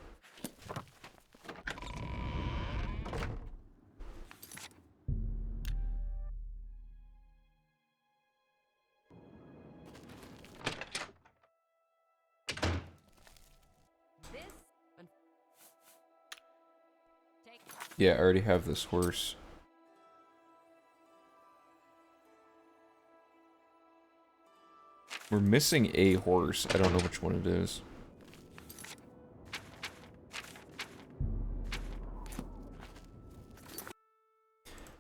Yeah, I already have this horse. We're missing a horse. I don't know which one it is.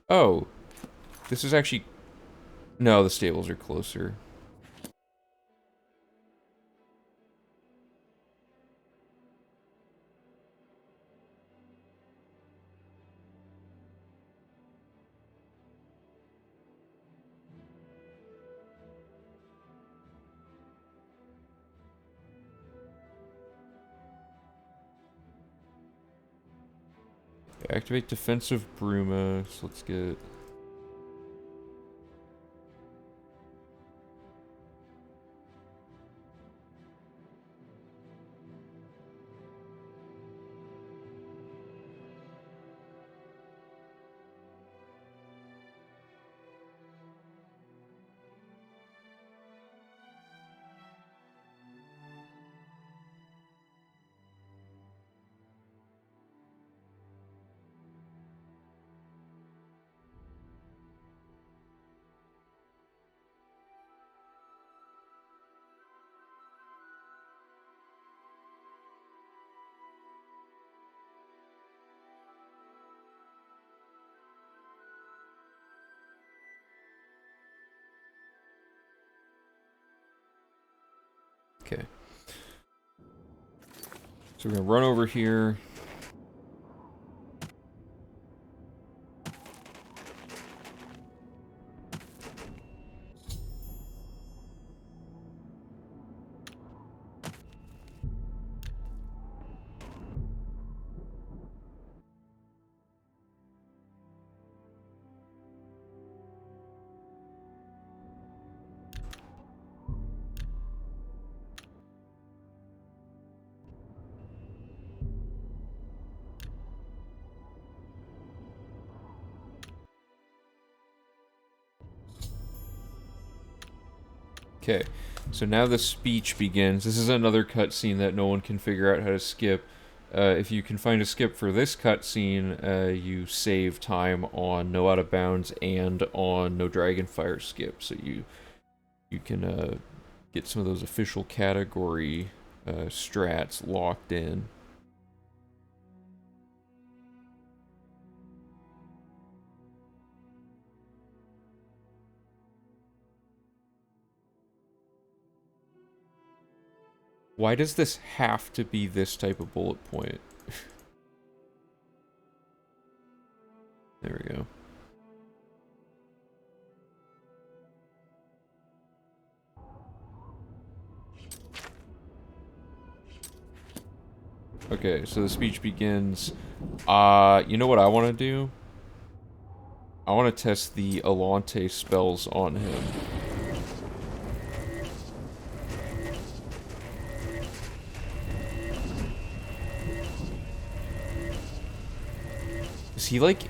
Oh. This is actually... No, the stables are closer. Activate defensive Bruma. So let's get... Okay. So we're gonna run over here. Okay, so now the speech begins. This is another cutscene that no one can figure out how to skip. If you can find a skip for this cutscene, you save time on No Out of Bounds and on No Dragonfire skip, so you can get some of those official category strats locked in. Why does this have to be this type of bullet point? There we go. Okay, so the speech begins. You know what I want to do? I want to test the Alante spells on him. Is he, like,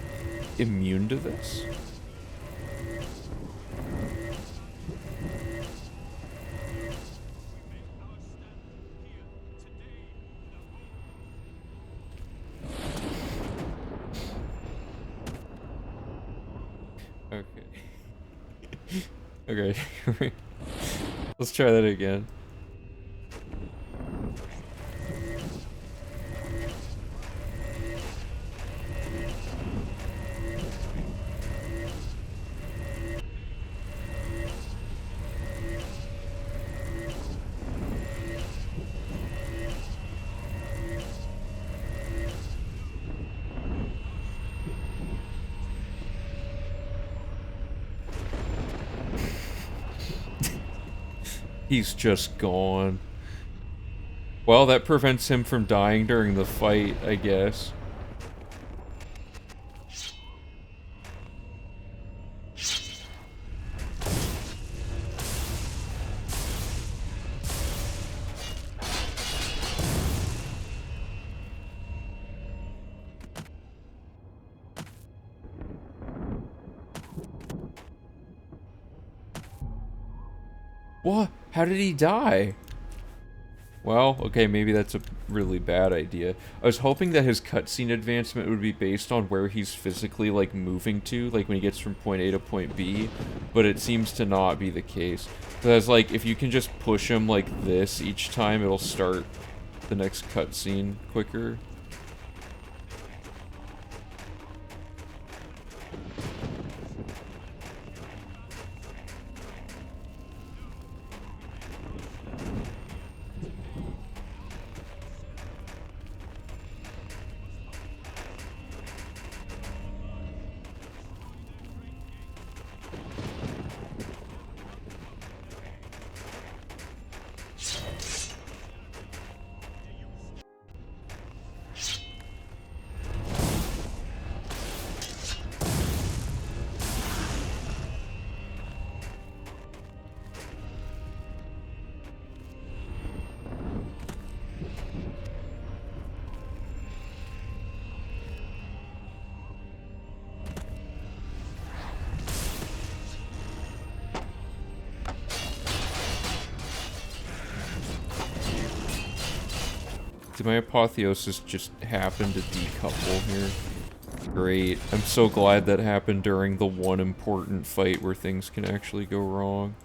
immune to this? Okay. Okay. Let's try that again. He's just gone. Well, that prevents him from dying during the fight, I guess. What? How did he die? Well, okay, maybe that's a really bad idea. I was hoping that his cutscene advancement would be based on where he's physically, like, moving to, like, when he gets from point A to point B, but it seems to not be the case. Because, like, if you can just push him like this each time, it'll start the next cutscene quicker. Did my apotheosis just happen to decouple here? Great. I'm so glad that happened during the one important fight where things can actually go wrong.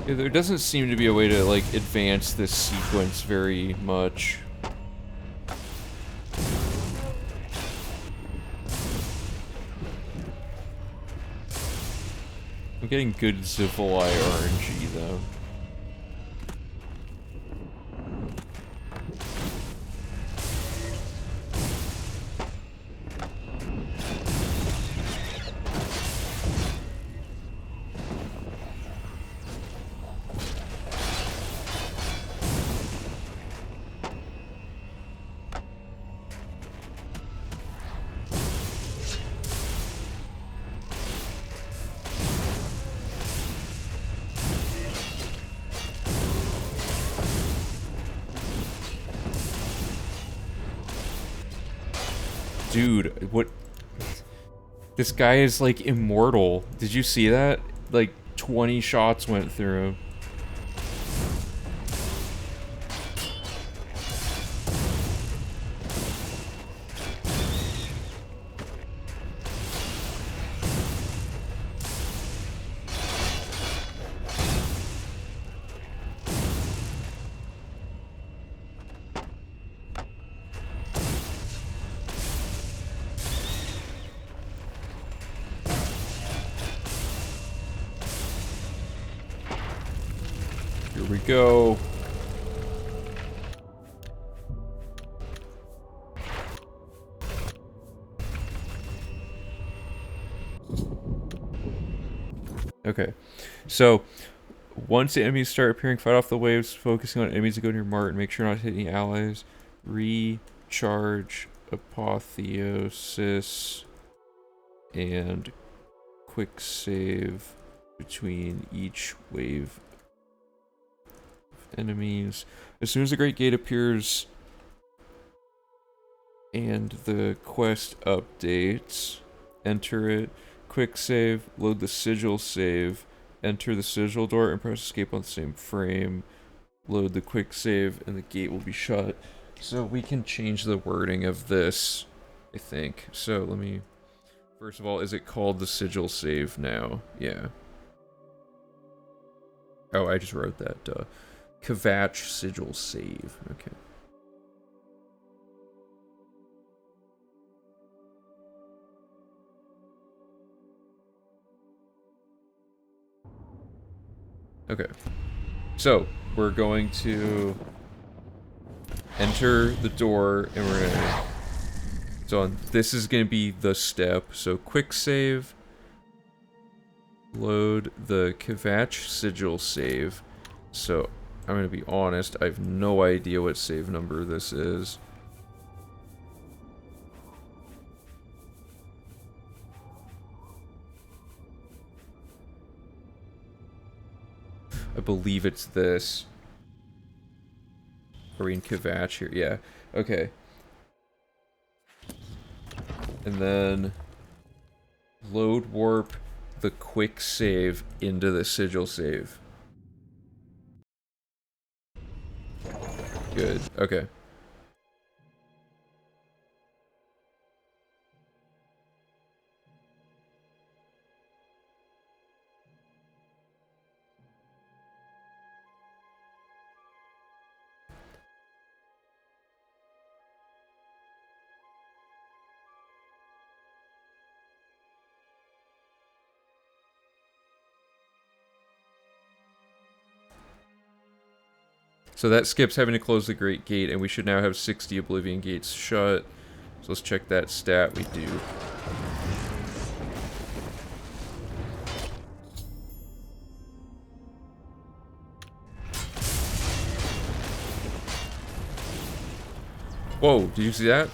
Yeah, there doesn't seem to be a way to, like, advance this sequence very much. I'm getting good Zivoli RNG, though. Dude, what? This guy is, like, immortal. Did you see that? Like, 20 shots went through him. go. Okay, so once the enemies start appearing, fight off the waves, focusing on enemies that go near Martin. Make sure not to hit any allies. Recharge apotheosis and quick save between each wave of enemies. As soon as the Great Gate appears and the quest updates, enter it. Quick save, load the sigil save, enter the sigil door and press escape on the same frame. Load the quick save and the gate will be shut. So we can change the wording of this, I think. So let me... First of all, is it called the sigil save now? Yeah. Oh, I just wrote that. Kvatch sigil save. Okay. Okay. So, we're going to enter the door and we're gonna... So this is gonna be the step. So quick save. Load the Kvatch sigil save. So I'm gonna be honest, I have no idea what save number this is. I believe it's this. Are we in Kvatch here? Yeah. Okay. And then load warp the quick save into the sigil save. Good. Okay. So that skips having to close the Great Gate, and we should now have 60 Oblivion gates shut. So let's check that stat. We do. Whoa, did you see that?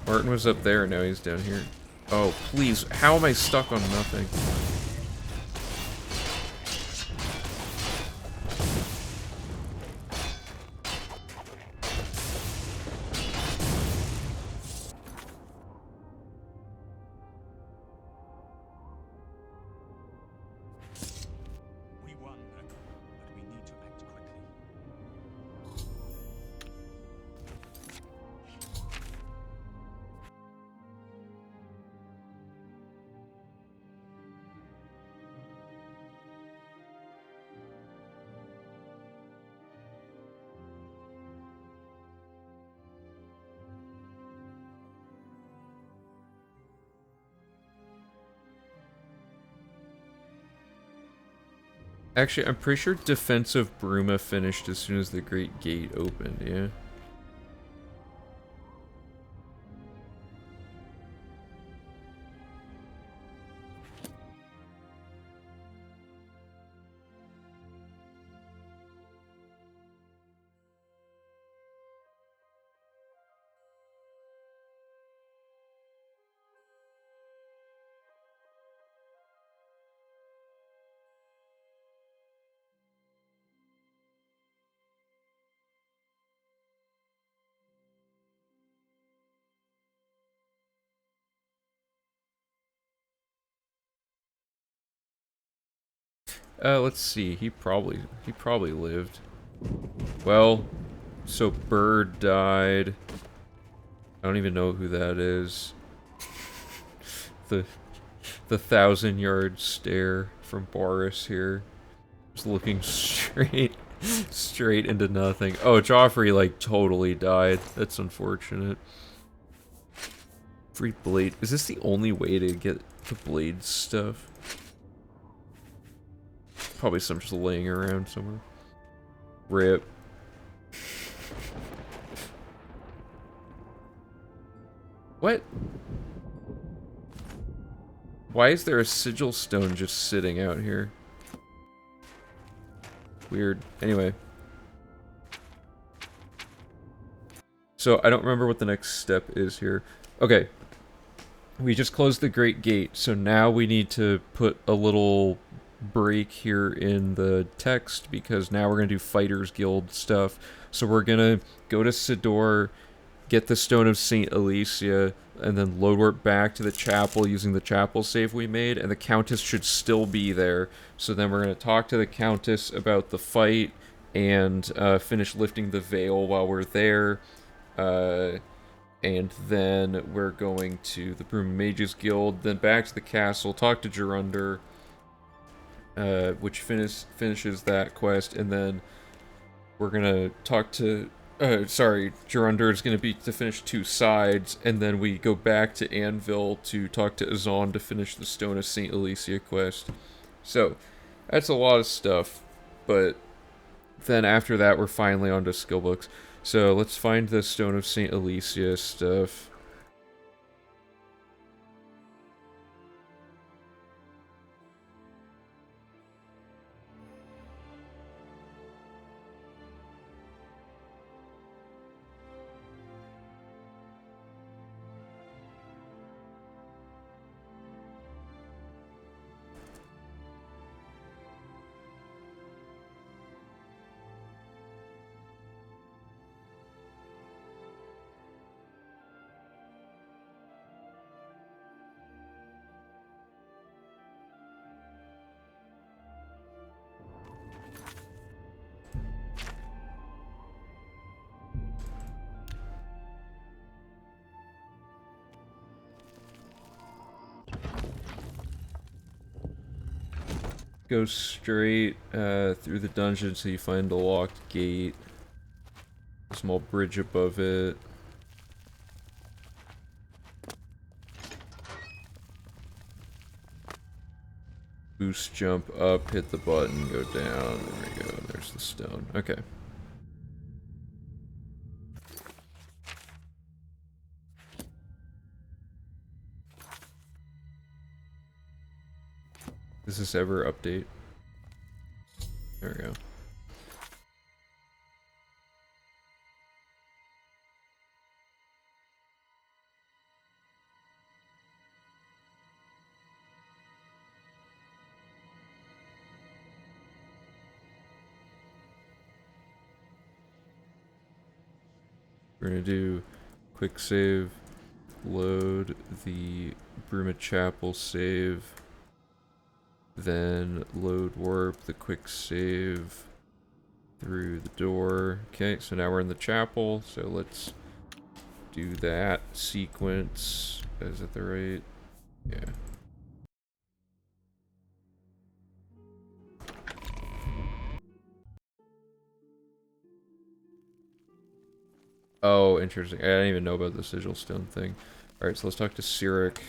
Martin was up there, and now he's down here. Oh, please. How am I stuck on nothing? Actually, I'm pretty sure defensive Bruma finished as soon as the Great Gate opened, yeah? Let's see. He probably lived. Well, so Bird died. I don't even know who that is. The 1,000-yard stare from Boris here. Just looking straight into nothing. Oh, Joffrey like totally died. That's unfortunate. Free blade. Is this the only way to get the blade stuff? Probably some just laying around somewhere. Rip. What? Why is there a sigil stone just sitting out here? Weird. Anyway. So, I don't remember what the next step is here. Okay. We just closed the Great Gate, so now we need to put a little break here in the text, because now we're going to do Fighters Guild stuff. So we're going to go to Sidor, get the Stone of St. Alicia, and then load warp back to the chapel using the chapel save we made, and the Countess should still be there. So then we're going to talk to the Countess about the fight, and finish lifting the veil while we're there. And then we're going to the Broom Mages Guild, then back to the castle, talk to Gerunder, which finishes that quest, and then we're gonna talk to... Gerunder is gonna be to finish 2 sides, and then we go back to Anvil to talk to Azan to finish the Stone of St. Alicia quest. So, that's a lot of stuff, but then after that we're finally on to skill books. So let's find the Stone of St. Alicia stuff. Go straight through the dungeon until you find a locked gate. A small bridge above it. Boost jump up, hit the button, go down. There we go, there's the stone. Okay. Does this ever update? There we go. We're gonna do quick save, load the Bruma Chapel save, then load warp the quick save through the door. Okay, so now we're in the chapel, so let's do that sequence. Is it the right? Yeah. Oh, interesting. I didn't even know about the sigil stone thing. Alright, so let's talk to Cyric.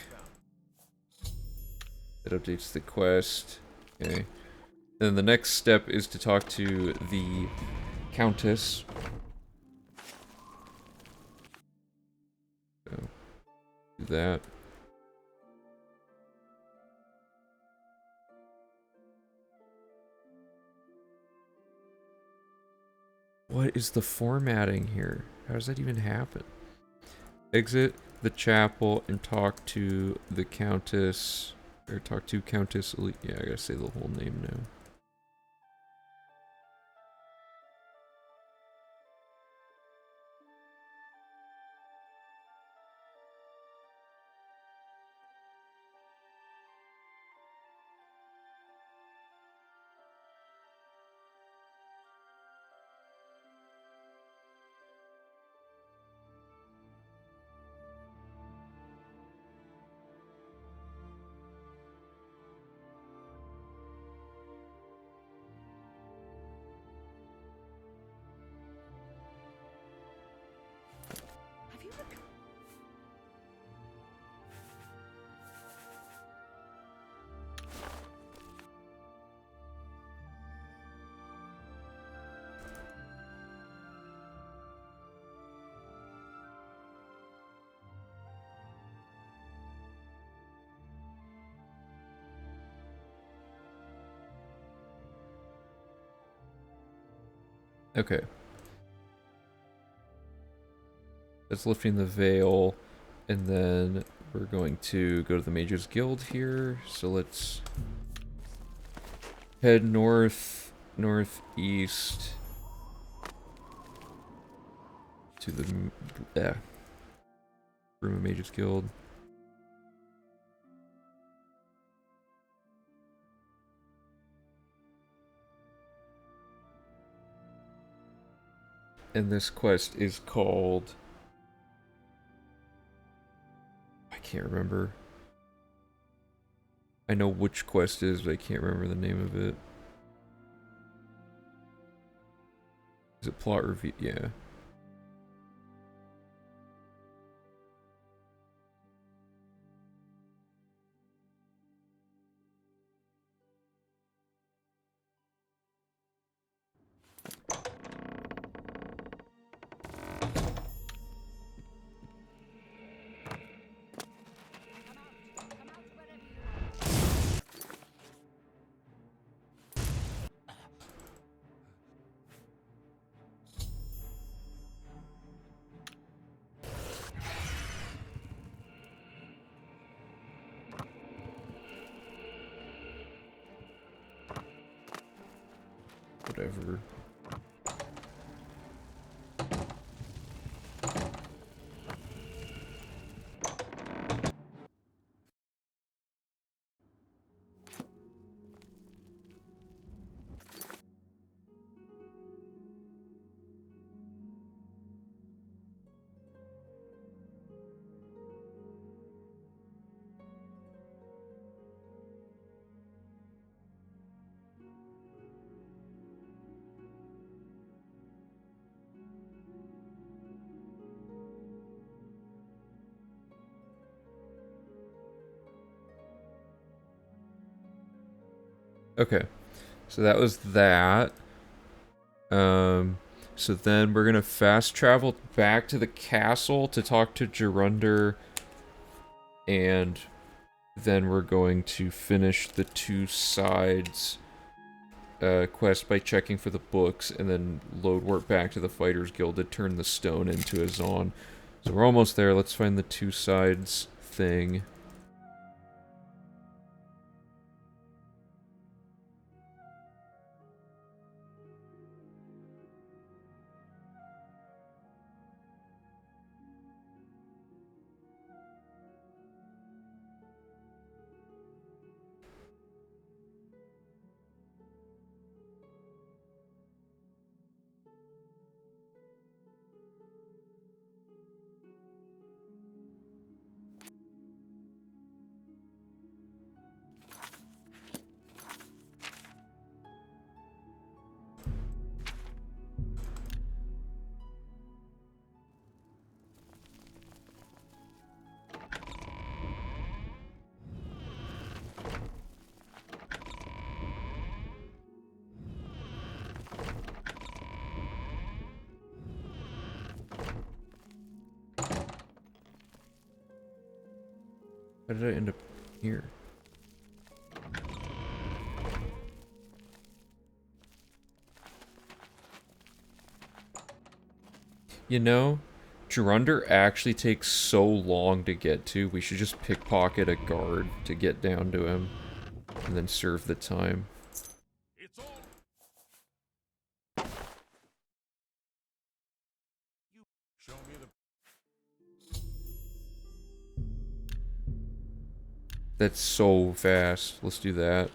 That updates the quest. Okay. And the next step is to talk to the Countess. So, do that. What is the formatting here? How does that even happen? Exit the chapel and talk to the Countess. Or talk to Countess Elite. Yeah, I gotta say the whole name now. Okay. That's lifting the veil, and then we're going to go to the Mages Guild here. So let's head north, northeast to the room of Mages Guild. And this quest is called... I can't remember. I know which quest is, but I can't remember the name of it. Is it plot review? Yeah. Come out wherever you are. Whatever. Okay. So that was that. So then we're gonna fast travel back to the castle to talk to Gerunder, and then we're going to finish the two sides quest by checking for the books, and then load work back to the Fighters Guild to turn the stone into a Zon. So we're almost there. Let's find the two sides thing. How did I end up here? You know, Gerunder actually takes so long to get to, we should just pickpocket a guard to get down to him, and then serve the time. It's all you. Show me the. That's so fast. Let's do that.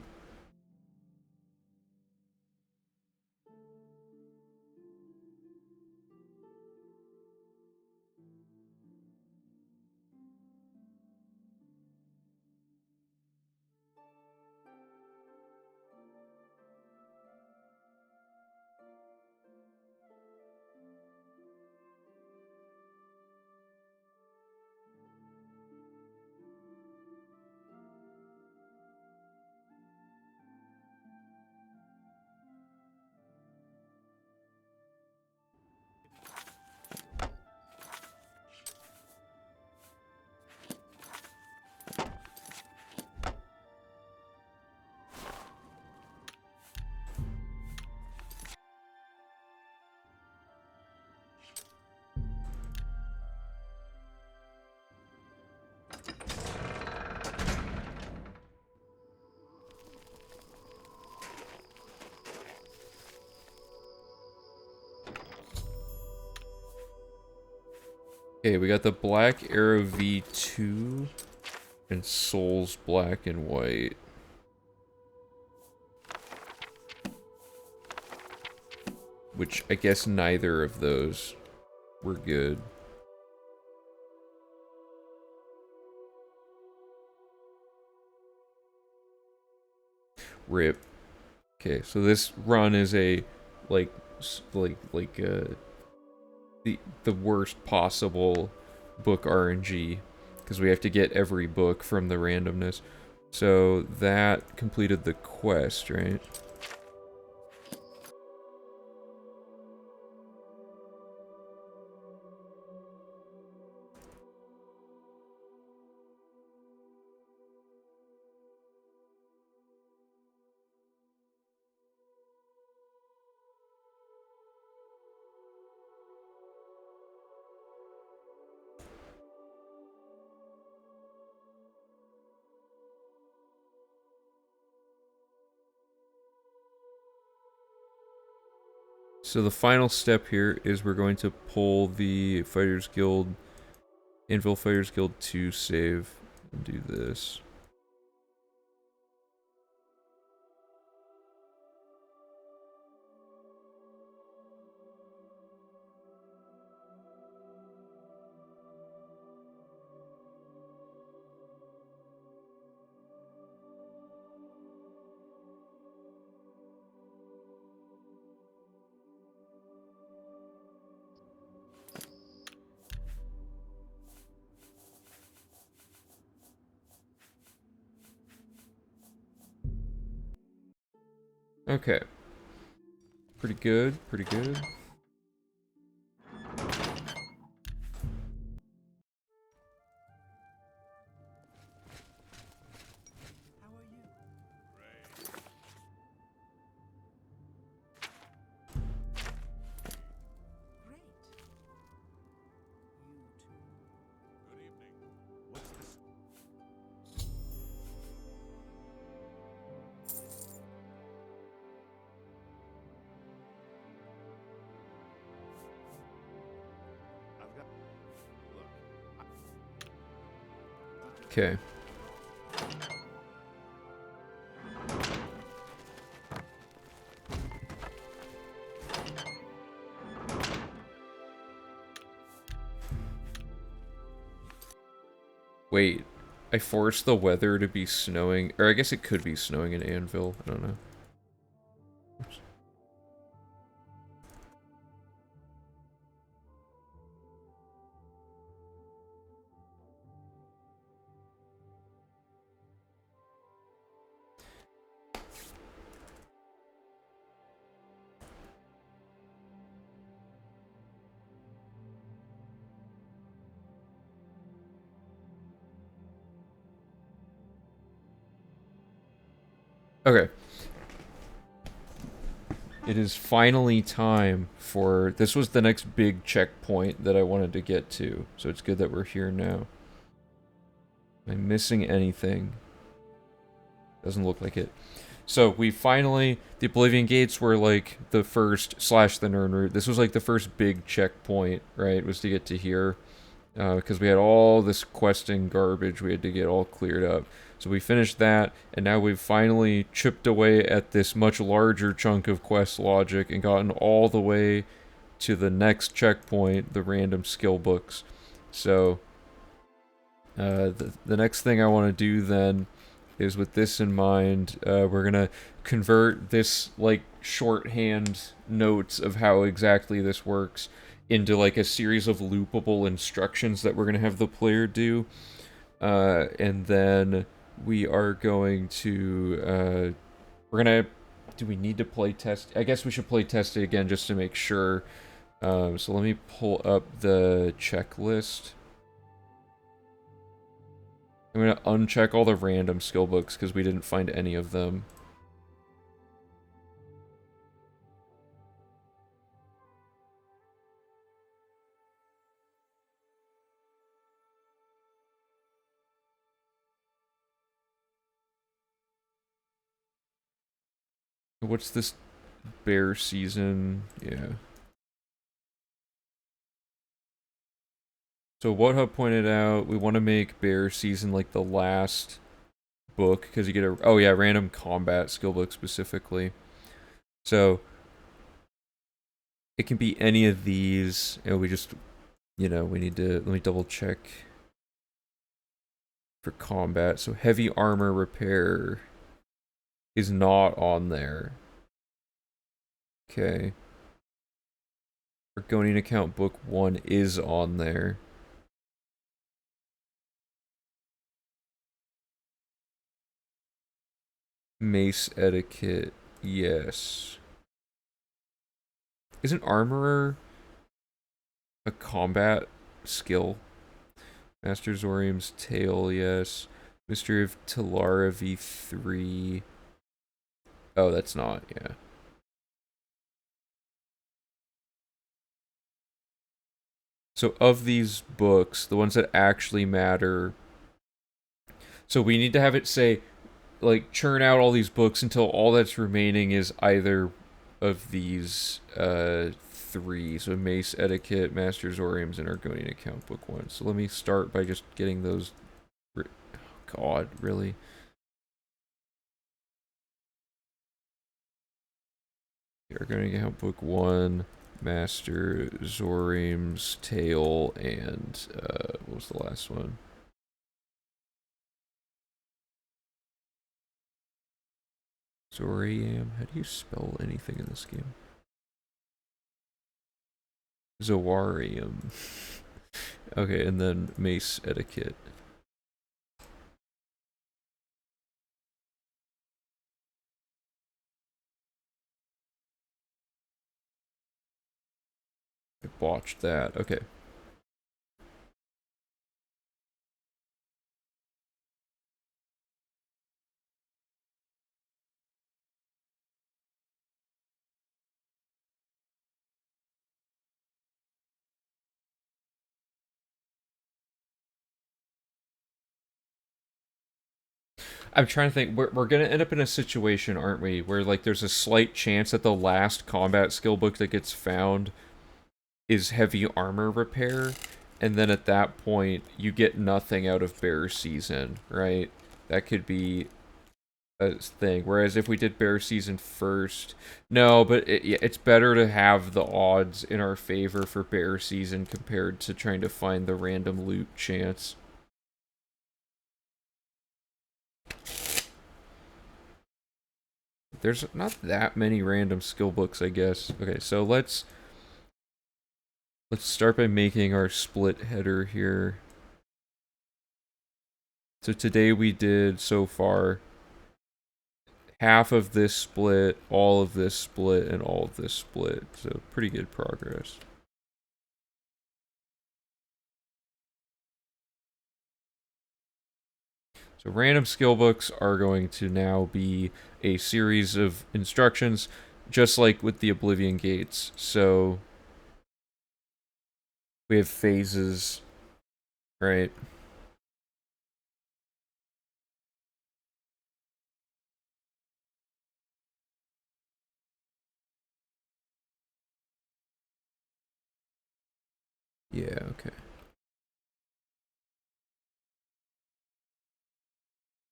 Okay, we got the Black Arrow V2 and Souls Black and White. Which I guess neither of those were good. Rip. Okay, so this run is a like the worst possible book RNG because we have to get every book from the randomness. So that completed the quest, right? So the final step here is we're going to pull the Fighters Guild, Anvil Fighters Guild 2 save and do this. Okay. Pretty good, pretty good. Good evening. What's this? I've got. Look. Okay. Wait, I forced the weather to be snowing, or I guess it could be snowing in Anvil, I don't know. Oops. Okay. It is finally time for... This was the next big checkpoint that I wanted to get to, so it's good that we're here now. Am I missing anything? Doesn't look like it. So, we finally... The Oblivion Gates were, like, the first... Slash the Nern route. This was, like, the first big checkpoint, right? Was to get to here. Because we had all this questing garbage we had to get all cleared up. So we finished that, and now we've finally chipped away at this much larger chunk of quest logic and gotten all the way to the next checkpoint, the random skill books. So, the next thing I want to do then is with this in mind, we're gonna convert this, like, shorthand notes of how exactly this works into, like, a series of loopable instructions that we're gonna have the player do. And then we are going to, we're gonna, do we need to play test? I guess we should play test it again just to make sure. So let me pull up the checklist. I'm gonna uncheck all the random skill books because we didn't find any of them. What's this bear season? Yeah. So what Hub pointed out, we want to make Bear Season like the last book because you get a random combat skill book specifically. So it can be any of these, and we just, we need to, let me double check for combat. So heavy armor repair is not on there. Okay. Argonian account book 1 is on there. Mace etiquette, yes. Isn't armorer a combat skill? Master Zorium's Tale, yes. Mystery of Talara V3. Oh, that's not, yeah. So of these books, the ones that actually matter, so we need to have it say, like, churn out all these books until all that's remaining is either of these three. So Mace Etiquette, Master Zorium's, and Argonian Account Book 1. So let me start by just getting those. Oh, God, really? Argonian Account Book 1, Master Zorium's Tale, and what was the last one? Zorium? How do you spell anything in this game? Zoarium. Okay, and then Mace Etiquette. I botched that. Okay. I'm trying to think. We're gonna end up in a situation, aren't we, where like there's a slight chance that the last combat skill book that gets found is heavy armor repair, and then at that point you get nothing out of Bear Season, right? That could be a thing. Whereas if we did Bear Season first, no, but it's better to have the odds in our favor for Bear Season compared to trying to find the random loot chance. There's not that many random skill books, I guess. Okay, so let's start by making our split header here. So today we did so far half of this split, all of this split, and all of this split. So pretty good progress. So random skill books are going to now be a series of instructions, just like with the Oblivion gates. So we have phases, right? Yeah, okay.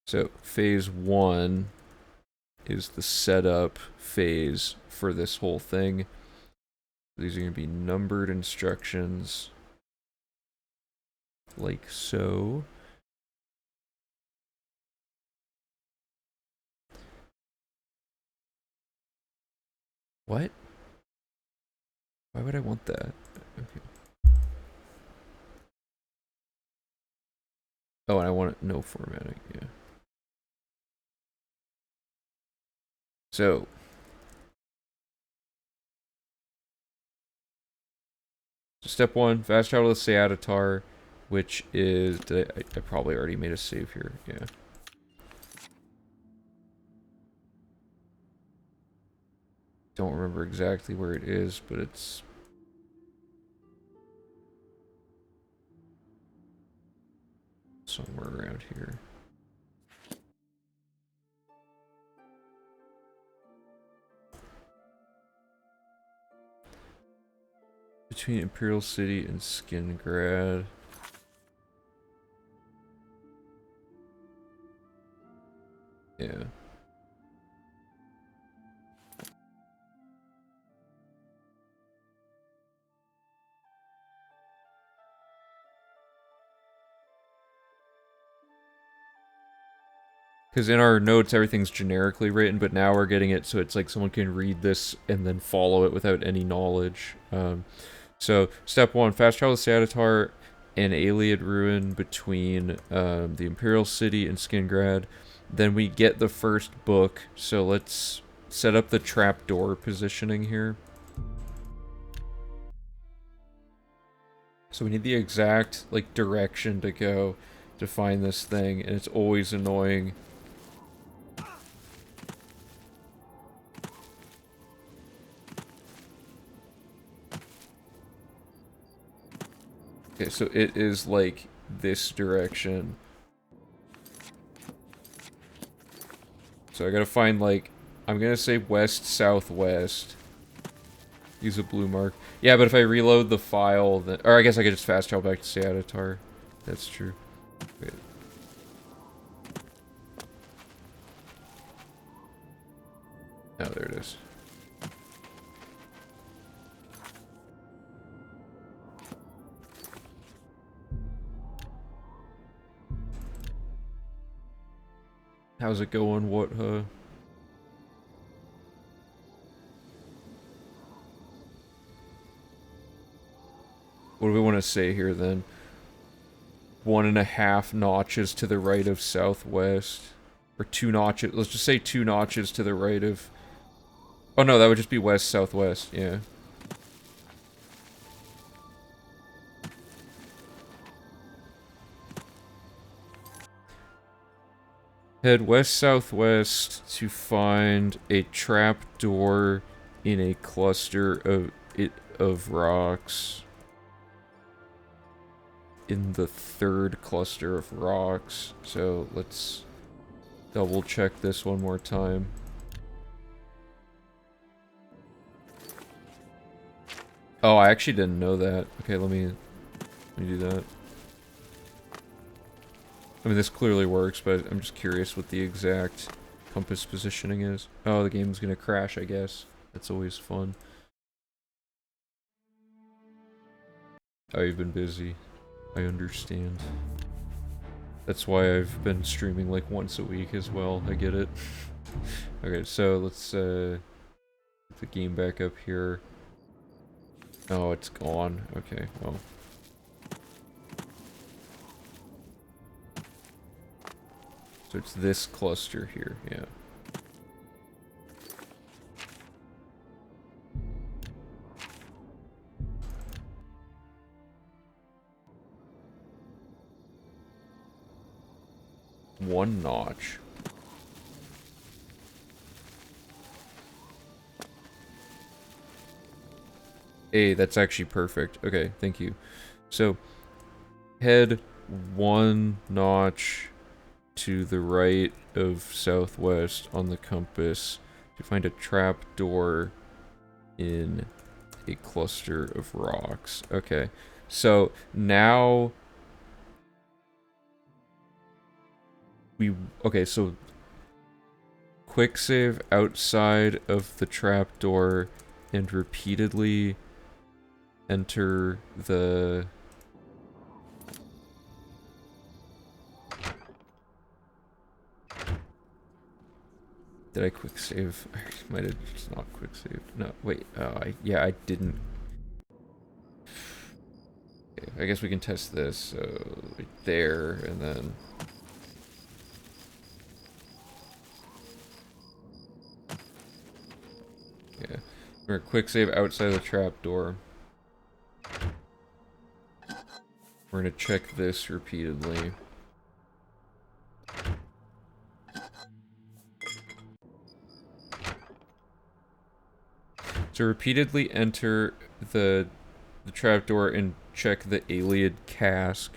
So phase 1 is the setup phase for this whole thing. These are going to be numbered instructions, like so. What? Why would I want that? Okay. Oh, and I want it no formatting, yeah. So, step 1, fast travel to Seatatar, which is, I probably already made a save here, yeah. Don't remember exactly where it is, but it's somewhere around here. Between Imperial City and Skingrad. Yeah. Because in our notes, everything's generically written, but now we're getting it so it's like someone can read this and then follow it without any knowledge. So, step 1, fast travel to Sadatar, an Iliad ruin between the Imperial City and Skingrad. Then we get the first book, so let's set up the trapdoor positioning here. So we need the exact, like, direction to go to find this thing, and it's always annoying. Okay, so it is, like, this direction. So I gotta find, like, I'm gonna say west-southwest. Use a blue mark. Yeah, but if I reload the file, then... Or I guess I could just fast travel back to Seadatar. That's true. Wait. Oh, there it is. How's it going? What, What do we want to say here, then? 1.5 notches to the right of southwest. Or 2 notches. Let's just say 2 notches to the right of... Oh no, that would just be west-southwest, yeah. Head west-southwest to find a trapdoor in a cluster of rocks. In the 3rd cluster of rocks. So let's double check this one more time. Oh, I actually didn't know that. Okay, let me do that. I mean, this clearly works, but I'm just curious what the exact compass positioning is. Oh, the game's gonna crash, I guess. That's always fun. Oh, you've been busy. I understand. That's why I've been streaming like once a week as well. I get it. Okay, so let's get the game back up here. Oh, it's gone. Okay, well. So it's this cluster here, yeah. One notch. Hey, that's actually perfect. Okay, thank you. So, head 1 notch to the right of southwest on the compass to find a trap door in a cluster of rocks. Okay, so now okay, so quick save outside of the trapdoor and repeatedly enter the... Did I quick save? I might have just not quick saved. No, wait. Yeah, I didn't. Okay, I guess we can test this. So, right there, and then... Yeah. We're gonna quick save outside the trapdoor. We're gonna check this repeatedly. So repeatedly enter the trapdoor and check the Iliad cask.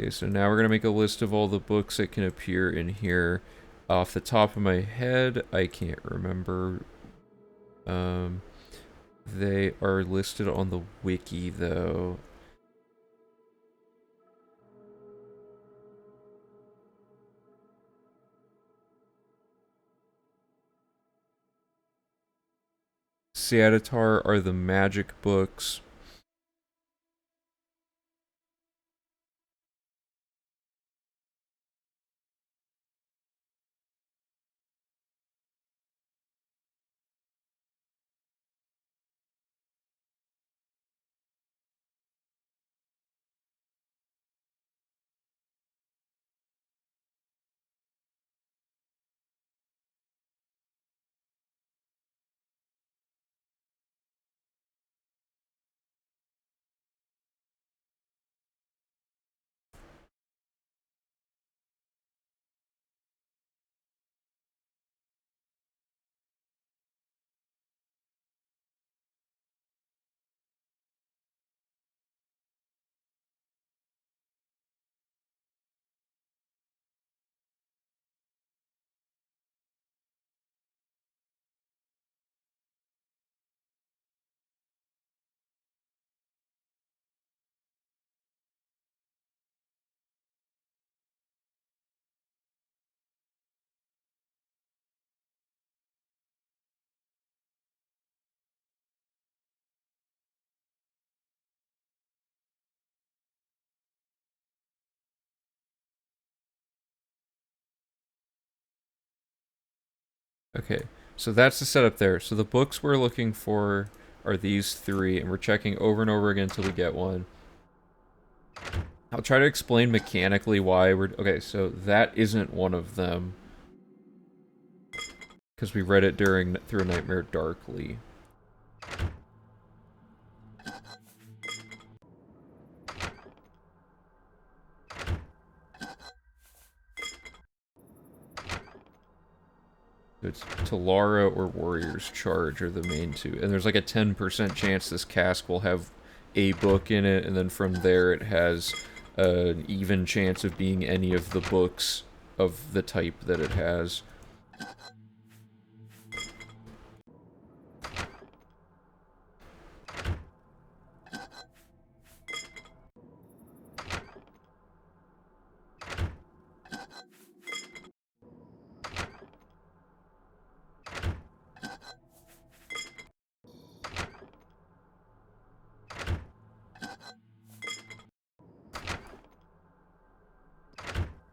Okay, so now we're gonna make a list of all the books that can appear in here. Off the top of my head, I can't remember. They are listed on the wiki, though. Seatatar are the magic books. Okay, so that's the setup there. So the books we're looking for are these three, and we're checking over and over again until we get one. I'll try to explain mechanically why we're... Okay, so that isn't one of them. Because we read it through a Nightmare Darkly. It's Talara or Warrior's Charge are the main two. And there's like a 10% chance this cask will have a book in it, and then from there it has an even chance of being any of the books of the type that it has.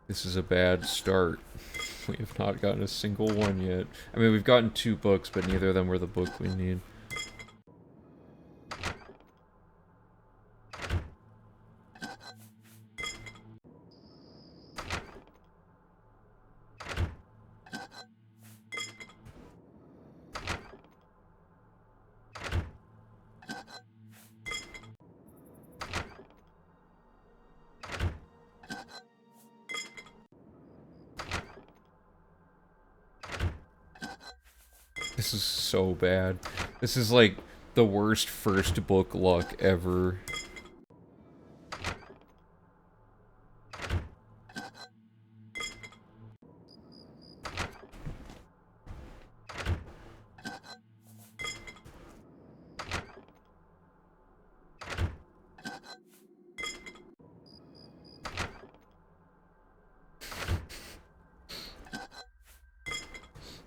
This is a bad start. We have not gotten a single one yet. I mean, we've gotten 2 books, but neither of them were the book we need. This is so bad. This is like the worst first book luck ever.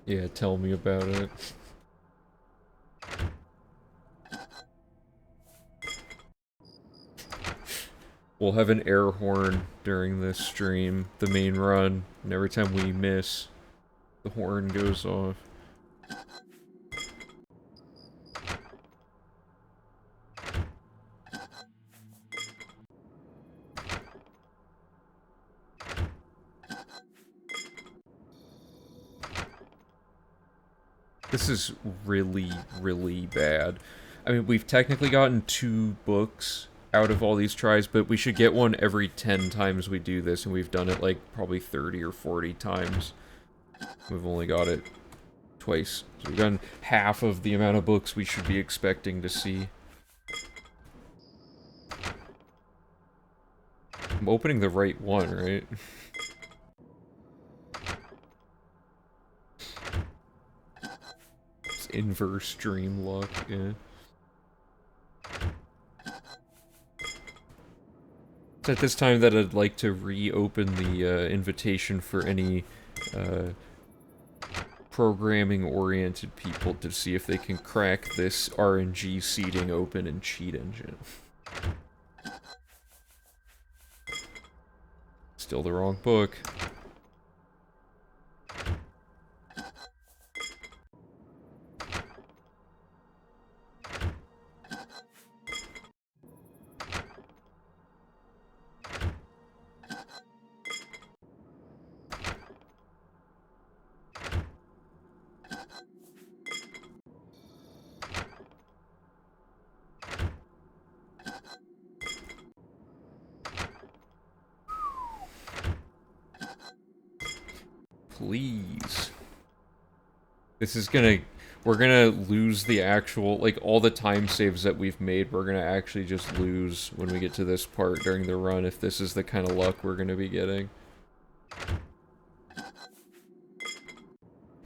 Yeah, tell me about it. We'll have an air horn during this stream, the main run, and every time we miss, the horn goes off. This is really, really bad. I mean, we've technically gotten 2 books out of all these tries, but we should get one every 10 times we do this, and we've done it like probably 30 or 40 times. We've only got it twice. So we've done half of the amount of books we should be expecting to see. I'm opening the right one, right? It's inverse dream luck, yeah. It's at this time that I'd like to reopen the invitation for any programming-oriented people to see if they can crack this RNG seeding open in Cheat Engine. Still the wrong book. Please. This is gonna... We're gonna lose the actual... Like, all the time saves that we've made, we're gonna actually just lose when we get to this part during the run, if this is the kind of luck we're gonna be getting.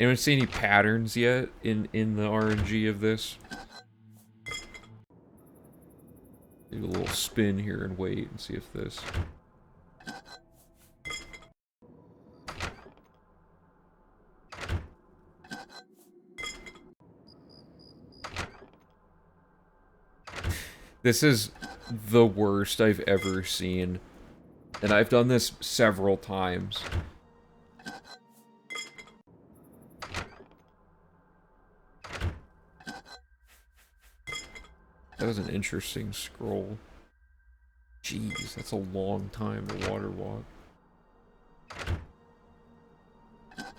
Anyone see any patterns yet in the RNG of this? Do a little spin here and wait and see if this... This is the worst I've ever seen. And I've done this several times. That was an interesting scroll. Jeez, that's a long time to water walk.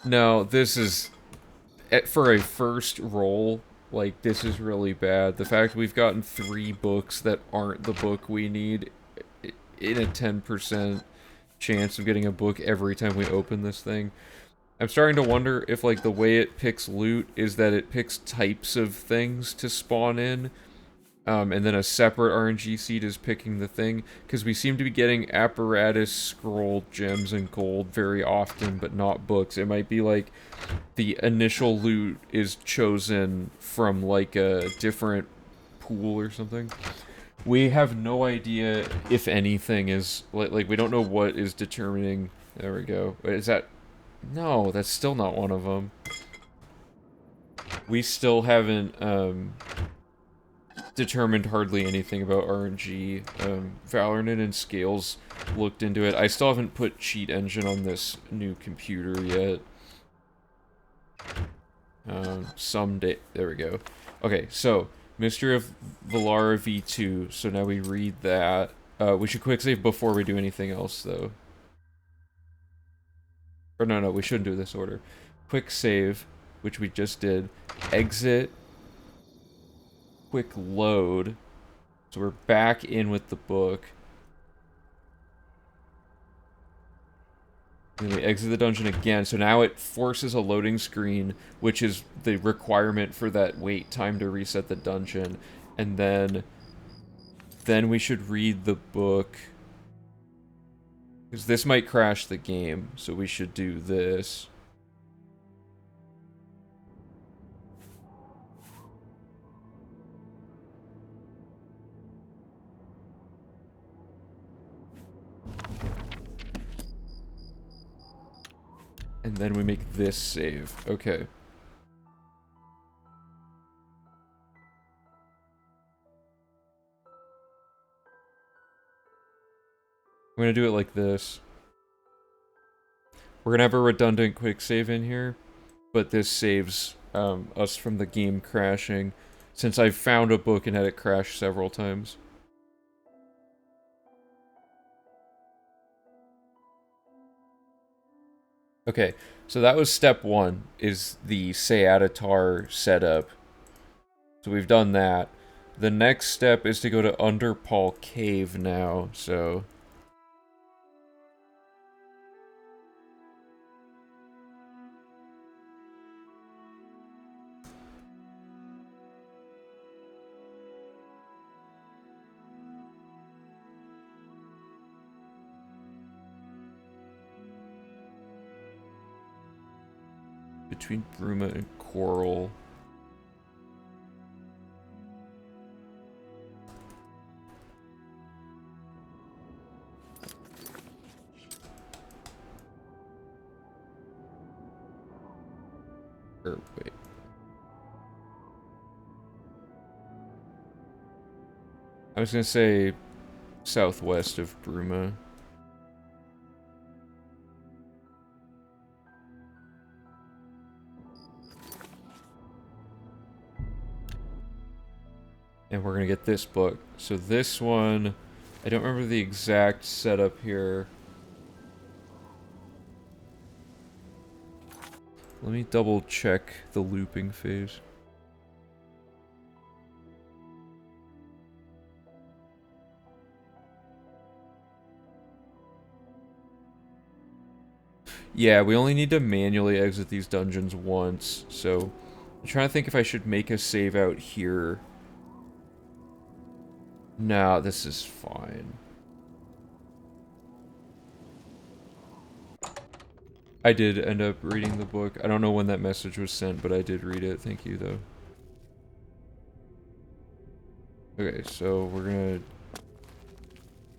No, this is... For a first roll, like, this is really bad. The fact we've gotten 3 books that aren't the book we need in a 10% chance of getting a book every time we open this thing. I'm starting to wonder if, like, the way it picks loot is that it picks types of things to spawn in, and then a separate RNG seed is picking the thing, because we seem to be getting apparatus, scroll, gems, and gold very often, but not books. It might be like the initial loot is chosen from, like, a different pool or something. We have no idea if anything is, like, we don't know what is determining... There we go. Is that... No, that's still not one of them. We still haven't, determined hardly anything about RNG. Valorant and Scales looked into it. I still haven't put Cheat Engine on this new computer yet. Someday... There we go. Okay, so... Mystery of Valara V2. So now we read that. We should quick save before we do anything else, though. Or no, we shouldn't do this order. Quick save, which we just did. Exit. Quick load. So we're back in with the book. And then we exit the dungeon again. So now it forces a loading screen, which is the requirement for that wait time to reset the dungeon. And then we should read the book. Because this might crash the game, so we should do this. And then we make this save. Okay. I'm gonna do it like this. We're gonna have a redundant quick save in here, but this saves us from the game crashing, since I've found a book and had it crash several times. Okay, so that was step 1, is the Seatatar setup. So we've done that. The next step is to go to Underpaul Cave now, so... between Bruma and Coral. Or wait. I was gonna say southwest of Bruma. And we're gonna get this book. So this one, I don't remember the exact setup here. Let me double check the looping phase. Yeah, we only need to manually exit these dungeons once, so I'm trying to think if I should make a save out here. No, this is fine. I did end up reading the book. I don't know when that message was sent, but I did read it. Thank you, though. Okay, so we're gonna...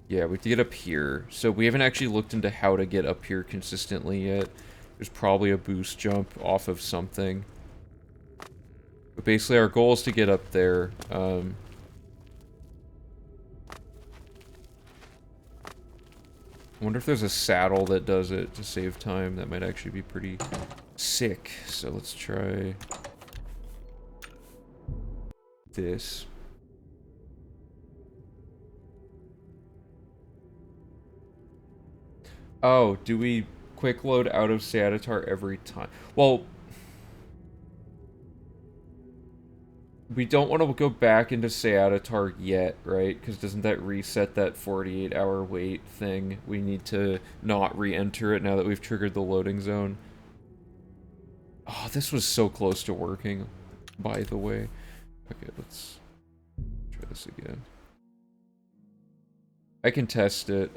Yeah, we have to get up here. So we haven't actually looked into how to get up here consistently yet. There's probably a boost jump off of something. But basically our goal is to get up there. I wonder if there's a saddle that does it to save time. That might actually be pretty sick. So let's try this. Oh, do we quick load out of Seatar every time? Well, we don't want to go back into Seatar yet, right? Because doesn't that reset that 48-hour wait thing? We need to not re-enter it now that we've triggered the loading zone. Oh, this was so close to working, by the way. Okay, let's try this again. I can test it.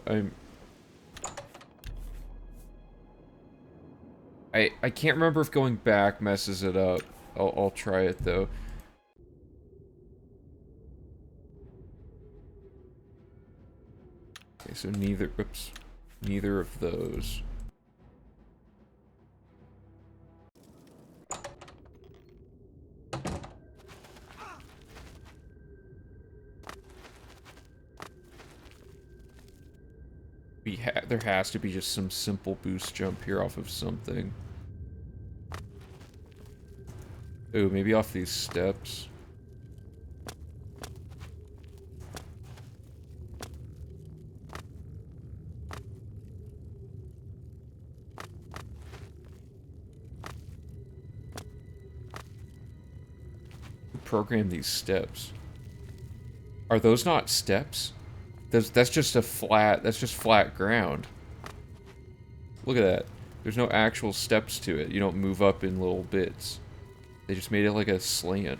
I can't remember if going back messes it up. I'll try it though. Okay, so neither of those. There has to be just some simple boost jump here off of something. Ooh, maybe off these steps. Program these steps. Are those not steps? That's just flat ground. Look at that. There's no actual steps to it. You don't move up in little bits. They just made it like a slant.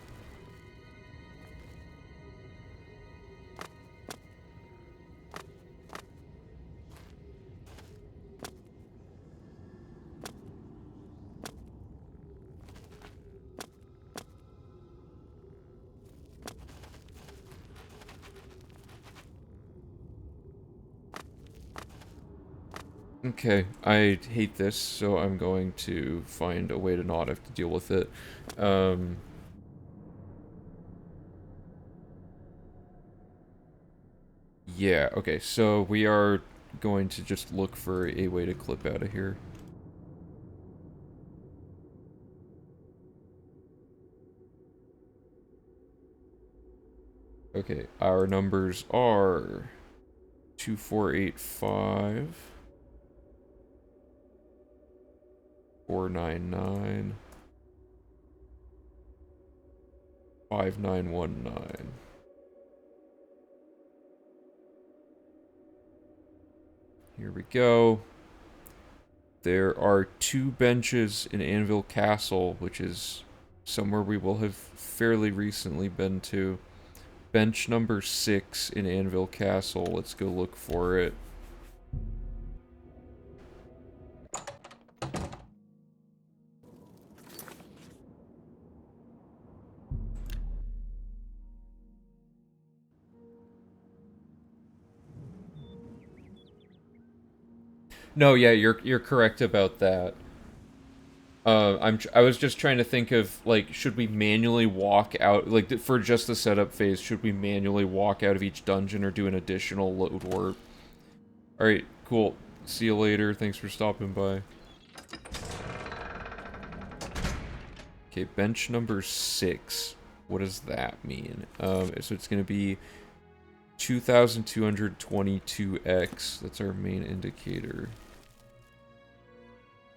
Okay, I hate this, so I'm going to find a way to not have to deal with it. Yeah, okay, so we are going to just look for a way to clip out of here. Okay, our numbers are 2485, 499, 5919. Here we go. There are 2 benches in Anvil Castle, which is somewhere we will have fairly recently been to. Bench number 6 in Anvil Castle. Let's go look for it. No, yeah, you're correct about that. I was just trying to think of like, should we manually walk out like for just the setup phase? Should we manually walk out of each dungeon or do an additional load warp? All right, cool. See you later. Thanks for stopping by. Okay, bench number 6. What does that mean? So it's gonna be 2222x. That's our main indicator.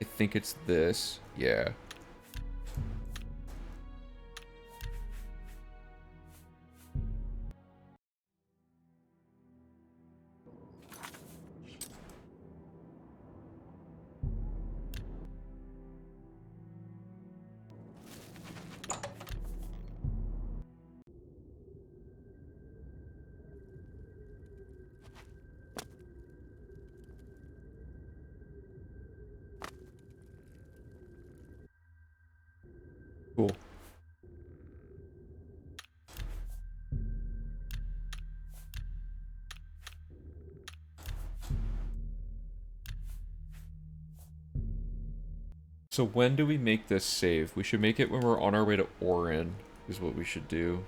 I think it's this. Yeah. Cool. So when do we make this save? We should make it when we're on our way to Orin, is what we should do.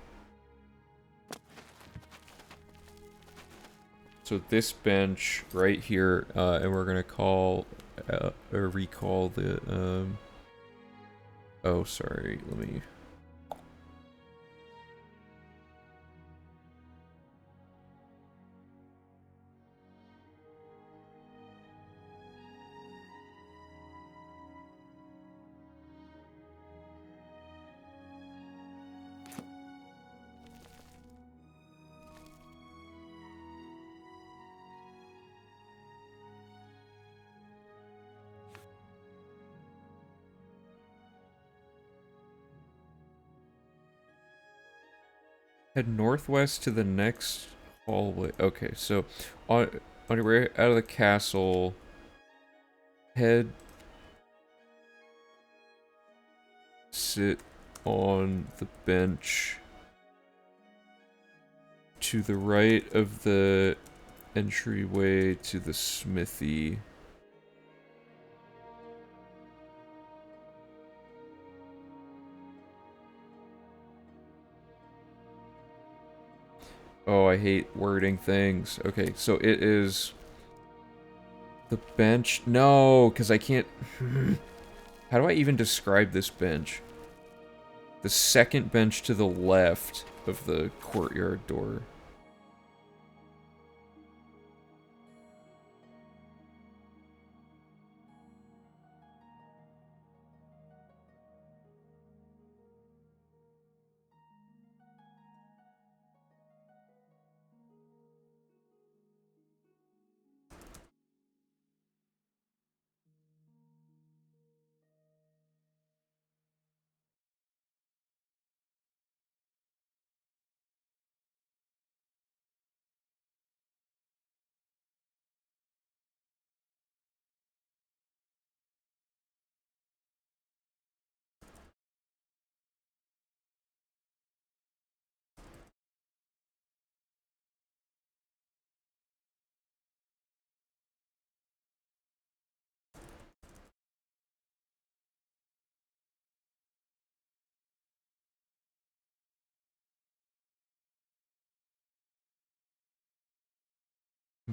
So this bench right here, and we're gonna call, or recall the, oh, sorry, let me... Head northwest to the next hallway. Okay, so on your way out of the castle, head, sit on the bench to the right of the entryway to the smithy. Oh, I hate wording things. Okay, so it is the bench. No, because I can't... How do I even describe this bench? The second bench to the left of the courtyard door.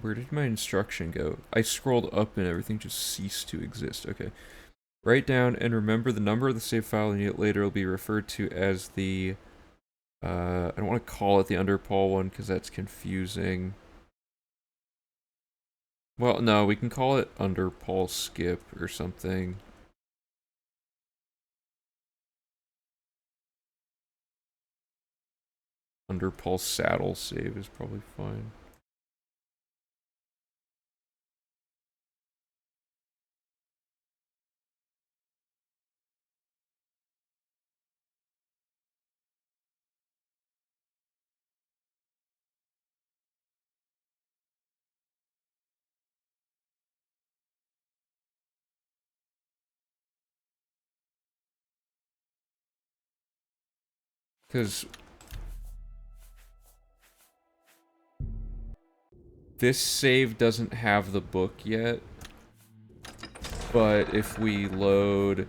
Where did my instruction go? I scrolled up and everything just ceased to exist. Okay. Write down and remember the number of the save file, and yet later will be referred to as the... I don't want to call it the Underpaul one because that's confusing. Well, no, we can call it Underpaul skip or something. Underpaul saddle save is probably fine. Because this save doesn't have the book yet. But if we load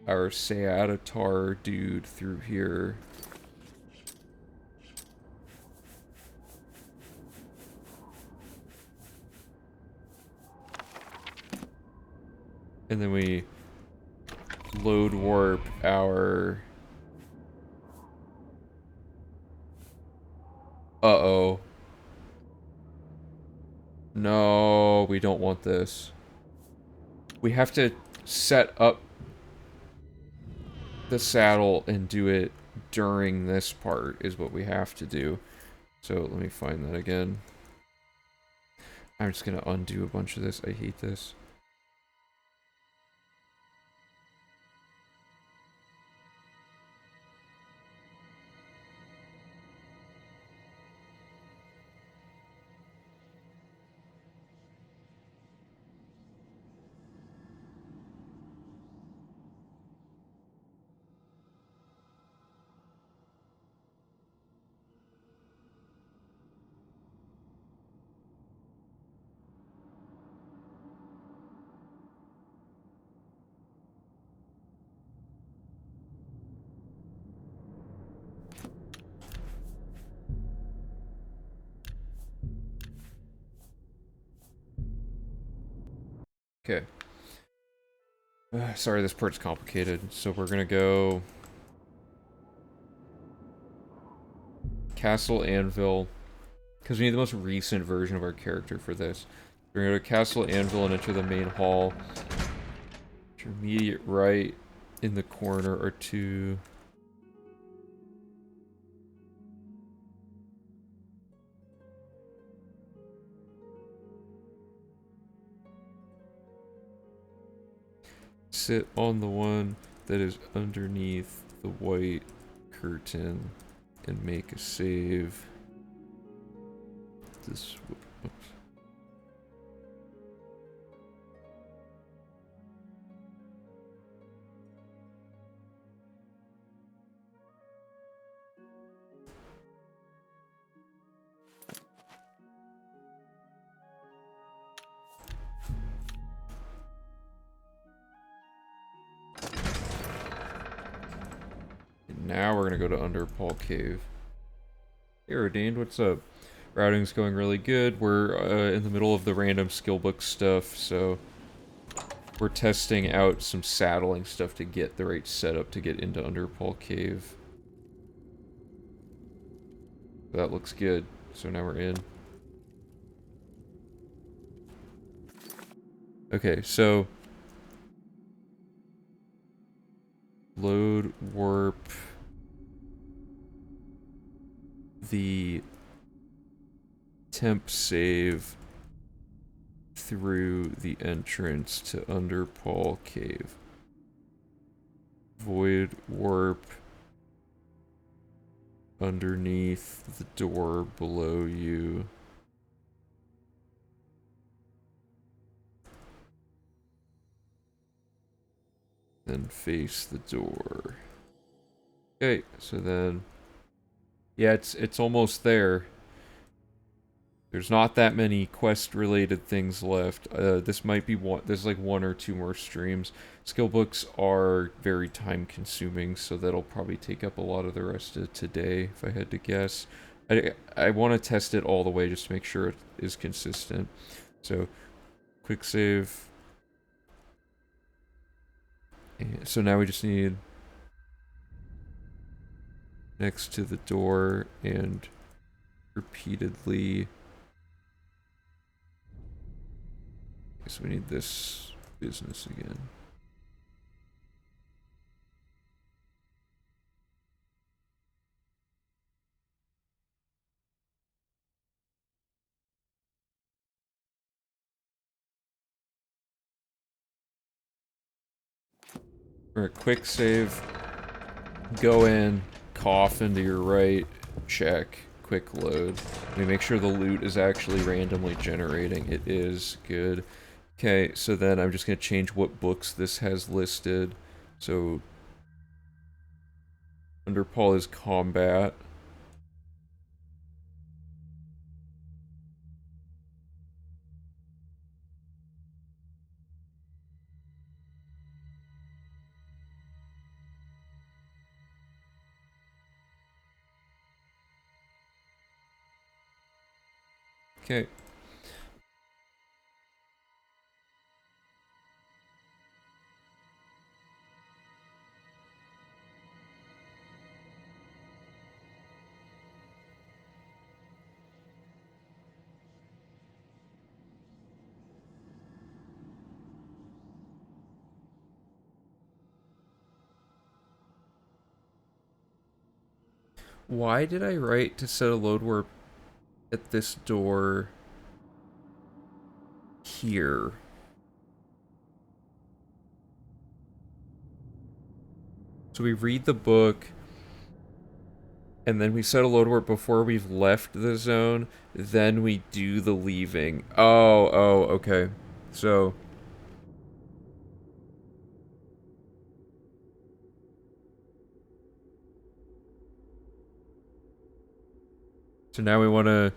our Seatatar dude through here, and then we load warp our... Uh-oh. No, we don't want this. We have to set up the saddle and do it during this part is what we have to do. So let me find that again. I'm just gonna undo a bunch of this. I hate this. Okay. Sorry, this part's complicated. So we're gonna go... Castle Anvil. Because we need the most recent version of our character for this. We're gonna go to Castle Anvil and enter the main hall. Your immediate right in the corner are two... Sit on the one that is underneath the white curtain and make a save. This... Oops. Now we're gonna go to Underpaw Cave. Hey, Ordained, what's up? Routing's going really good. We're in the middle of the random skill book stuff, so we're testing out some saddling stuff to get the right setup to get into Underpaw Cave. That looks good. So now we're in. Okay, so load warp the temp save through the entrance to Underpaw Cave. Void warp underneath the door below you. Then face the door. Okay, so then... Yeah, it's almost there. There's not that many quest-related things left. This might be one... There's like one or two more streams. Skill books are very time-consuming, so that'll probably take up a lot of the rest of today, if I had to guess. I want to test it all the way just to make sure it is consistent. So, quick save. And so now we just need next to the door and repeatedly. So we need this business again. Alright, quick save. Go in, cough into your right, check, quick load. Let me make sure the loot is actually randomly generating. It is. Good. Okay, so then I'm just going to change what books this has listed. So, under Paul is combat. Okay. Why did I write to set a load warp at this door here? So we read the book, and then we set a load warp before we've left the zone, then we do the leaving. Oh, okay. So now we want to...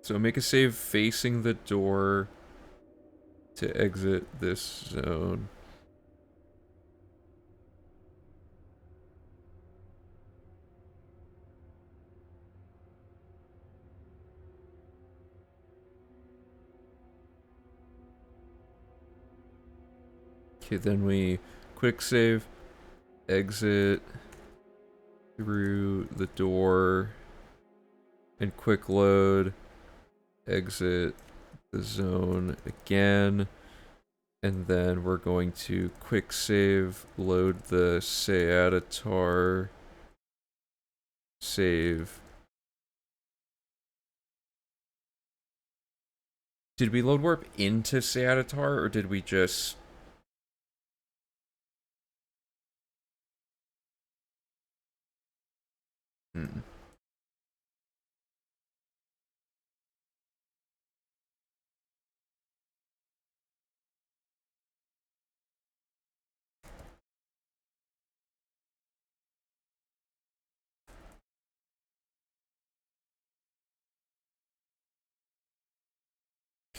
So make a save facing the door to exit this zone. Okay, then we quick save, exit through the door, and quick load, exit the zone again, and then we're going to quick save, load the Seatatar, save. Did we load warp into Seatatar, or did we just...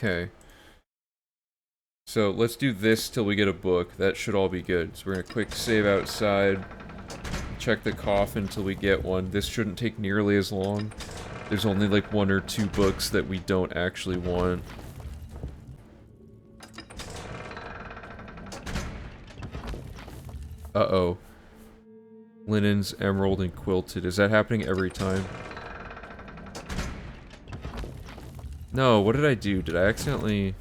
Okay. So let's do this till we get a book. That should all be good. So we're gonna quick save outside. Check the coffin until we get one. This shouldn't take nearly as long. There's only like 1 or 2 books that we don't actually want. Uh-oh. Linens, emerald, and quilted. Is that happening every time? No, what did I do? Did I accidentally...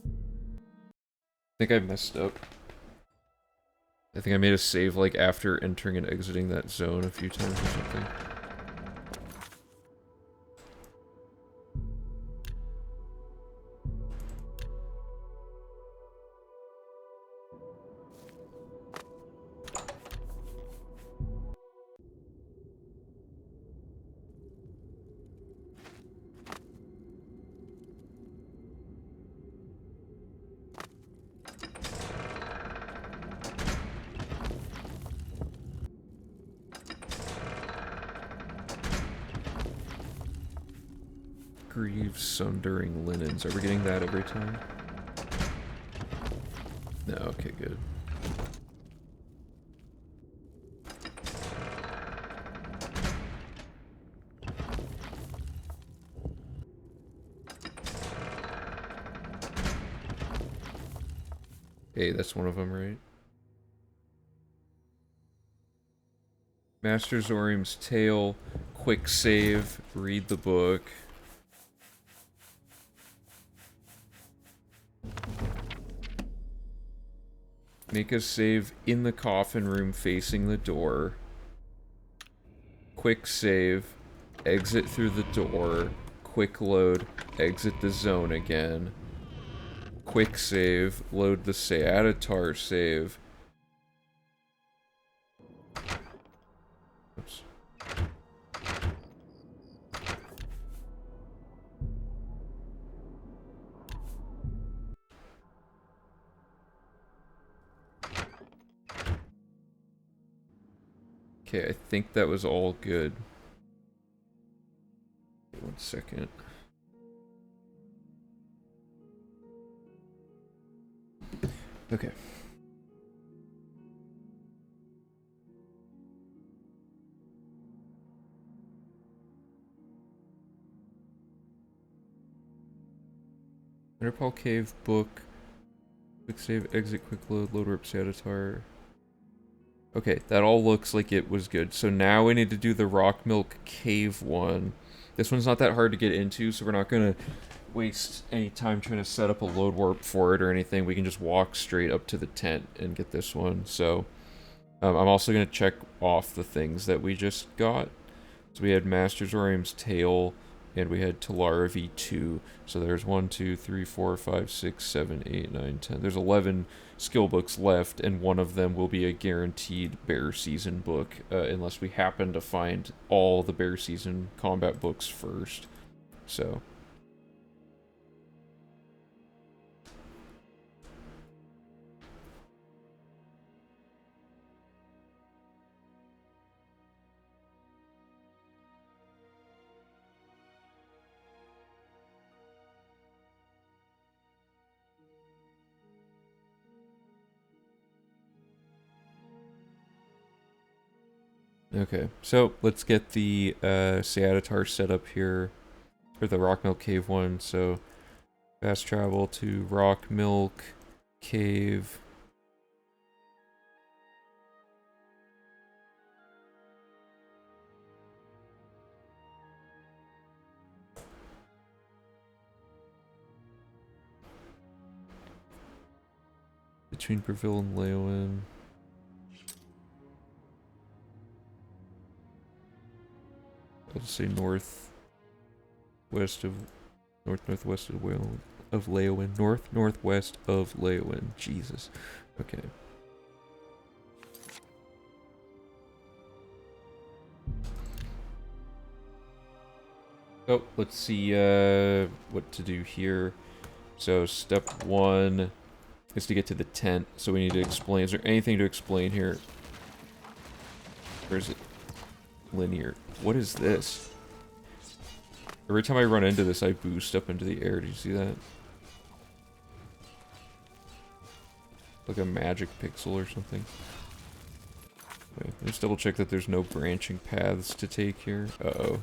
I think I messed up. I think I made a save like after entering and exiting that zone a few times or something. Grieve sundering linens. Are we getting that every time? No, okay, good. Hey, that's one of them, right? Master Zorium's Tale, quick save, read the book. Make a save in the coffin room facing the door. Quick save, exit through the door, quick load, exit the zone again. Quick save, load the Seatatar save. Oops. Okay, I think that was all good. Wait 1 second. Okay. Interpol Cave book. Quick save, exit, quick load, load warp, Sanitar. Okay, that all looks like it was good. So now we need to do the Rock Milk Cave one. This one's not that hard to get into, so we're not going to waste any time trying to set up a load warp for it or anything. We can just walk straight up to the tent and get this one. So I'm also going to check off the things that we just got. So we had Master Zorium's Tail, and we had Talara V2. So there's 1, 2, 3, 4, 5, 6, 7, 8, 9, 10. There's 11 skill books left, and one of them will be a guaranteed Bear Season book, unless we happen to find all the Bear Season combat books first. So... Okay, so let's get the Seadatar set up here for the Rock Milk Cave one. So fast travel to Rock Milk Cave. Between Breville and Leowin. I'll just say northwest of northwest of Leowin. Northwest of Leowin. Jesus. Okay. So let's see what to do here. So step 1 is to get to the tent. So we need to explain. Is there anything to explain here? Or is it linear? What is this? Every time I run into this, I boost up into the air. Did you see that? Like a magic pixel or something. Wait, let's double check that there's no branching paths to take here. Uh-oh.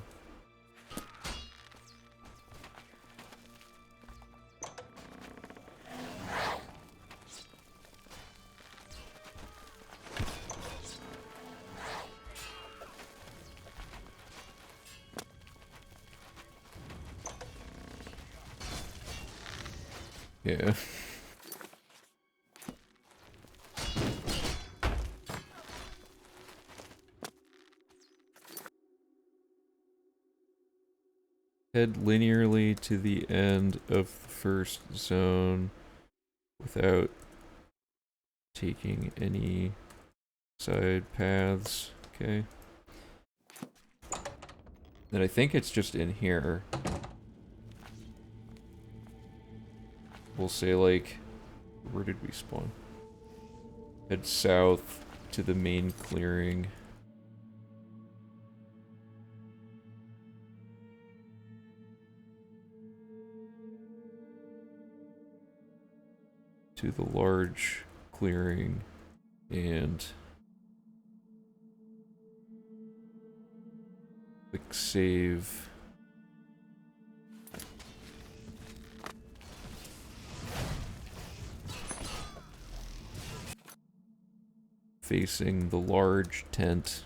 Yeah. Head linearly to the end of the first zone without taking any side paths. Okay. And I think it's just in here. We'll say, like, where did we spawn? Head south to the main clearing. To the large clearing and click save. Facing the large tent.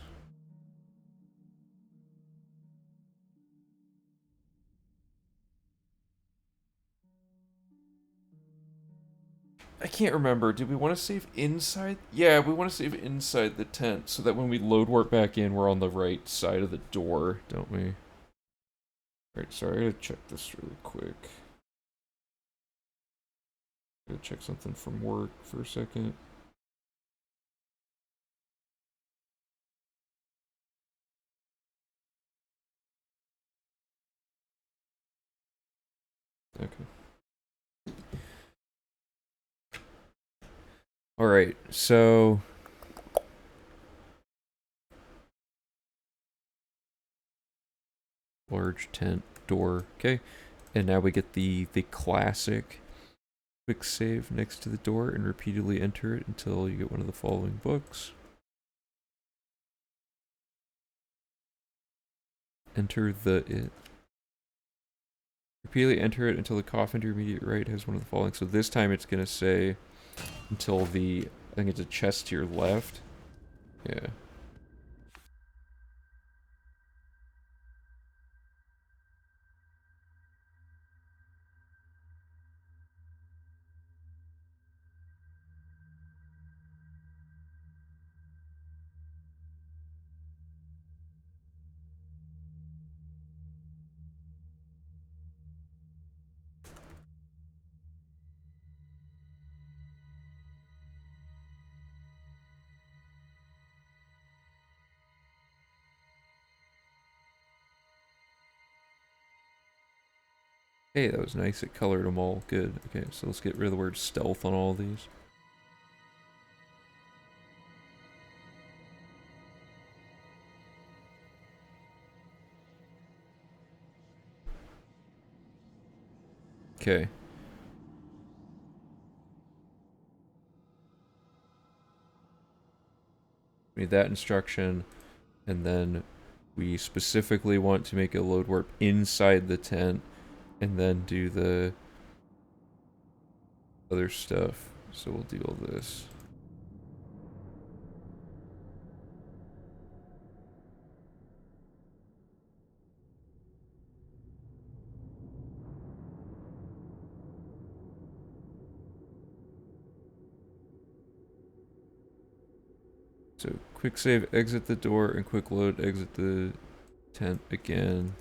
I can't remember. Did we want to save inside? Yeah, we want to save inside the tent so that when we load warp back in, we're on the right side of the door, don't we? Alright, sorry, I gotta check this really quick. Gotta check something from work for a second. Okay. Alright, so... large tent door, okay. And now we get the classic Quick save next to the door and repeatedly enter it until you get one of the following books. Enter it. Repeatedly enter it until the coffin to your immediate right has one of the following. So this time it's going to say until the, I think it's a chest to your left. Yeah. Hey, that was nice. It colored them all good. Okay, so let's get rid of the word stealth on all of these. Okay. We need that instruction, and then we specifically want to make a load warp inside the tent, and then do the other stuff. So we'll do all this. So quick save, exit the door, and quick load, exit the tent again.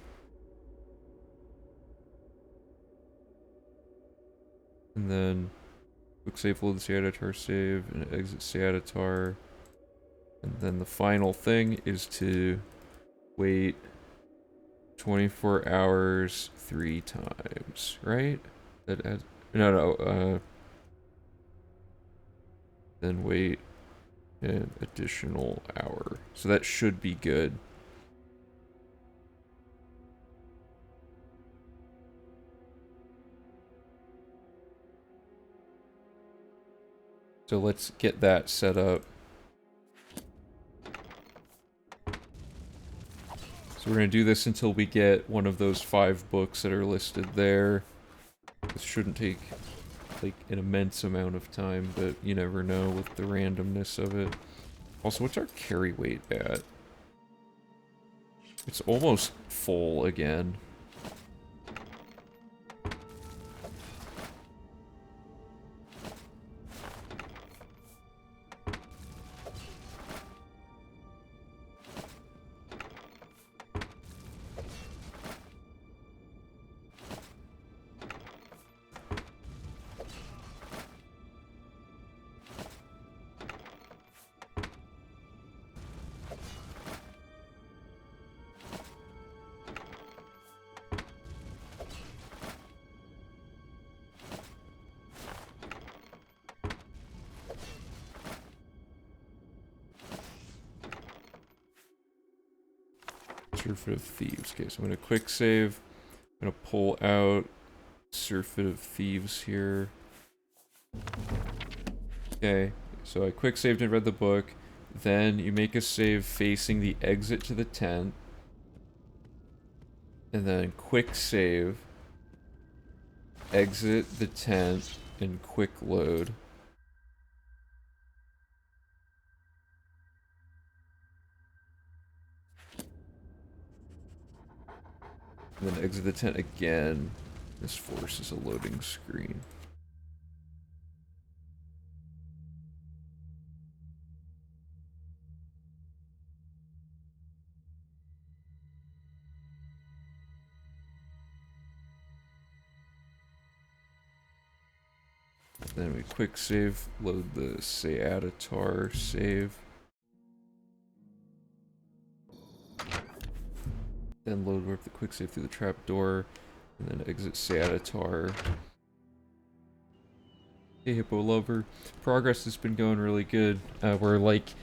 And then quick save, load the Seatatar save, and exit Seatatar. And then the final thing is to wait 24 hours 3 times, right? That adds, no, then wait an additional hour. So that should be good. So let's get that set up. So we're going to do this until we get one of those 5 books that are listed there. This shouldn't take like an immense amount of time, but you never know with the randomness of it. Also, what's our carry weight at? It's almost full again. Surfeit of Thieves. Okay, so I'm going to quick save. I'm going to pull out Surfeit of Thieves here. Okay, so I quick saved and read the book. Then you make a save facing the exit to the tent. And then quick save. Exit the tent and quick load. And then exit the tent again. This forces a loading screen. Then we quick save, load the Seatatar save. Then load warp the quick save through the trapdoor, and then exit Seatatar. Hey Hippo Lover, progress has been going really good. We're like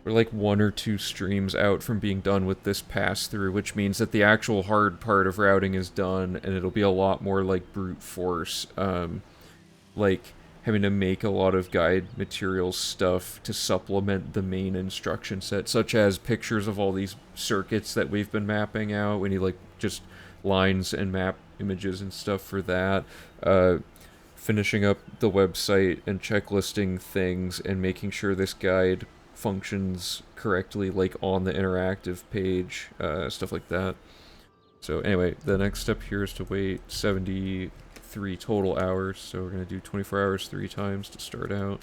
1 or 2 streams out from being done with this pass through, which means that the actual hard part of routing is done, and it'll be a lot more like brute force. like having to make a lot of guide material stuff to supplement the main instruction set, such as pictures of all these circuits that we've been mapping out. We need like just lines and map images and stuff for that. Finishing up the website and checklisting things and making sure this guide functions correctly, like on the interactive page, stuff like that. So anyway, the next step here is to wait 73 total hours, so we're going to do 24 hours 3 times to start out.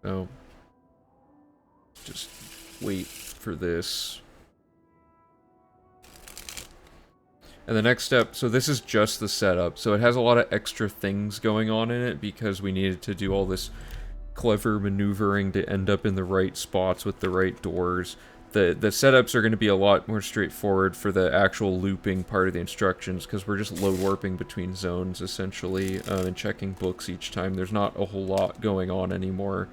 So, just wait for this. And the next step, so this is just the setup, so it has a lot of extra things going on in it because we needed to do all this clever maneuvering to end up in the right spots with the right doors. The setups are going to be a lot more straightforward for the actual looping part of the instructions because we're just load warping between zones essentially and checking books each time. There's not a whole lot going on anymore.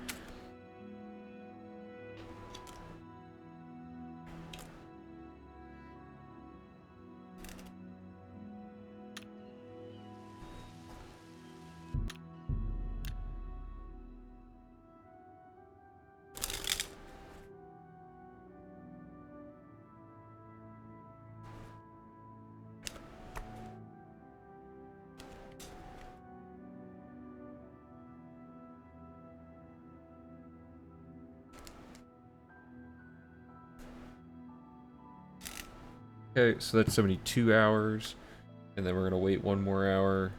Okay, so that's 72 hours, and then we're gonna wait 1 more hour.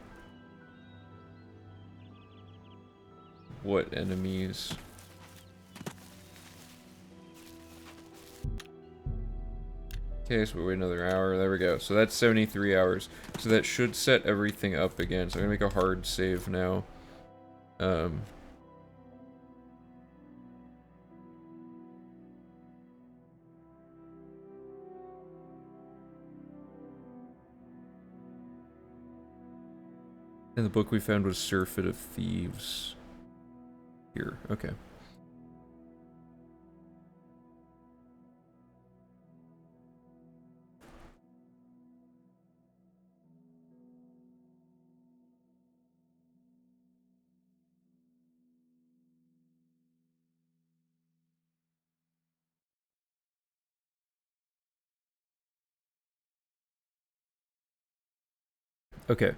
What enemies? Okay, so we wait another hour. There we go. So that's 73 hours. So that should set everything up again. So I'm gonna make a hard save now. And the book we found was Surfeit of Thieves. Here, okay. Okay.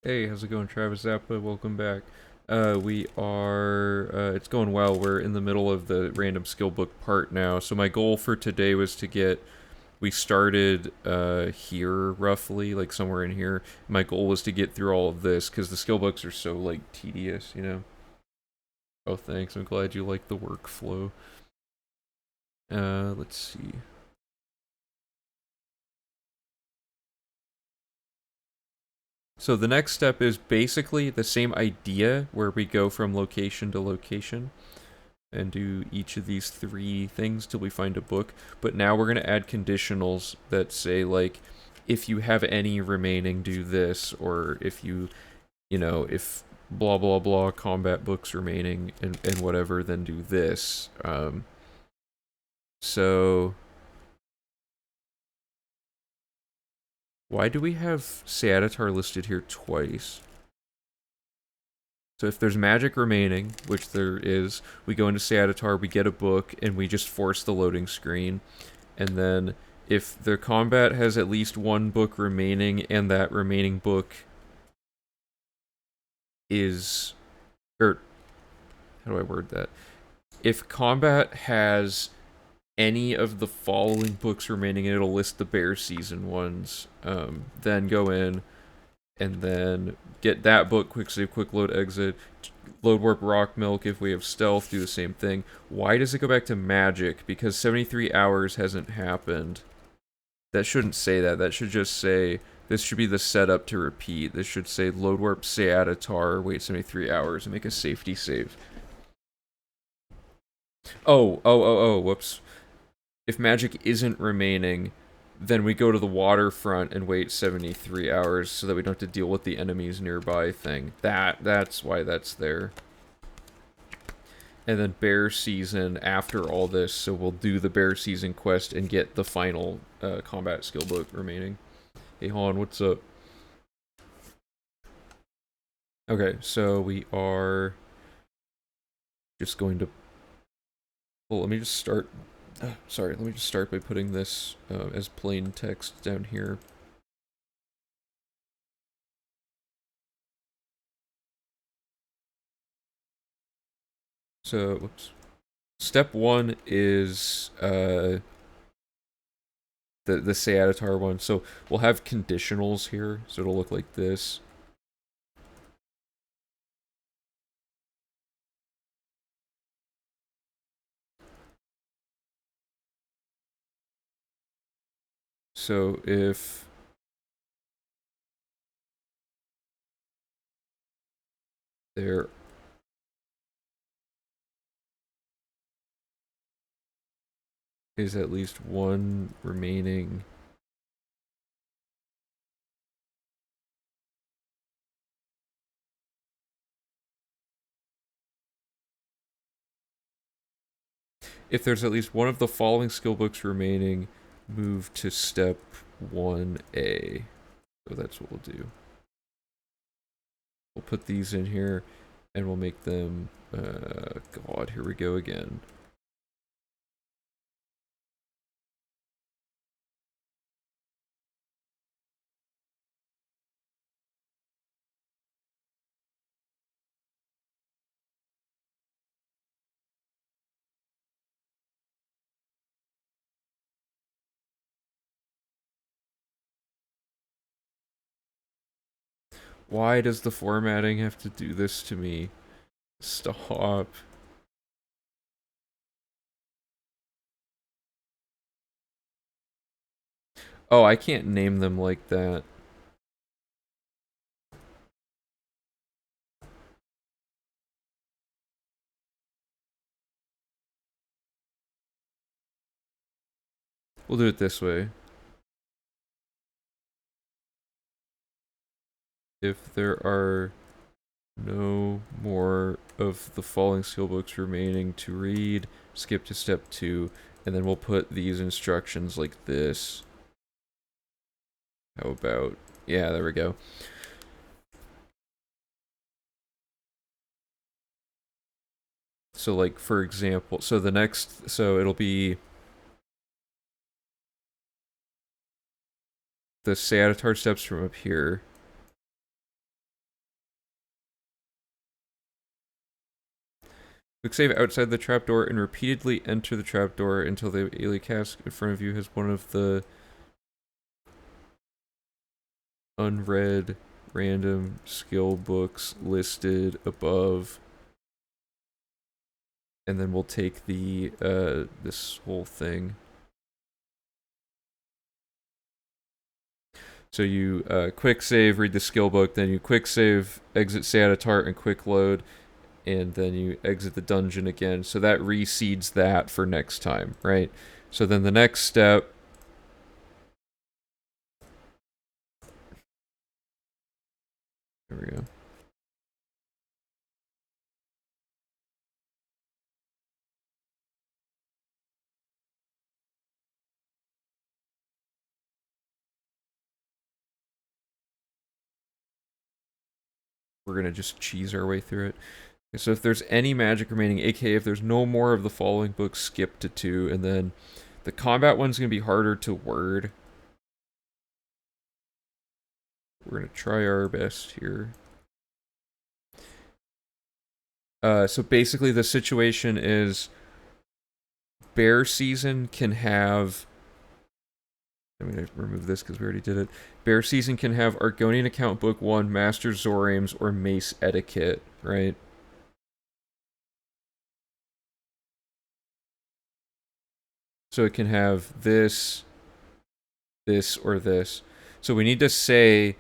Hey, how's it going, Travis Zappa? Welcome back. It's going well. We're in the middle of the random skill book part now. So my goal for today was to we started here, roughly, like somewhere in here. My goal was to get through all of this, because the skill books are so, like, tedious, you know? Oh, thanks. I'm glad you like the workflow. Let's see. So the next step is basically the same idea where we go from location to location and do each of these 3 things till we find a book. But now we're going to add conditionals that say, like, if you have any remaining, do this, or if if blah blah blah combat books remaining and whatever, then do this. So why do we have Seadatar listed here twice? So if there's magic remaining, which there is, we go into Seadatar, we get a book, and we just force the loading screen. And then if the combat has at least 1 book remaining, and that remaining book is... Or, how do I word that? If combat has any of the following books remaining, and it'll list the Bear Season ones, then go in, and then get that book, quick save, quick load, exit, load warp rock milk if we have stealth, do the same thing. Why does it go back to magic? Because 73 hours hasn't happened. That shouldn't say that. That should just say, this should be the setup to repeat. This should say load warp Seatatar, wait 73 hours, and make a safety save. Oh, whoops. If magic isn't remaining, then we go to the waterfront and wait 73 hours so that we don't have to deal with the enemies nearby thing. That's why that's there. And then bear season after all this, so we'll do the bear season quest and get the final combat skill book remaining. Hey Han, what's up? Okay, so we are just going to... Well, let me just start... sorry, let me just start by putting this as plain text down here. So, whoops. Step 1 is the Seatatar one. So we'll have conditionals here, so it'll look like this. So if there is at least one remaining if there's at least one of the following skill books remaining, move to step 1A. So that's what we'll do. We'll put these in here and we'll make them God, here we go again. Why does the formatting have to do this to me? Stop. Oh, I can't name them like that. We'll do it this way. If there are no more of the following skill books remaining to read, skip to step 2, and then we'll put these instructions like this. How about... yeah, there we go. So, like, for example, so the next... so it'll be... the Seatatar steps from up here. Quick save outside the trapdoor and repeatedly enter the trapdoor until the alien cask in front of you has one of the unread random skill books listed above. And then we'll take the this whole thing. So you quick save, read the skill book, then you quick save, exit Seatatar, and quick load, and then you exit the dungeon again. So that reseeds that for next time, right? So then the next step... there we go. We're gonna just cheese our way through it. Okay, so if there's any magic remaining, aka if there's no more of the following books, skip to 2, and then the combat one's gonna be harder to word. We're gonna try our best here. So basically the situation is bear season can have... I'm going to remove this because we already did it. Bear season can have Argonian Account Book 1, Master Zoraim's, or Mace Etiquette, right? So it can have this, this, or this. So we need to say,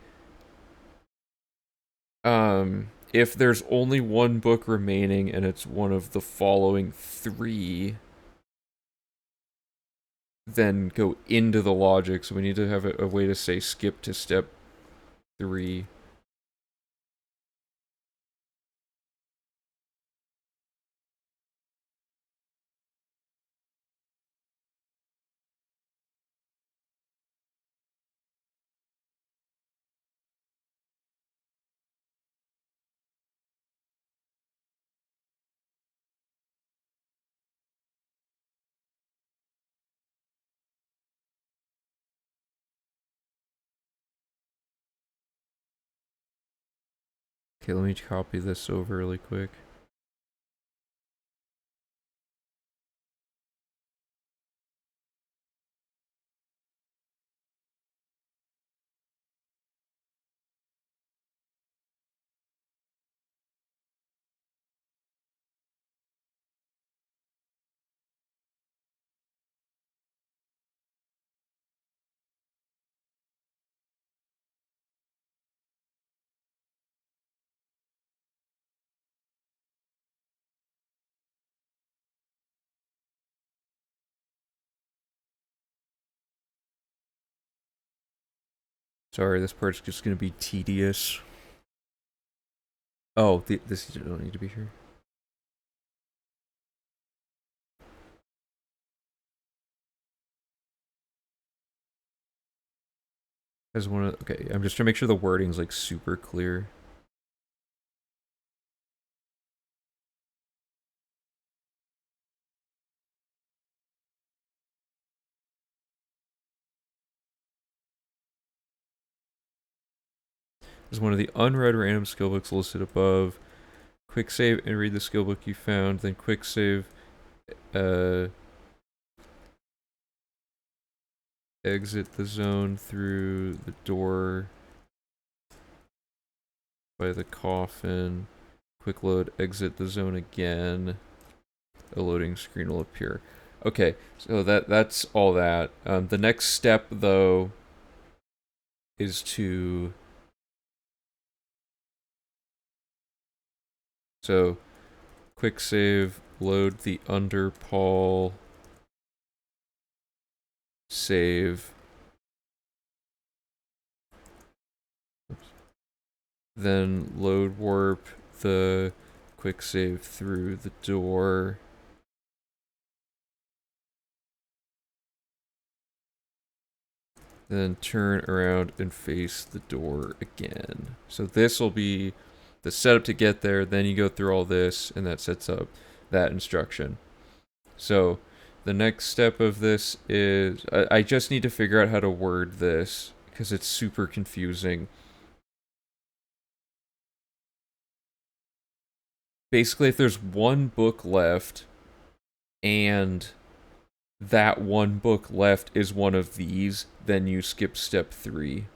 if there's only one book remaining and it's one of the following three, then go into the logic. So we need to have a way to say skip to step 3. Okay, let me copy this over really quick. Sorry, this part's just gonna be tedious. Oh, this don't need to be here. As one of okay, I'm just trying to make sure the wording's like super clear. As one of the unread random skill books listed above. Quick save and read the skill book you found, then quick save exit the zone through the door by the coffin. Quick load, exit the zone again. A loading screen will appear. Okay, so that's all that. The next step, though, is to... So, quick save, load the underpall, save. Oops. Then load warp the quick save through the door. Then turn around and face the door again. So this will be the setup to get there. Then you go through all this, and that sets up that instruction. So the next step of this is I just need to figure out how to word this because it's super confusing. Basically, if there's one book left and that one book left is one of these, then you skip step 3.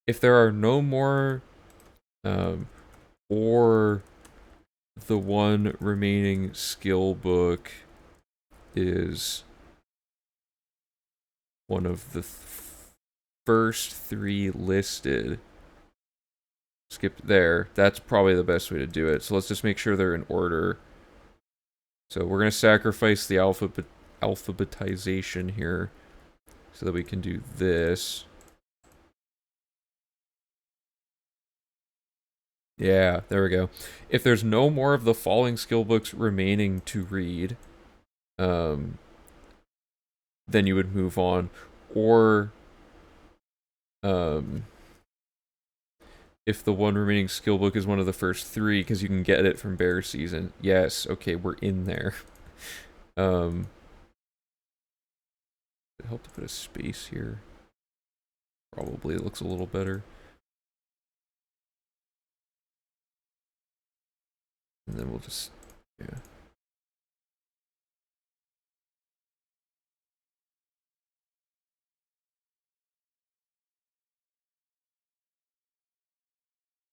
If there are no more, or the one remaining skill book is one of the first 3 listed, skip there. That's probably the best way to do it. So let's just make sure they're in order. So we're going to sacrifice the alphabetization here so that we can do this. Yeah, there we go. If there's no more of the following skill books remaining to read, then you would move on. Or, if the one remaining skill book is one of the first 3, because you can get it from Bear Season. Yes, okay, we're in there. It helped to put a space here. Probably it looks a little better. And then we'll just, yeah.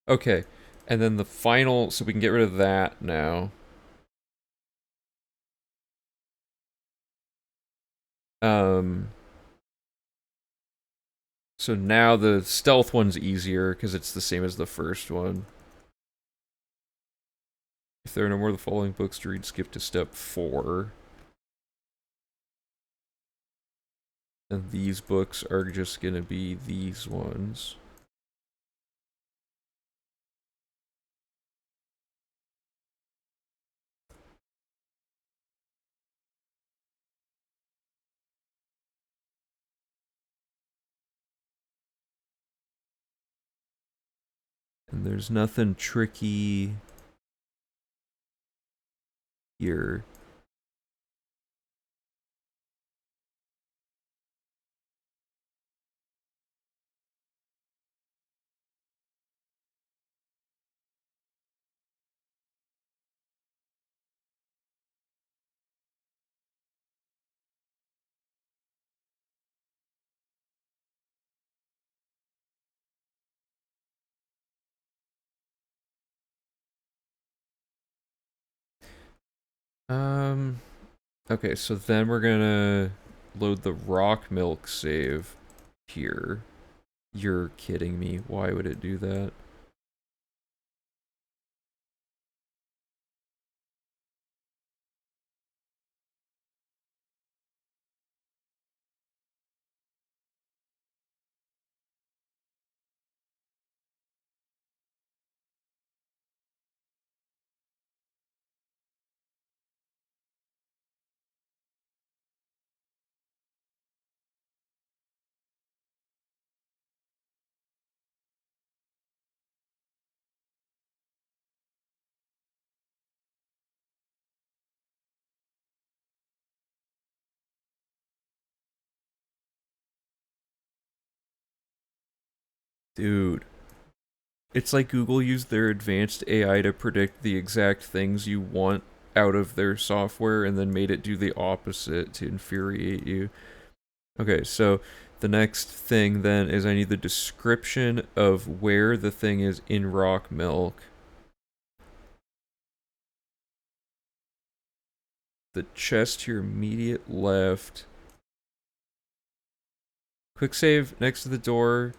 Okay, and then the final, so we can get rid of that now. Um, so now the stealth one's easier because it's the same as the first one. If there are no more of the following books to read, skip to step 4. And these books are just gonna be these ones. And there's nothing tricky here. Um, okay, so then we're gonna load the rock milk save here. You're kidding me. Why would it do that? Dude. It's like Google used their advanced AI to predict the exact things you want out of their software and then made it do the opposite to infuriate you. Okay, so the next thing then is I need the description of where the thing is in rock milk. The chest to your immediate left. Quick save next to the door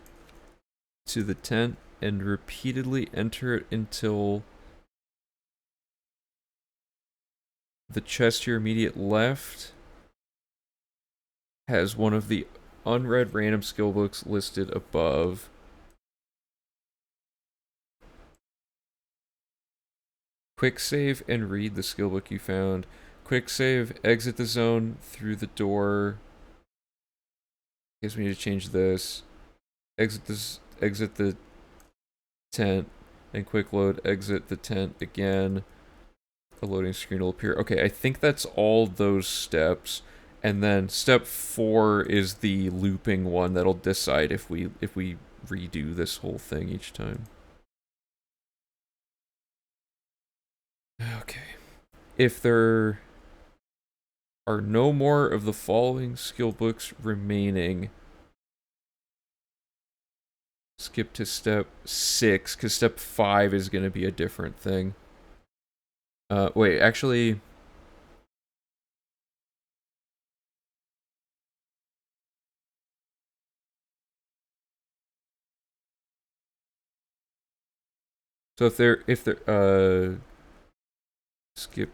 to the tent and repeatedly enter it until the chest to your immediate left has one of the unread random skill books listed above. Quick save and read the skill book you found. Quick save, exit the zone through the door. Guess we need to change this. Exit the tent, and quick load, exit the tent again. A loading screen will appear. Okay, I think that's all those steps. And then step 4 is the looping one that'll decide if we redo this whole thing each time. Okay. If there are no more of the following skill books remaining, skip to step 6, because step 5 is going to be a different thing. Wait, actually... So skip.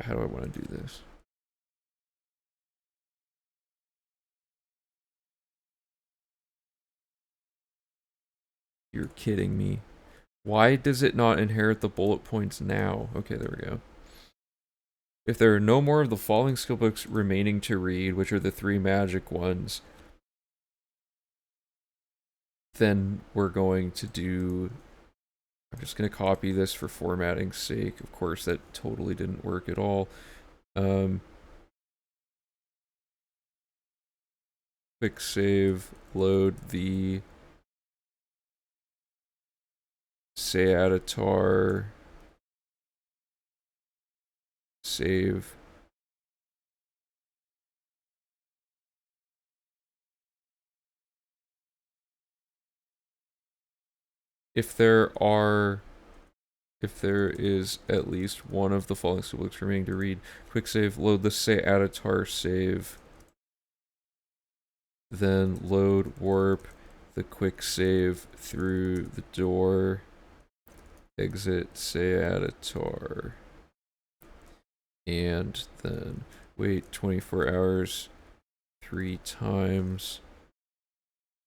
How do I want to do this? You're kidding me. Why does it not inherit the bullet points now? Okay, there we go. If there are no more of the following skill books remaining to read, which are the 3 magic ones, then we're going to do... I'm just going to copy this for formatting's sake. Of course, that totally didn't work at all. Quick save, load the Seatatar, save. If there are if there is at least one of the following steelbooks remaining to read. Quick save, load the say Atatar save. Then load warp the quick save through the door. Exit say Atatar. And then wait 24 hours 3 times.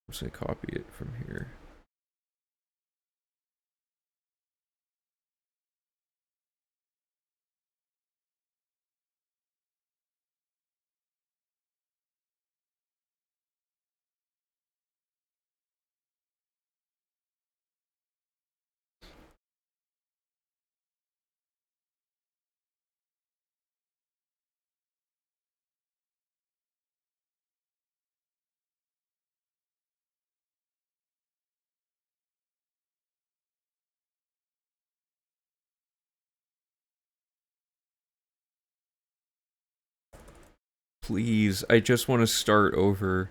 I'm just gonna copy it from here. Please, I just want to start over.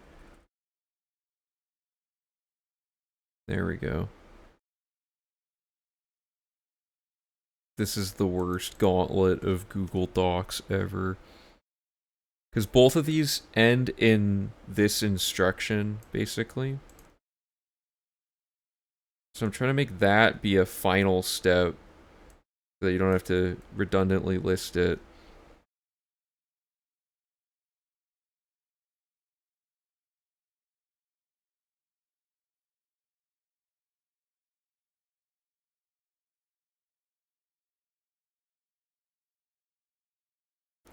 There we go. This is the worst gauntlet of Google Docs ever. Because both of these end in this instruction, basically. So I'm trying to make that be a final step so that you don't have to redundantly list it.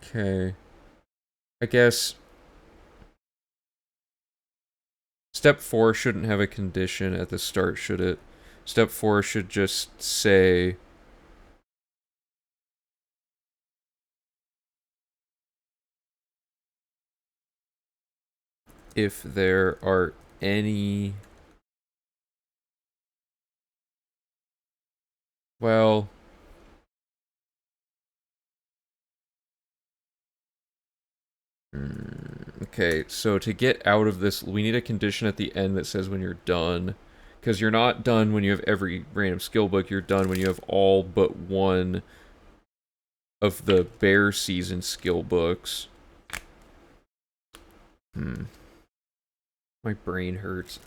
Okay. I guess step 4 shouldn't have a condition at the start, should it? Step 4 should just say if there are any... Well... Okay, so to get out of this, we need a condition at the end that says when you're done. Because you're not done when you have every random skill book, you're done when you have all but one of the Bear Season skill books. My brain hurts.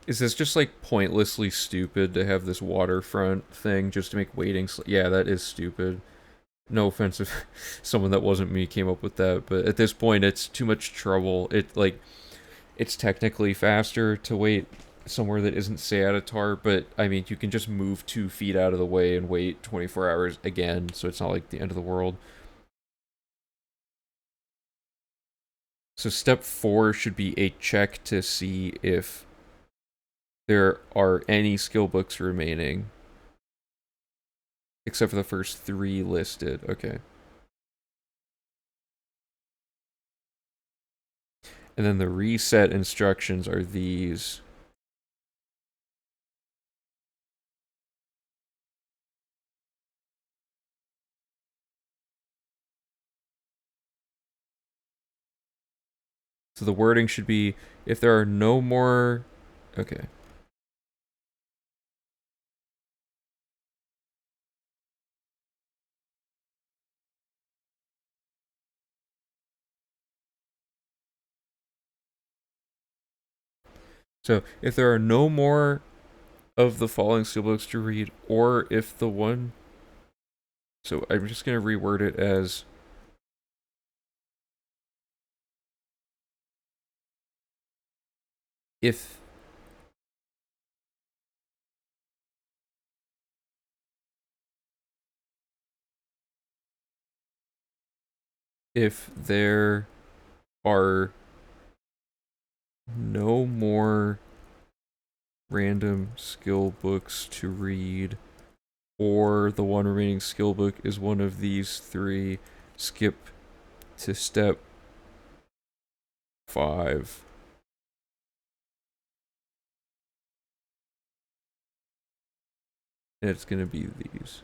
Is this just like pointlessly stupid to have this waterfront thing just to make waiting? Yeah, that is stupid. No offense if someone that wasn't me came up with that, but at this point it's too much trouble. It's technically faster to wait somewhere that isn't Seatatar, but I mean you can just move 2 feet out of the way and wait 24 hours again, so it's not like the end of the world. So step 4 should be a check to see if there are any skill books remaining. Except for the first 3 listed. Okay. And then the reset instructions are these. So the wording should be, if there are no more... Okay. So, if there are no more of the following steelbooks to read, or if the one... So, I'm just going to reword it as... If... If there are no more random skill books to read, or the one remaining skill book is one of these three, skip to step 5. And it's gonna be these.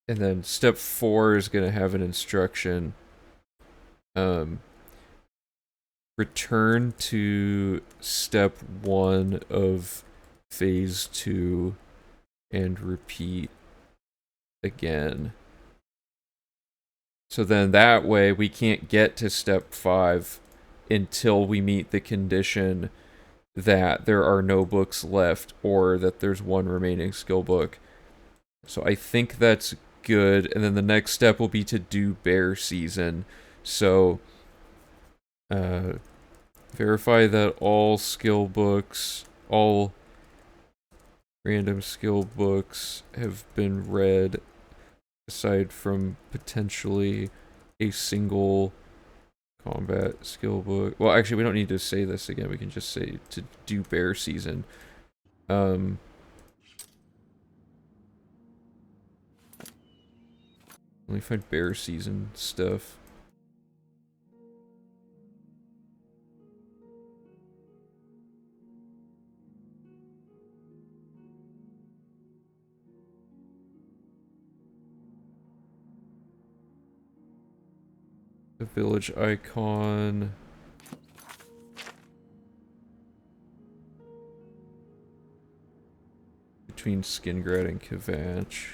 And then step 4 is gonna have an instruction. Return to step 1 of phase 2 and repeat again. So then that way we can't get to step 5 until we meet the condition that there are no books left or that there's one remaining skill book. So I think that's good. And then the next step will be to do bear season. So verify that all skill books, all random skill books have been read aside from potentially a single combat skill book. Well, actually, we don't need to say this again. We can just say to do bear season. Let me find bear season stuff. The village icon. Between Skingrad and Kvatch.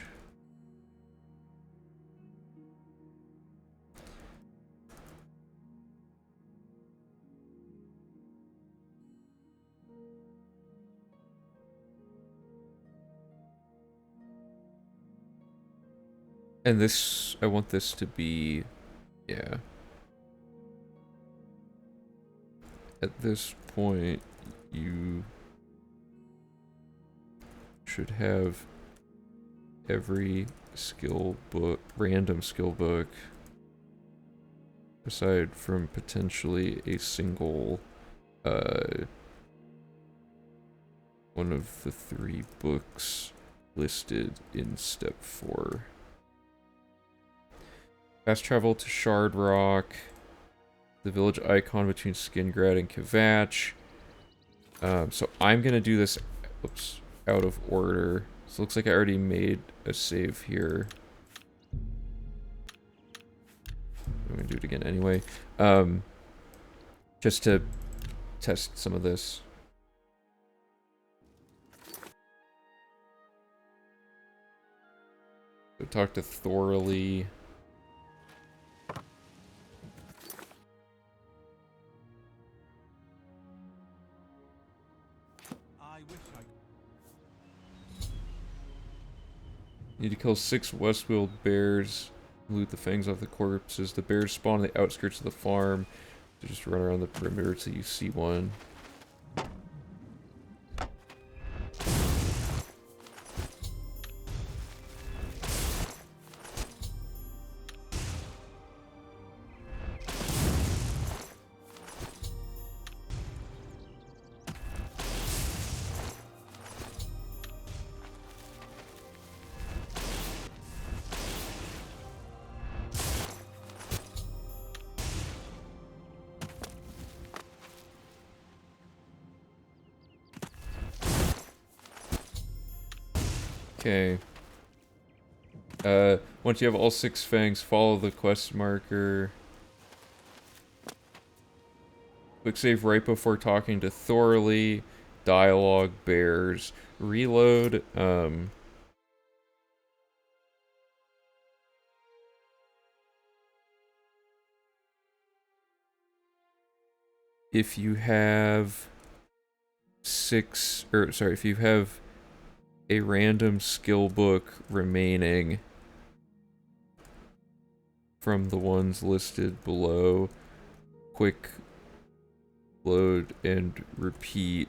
And this, I want this to be, yeah. At this point, you should have every skill book, random skill book, aside from potentially a single, one of the 3 books listed in step 4. Fast travel to Shard Rock. The village icon between Skingrad and Kvatch. So I'm gonna do this, oops, out of order. So it looks like I already made a save here. I'm gonna do it again anyway. Just to test some of this. So talk to Thoroughly. Need to kill 6 Westfield bears. Loot the fangs off the corpses. The bears spawn on the outskirts of the farm. So just run around the perimeter till you see one. Okay. Once you have all 6 fangs, follow the quest marker. Quick save right before talking to Thoroughly. Dialogue bears. Reload. If you have 6, or sorry, if you have a random skill book remaining from the ones listed below, quick load and repeat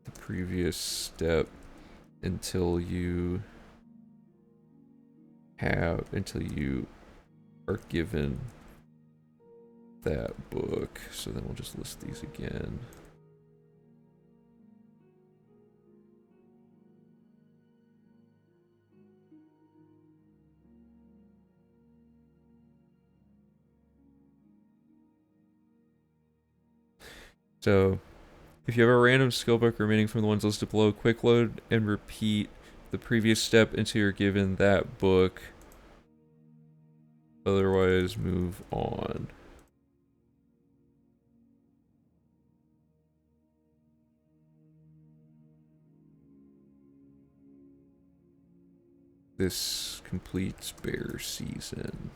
the previous step until you have until you are given that book. So then we'll just list these again. So, if you have a random skill book remaining from the ones listed below, quick load and repeat the previous step until you're given that book. Otherwise, move on. This completes bear season.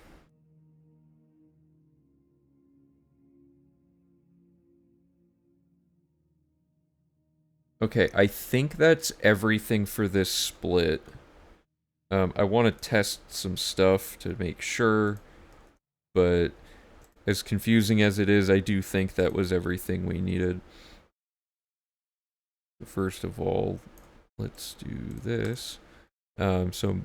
Okay, I think that's everything for this split. I want to test some stuff to make sure, but as confusing as it is, I do think that was everything we needed. First of all, let's do this. So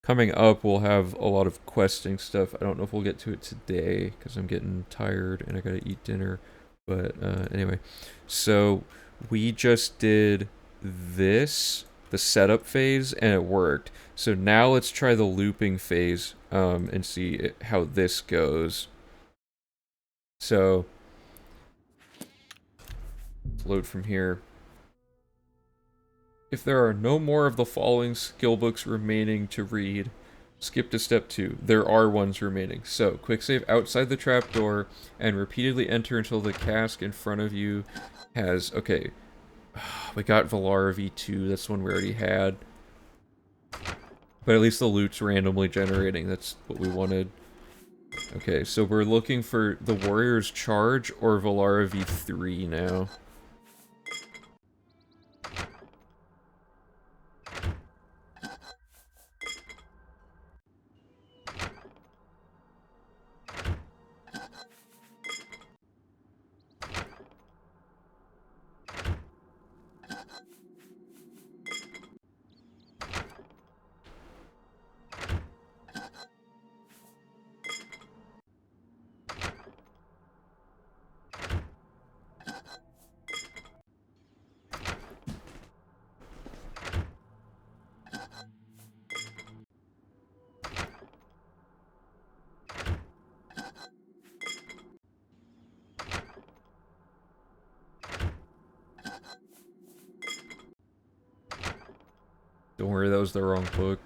coming up, we'll have a lot of questing stuff. I don't know if we'll get to it today, because I'm getting tired and I gotta eat dinner. But anyway, so we just did this, the setup phase, and it worked. So now let's try the looping phase and see how this goes. So, let's load from here. If there are no more of the following skill books remaining to read, skip to step 2. There are ones remaining. So, quick save outside the trapdoor and repeatedly enter until the cask in front of you has... Okay, we got Valara V2, that's the one we already had. But at least the loot's randomly generating, that's what we wanted. Okay, so we're looking for the Warrior's Charge or Valara V3 now. Don't worry, that was the wrong book.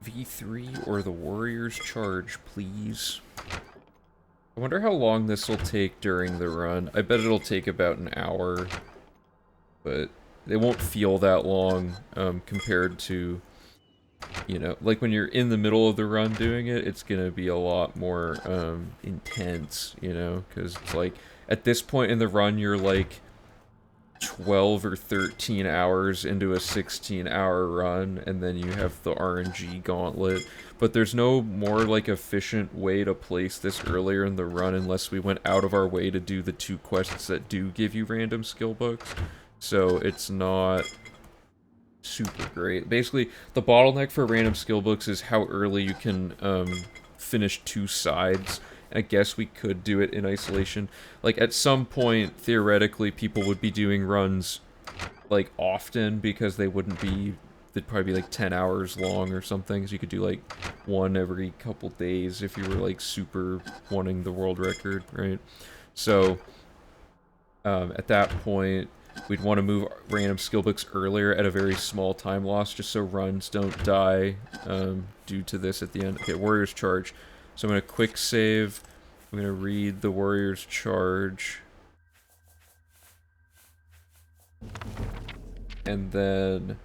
V3 or the Warrior's Charge, please. I wonder how long this will take during the run. I bet it'll take about an hour, but it won't feel that long compared to, you know, like when you're in the middle of the run doing it, it's gonna be a lot more intense, you know, because it's like, at this point in the run, you're like 12 or 13 hours into a 16-hour run, and then you have the RNG gauntlet. But there's no more, like, efficient way to place this earlier in the run unless we went out of our way to do the 2 quests that do give you random skill books. So it's not super great. Basically, the bottleneck for random skill books is how early you can finish 2 sides. I guess we could do it in isolation. Like, at some point, theoretically, people would be doing runs, like, often, because they wouldn't be... They'd probably be, like, 10 hours long or something, so you could do, like, one every couple days if you were, like, super wanting the world record, right? So, at that point, we'd want to move random skill books earlier at a very small time loss, just so runs don't die due to this at the end. Okay, Warrior's Charge. So I'm going to quick save. I'm going to read the Warrior's Charge. and then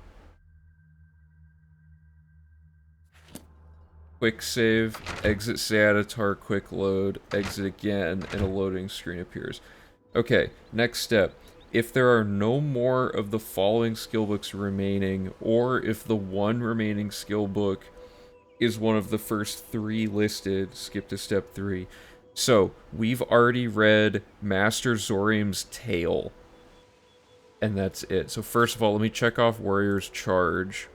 quick save, exit Seatatar, quick load, exit again, and a loading screen appears. Okay, next step. If there are no more of the following skill books remaining, or if the one remaining skill book is one of the first 3 listed, skip to step 3. So, we've already read Master Zorium's Tale. And that's it. So first of all, let me check off Warrior's Charge.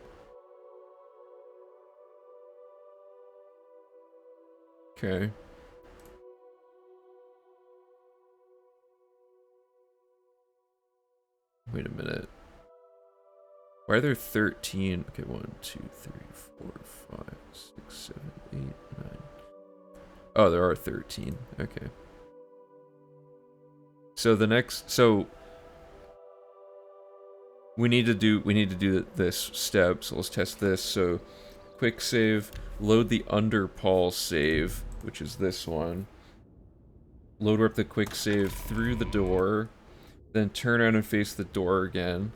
Okay. Wait a minute. Why are there 13? Okay, 1, 2, 3, 4, 5, 6, 7, 8, 9. Oh, there are 13. Okay. So the next, we need to do this step. So let's test this. So quick save, load the underpaw save, which is this one. Load up the quick save through the door, then turn around and face the door again.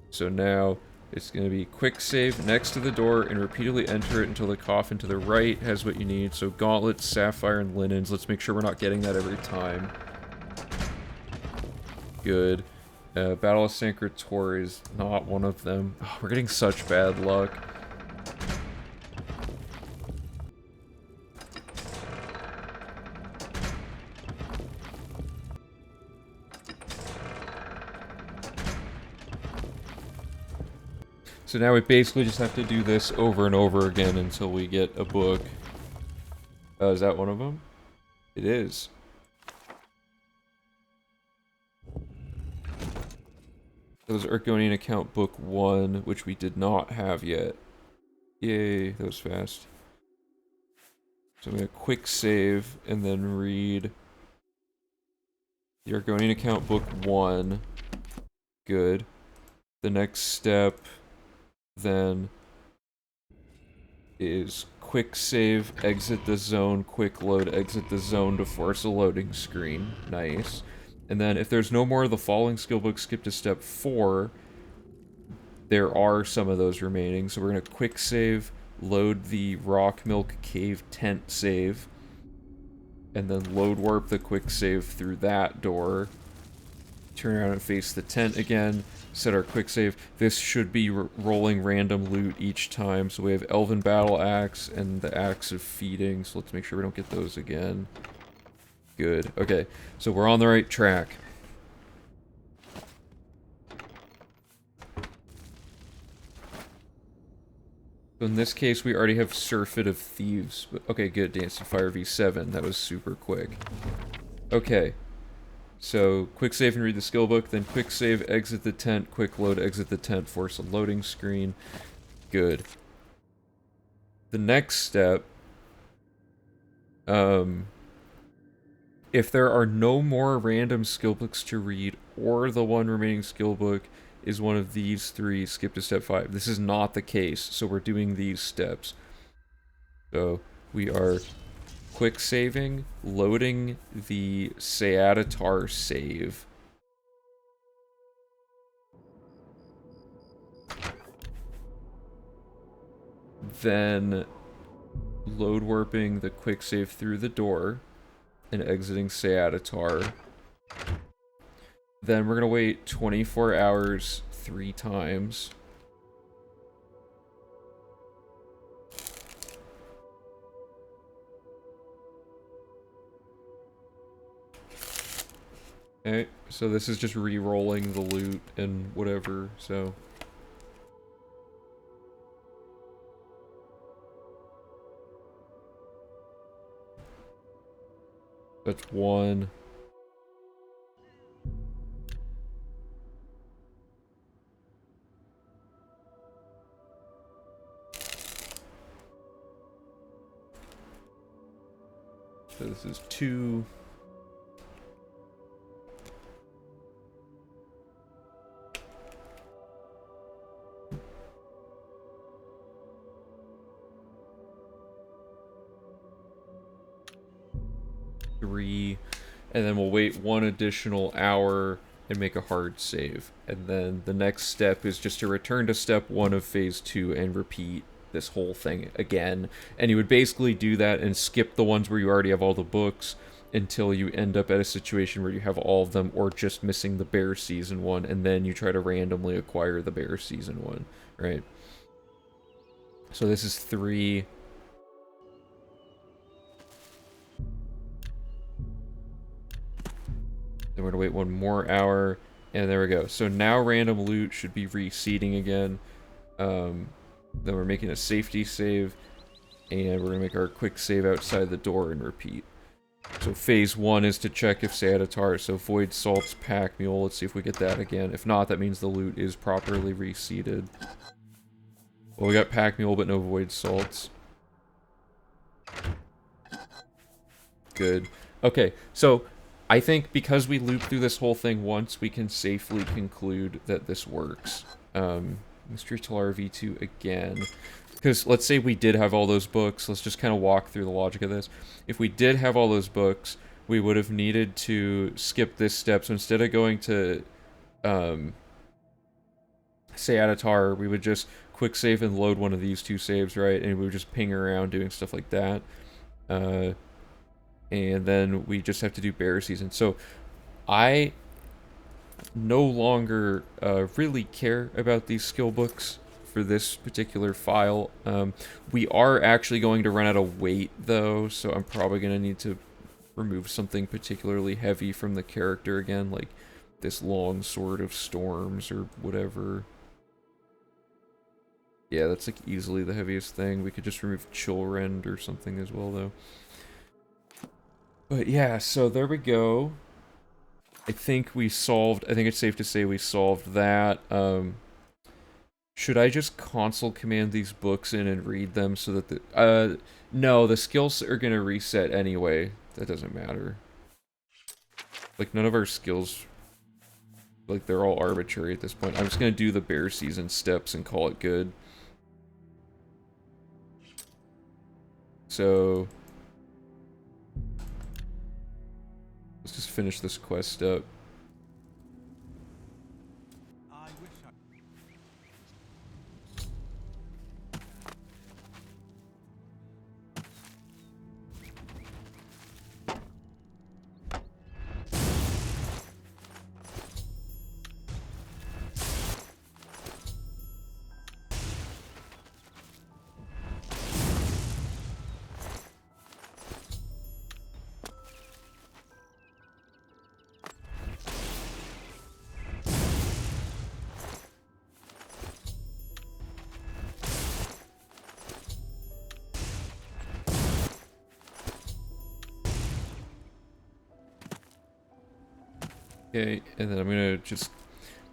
So now it's going to be quick save next to the door and repeatedly enter it until the coffin to the right has what you need. So gauntlets, sapphire, and linens. Let's make sure we're not getting that every time. Good. Battle of Sanctuary is not one of them. Oh, we're getting such bad luck. So now we basically just have to do this over and over again until we get a book. Is that one of them? It is. That was Argonian account book 1, which we did not have yet. Yay, that was fast. So I'm going to quick save and then read the Argonian account book 1. Good. The next step then is quick save, exit the zone, quick load, exit the zone to force a loading screen. Nice. And then if there's no more of the following skill book, skip to step 4. There are some of those remaining, so we're going to quick save, load the Rock Milk Cave tent save, and then load warp the quick save through that door. Turn around and face the tent again, set our quick save. This should be rolling random loot each time, so we have Elven Battle Axe and the Axe of Feeding, so let's make sure we don't get those again. Good. Okay, so we're on the right track. So in this case, we already have Surfeit of Thieves. Okay, good. Dancing Fire V7. That was super quick. Okay. So, quick save and read the skill book, then quick save, exit the tent, quick load, exit the tent, force a loading screen. Good. The next step, if there are no more random skill books to read, or the one remaining skill book is one of these 3, skip to step 5. This is not the case, so we're doing these steps. So, we are quick saving, loading the Seatatar save. Then load warping the quick save through the door and exiting Seatatar. Then we're gonna wait 24 hours 3 times. Okay, so this is just re-rolling the loot and whatever, so... That's 1. So this is 2. And then we'll wait 1 additional hour and make a hard save. And then the next step is just to return to step 1 of phase 2 and repeat this whole thing again. And you would basically do that and skip the ones where you already have all the books until you end up at a situation where you have all of them or just missing the Bear Season 1, and then you try to randomly acquire the Bear Season 1, right? So this is 3. Then we're gonna wait 1 more hour, and there we go. So now random loot should be reseeding again. Then we're making a safety save, and we're gonna make our quick save outside the door and repeat. So phase 1 is to check if Sanitar, so Void Salts, Pack Mule, let's see if we get that again. If not, that means the loot is properly reseeded. Well, we got Pack Mule, but no Void Salts. Good. Okay, so I think because we looped through this whole thing once, we can safely conclude that this works. Mystery Talar V2 again. Because let's say we did have all those books. Let's just kind of walk through the logic of this. If we did have all those books, we would have needed to skip this step. So instead of going to say Adatar, we would just quick save and load one of these 2 saves, right? And we would just ping around doing stuff like that. And then we just have to do Bear Season. So I no longer really care about these skill books for this particular file. We are actually going to run out of weight though, so I'm probably going to need to remove something particularly heavy from the character again, like this long sword of storms or whatever. Yeah, that's like easily the heaviest thing. We could just remove Chillrend or something as well though. But yeah, so there we go. I think it's safe to say we solved that. Should I just console command these books in and read them so that the... no, the skills are gonna reset anyway. That doesn't matter. Like, none of our skills... Like, they're all arbitrary at this point. I'm just gonna do the Bear Season steps and call it good. So... let's just finish this quest up. I wish I... Okay, and then I'm gonna just,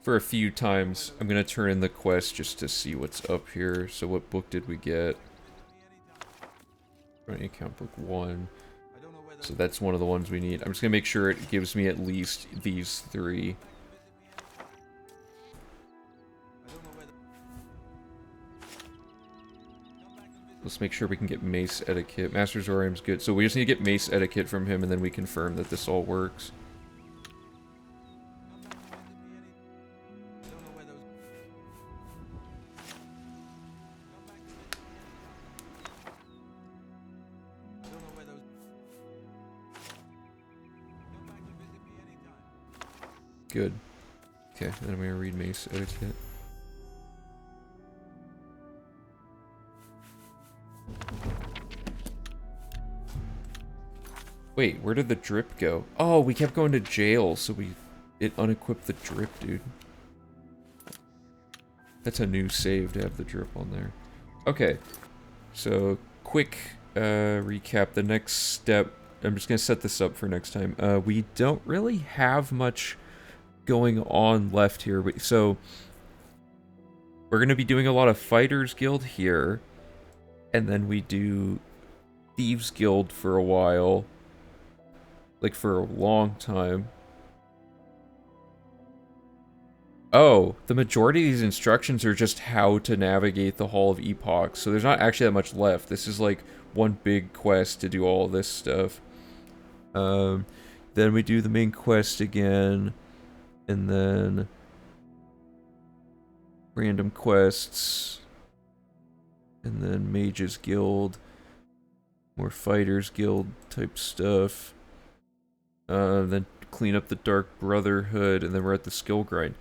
for a few times, I'm gonna turn in the quest just to see what's up here. So what book did we get? Running account book 1. So that's one of the ones we need. I'm just gonna make sure it gives me at least these 3. Let's make sure we can get Mace Etiquette. Master Zorium's good. So we just need to get Mace Etiquette from him, and then we confirm that this all works. Good. Okay, then I'm gonna read Mace Etiquette. Wait, where did the drip go? Oh, we kept going to jail, so it unequipped the drip, dude. That's a new save to have the drip on there. Okay, so quick recap. The next step, I'm just gonna set this up for next time. We don't really have much going on left here, so we're gonna be doing a lot of Fighters Guild here, and then we do Thieves Guild for a while, like for a long time. Oh, the majority of these instructions are just how to navigate the Hall of Epochs, so there's not actually that much left. This is like one big quest to do all of this stuff. Then we do the main quest again, And then random quests, and then Mages Guild, more Fighters Guild type stuff. Then clean up the Dark Brotherhood, and then we're at the skill grind.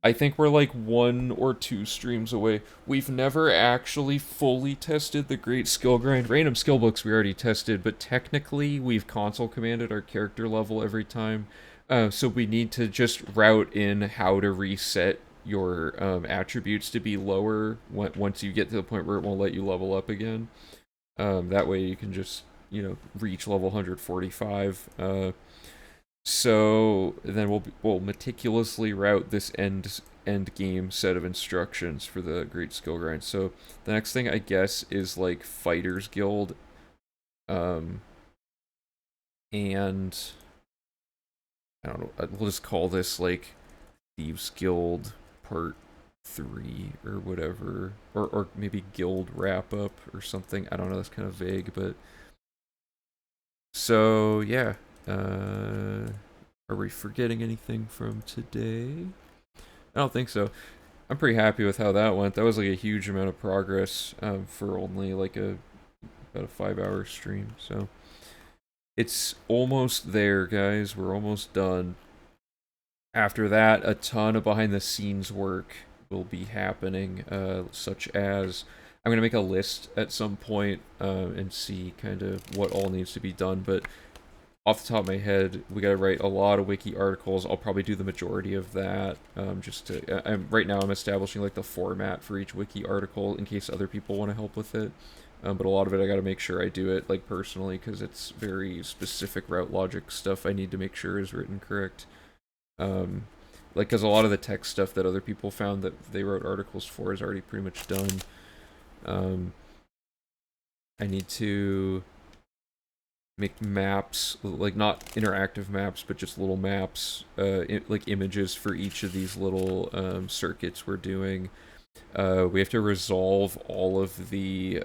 I think we're like 1 or 2 streams away. We've never actually fully tested the Great Skill Grind. Random skill books we already tested, but technically we've console commanded our character level every time. So we need to just route in how to reset your attributes to be lower once you get to the point where it won't let you level up again. That way you can just, reach level 145. So then we'll meticulously route this end game set of instructions for the Great Skill Grind. So the next thing I guess is like Fighters Guild, and I don't know. We'll just call this like Thieves Guild Part 3 or whatever, or maybe Guild Wrap Up or something. I don't know. That's kind of vague, but so yeah. Are we forgetting anything from today? I don't think so. I'm pretty happy with how that went. That was like a huge amount of progress for only like about a 5-hour stream. So it's almost there, guys. We're almost done. After that, a ton of behind the scenes work will be happening, such as I'm gonna make a list at some point and see kind of what all needs to be done, but off the top of my head, we gotta write a lot of wiki articles. I'll probably do the majority of that. Right now I'm establishing like the format for each wiki article in case other people want to help with it. But a lot of it I gotta make sure I do it like personally because it's very specific route logic stuff I need to make sure is written correct. Because a lot of the text stuff that other people found that they wrote articles for is already pretty much done. I need to make maps, like not interactive maps, but just little maps, like images for each of these little circuits we're doing. We have to resolve all of the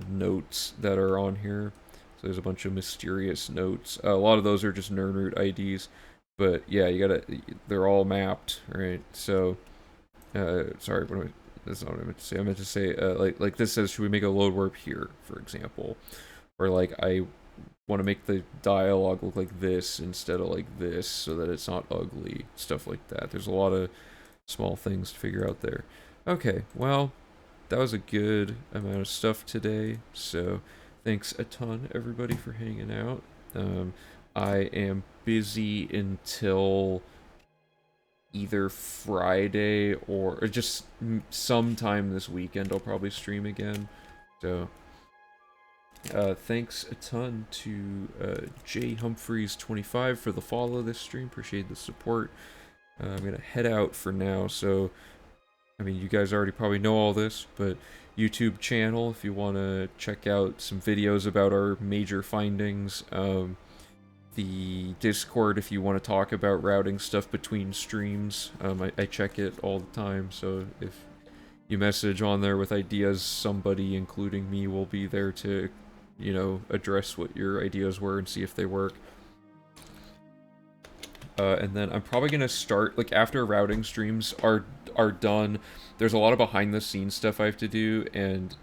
notes that are on here. So there's a bunch of mysterious notes. A lot of those are just Nernroot IDs, but yeah, they're all mapped, right? So, sorry, that's not what I meant to say. I meant to say, like this says, should we make a load warp here, for example? Or like, I want to make the dialogue look like this instead of like this so that it's not ugly, stuff like that. There's a lot of small things to figure out there. Okay, well, that was a good amount of stuff today, so thanks a ton everybody for hanging out. I am busy until either Friday or just sometime this weekend. I'll probably stream again, so thanks a ton to jhumphreys25 for the follow this stream. Appreciate the support. I'm gonna head out for now, so I mean, you guys already probably know all this, but YouTube channel if you want to check out some videos about our major findings. The Discord if you want to talk about routing stuff between streams. I check it all the time, so if you message on there with ideas, somebody, including me, will be there to, address what your ideas were and see if they work. And then I'm probably gonna start, like, after routing streams are done, there's a lot of behind-the-scenes stuff I have to do, and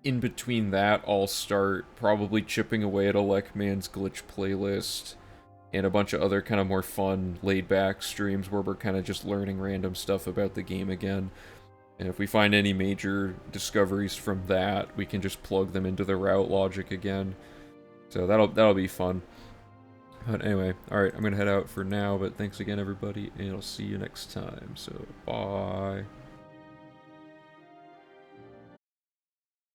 in between that, I'll start probably chipping away at a Lekman's Glitch playlist, and a bunch of other kind of more fun, laid-back streams where we're kind of just learning random stuff about the game again. And if we find any major discoveries from that, we can just plug them into the route logic again. So that'll be fun. But anyway, alright, I'm gonna head out for now, but thanks again everybody, and I'll see you next time. So, bye.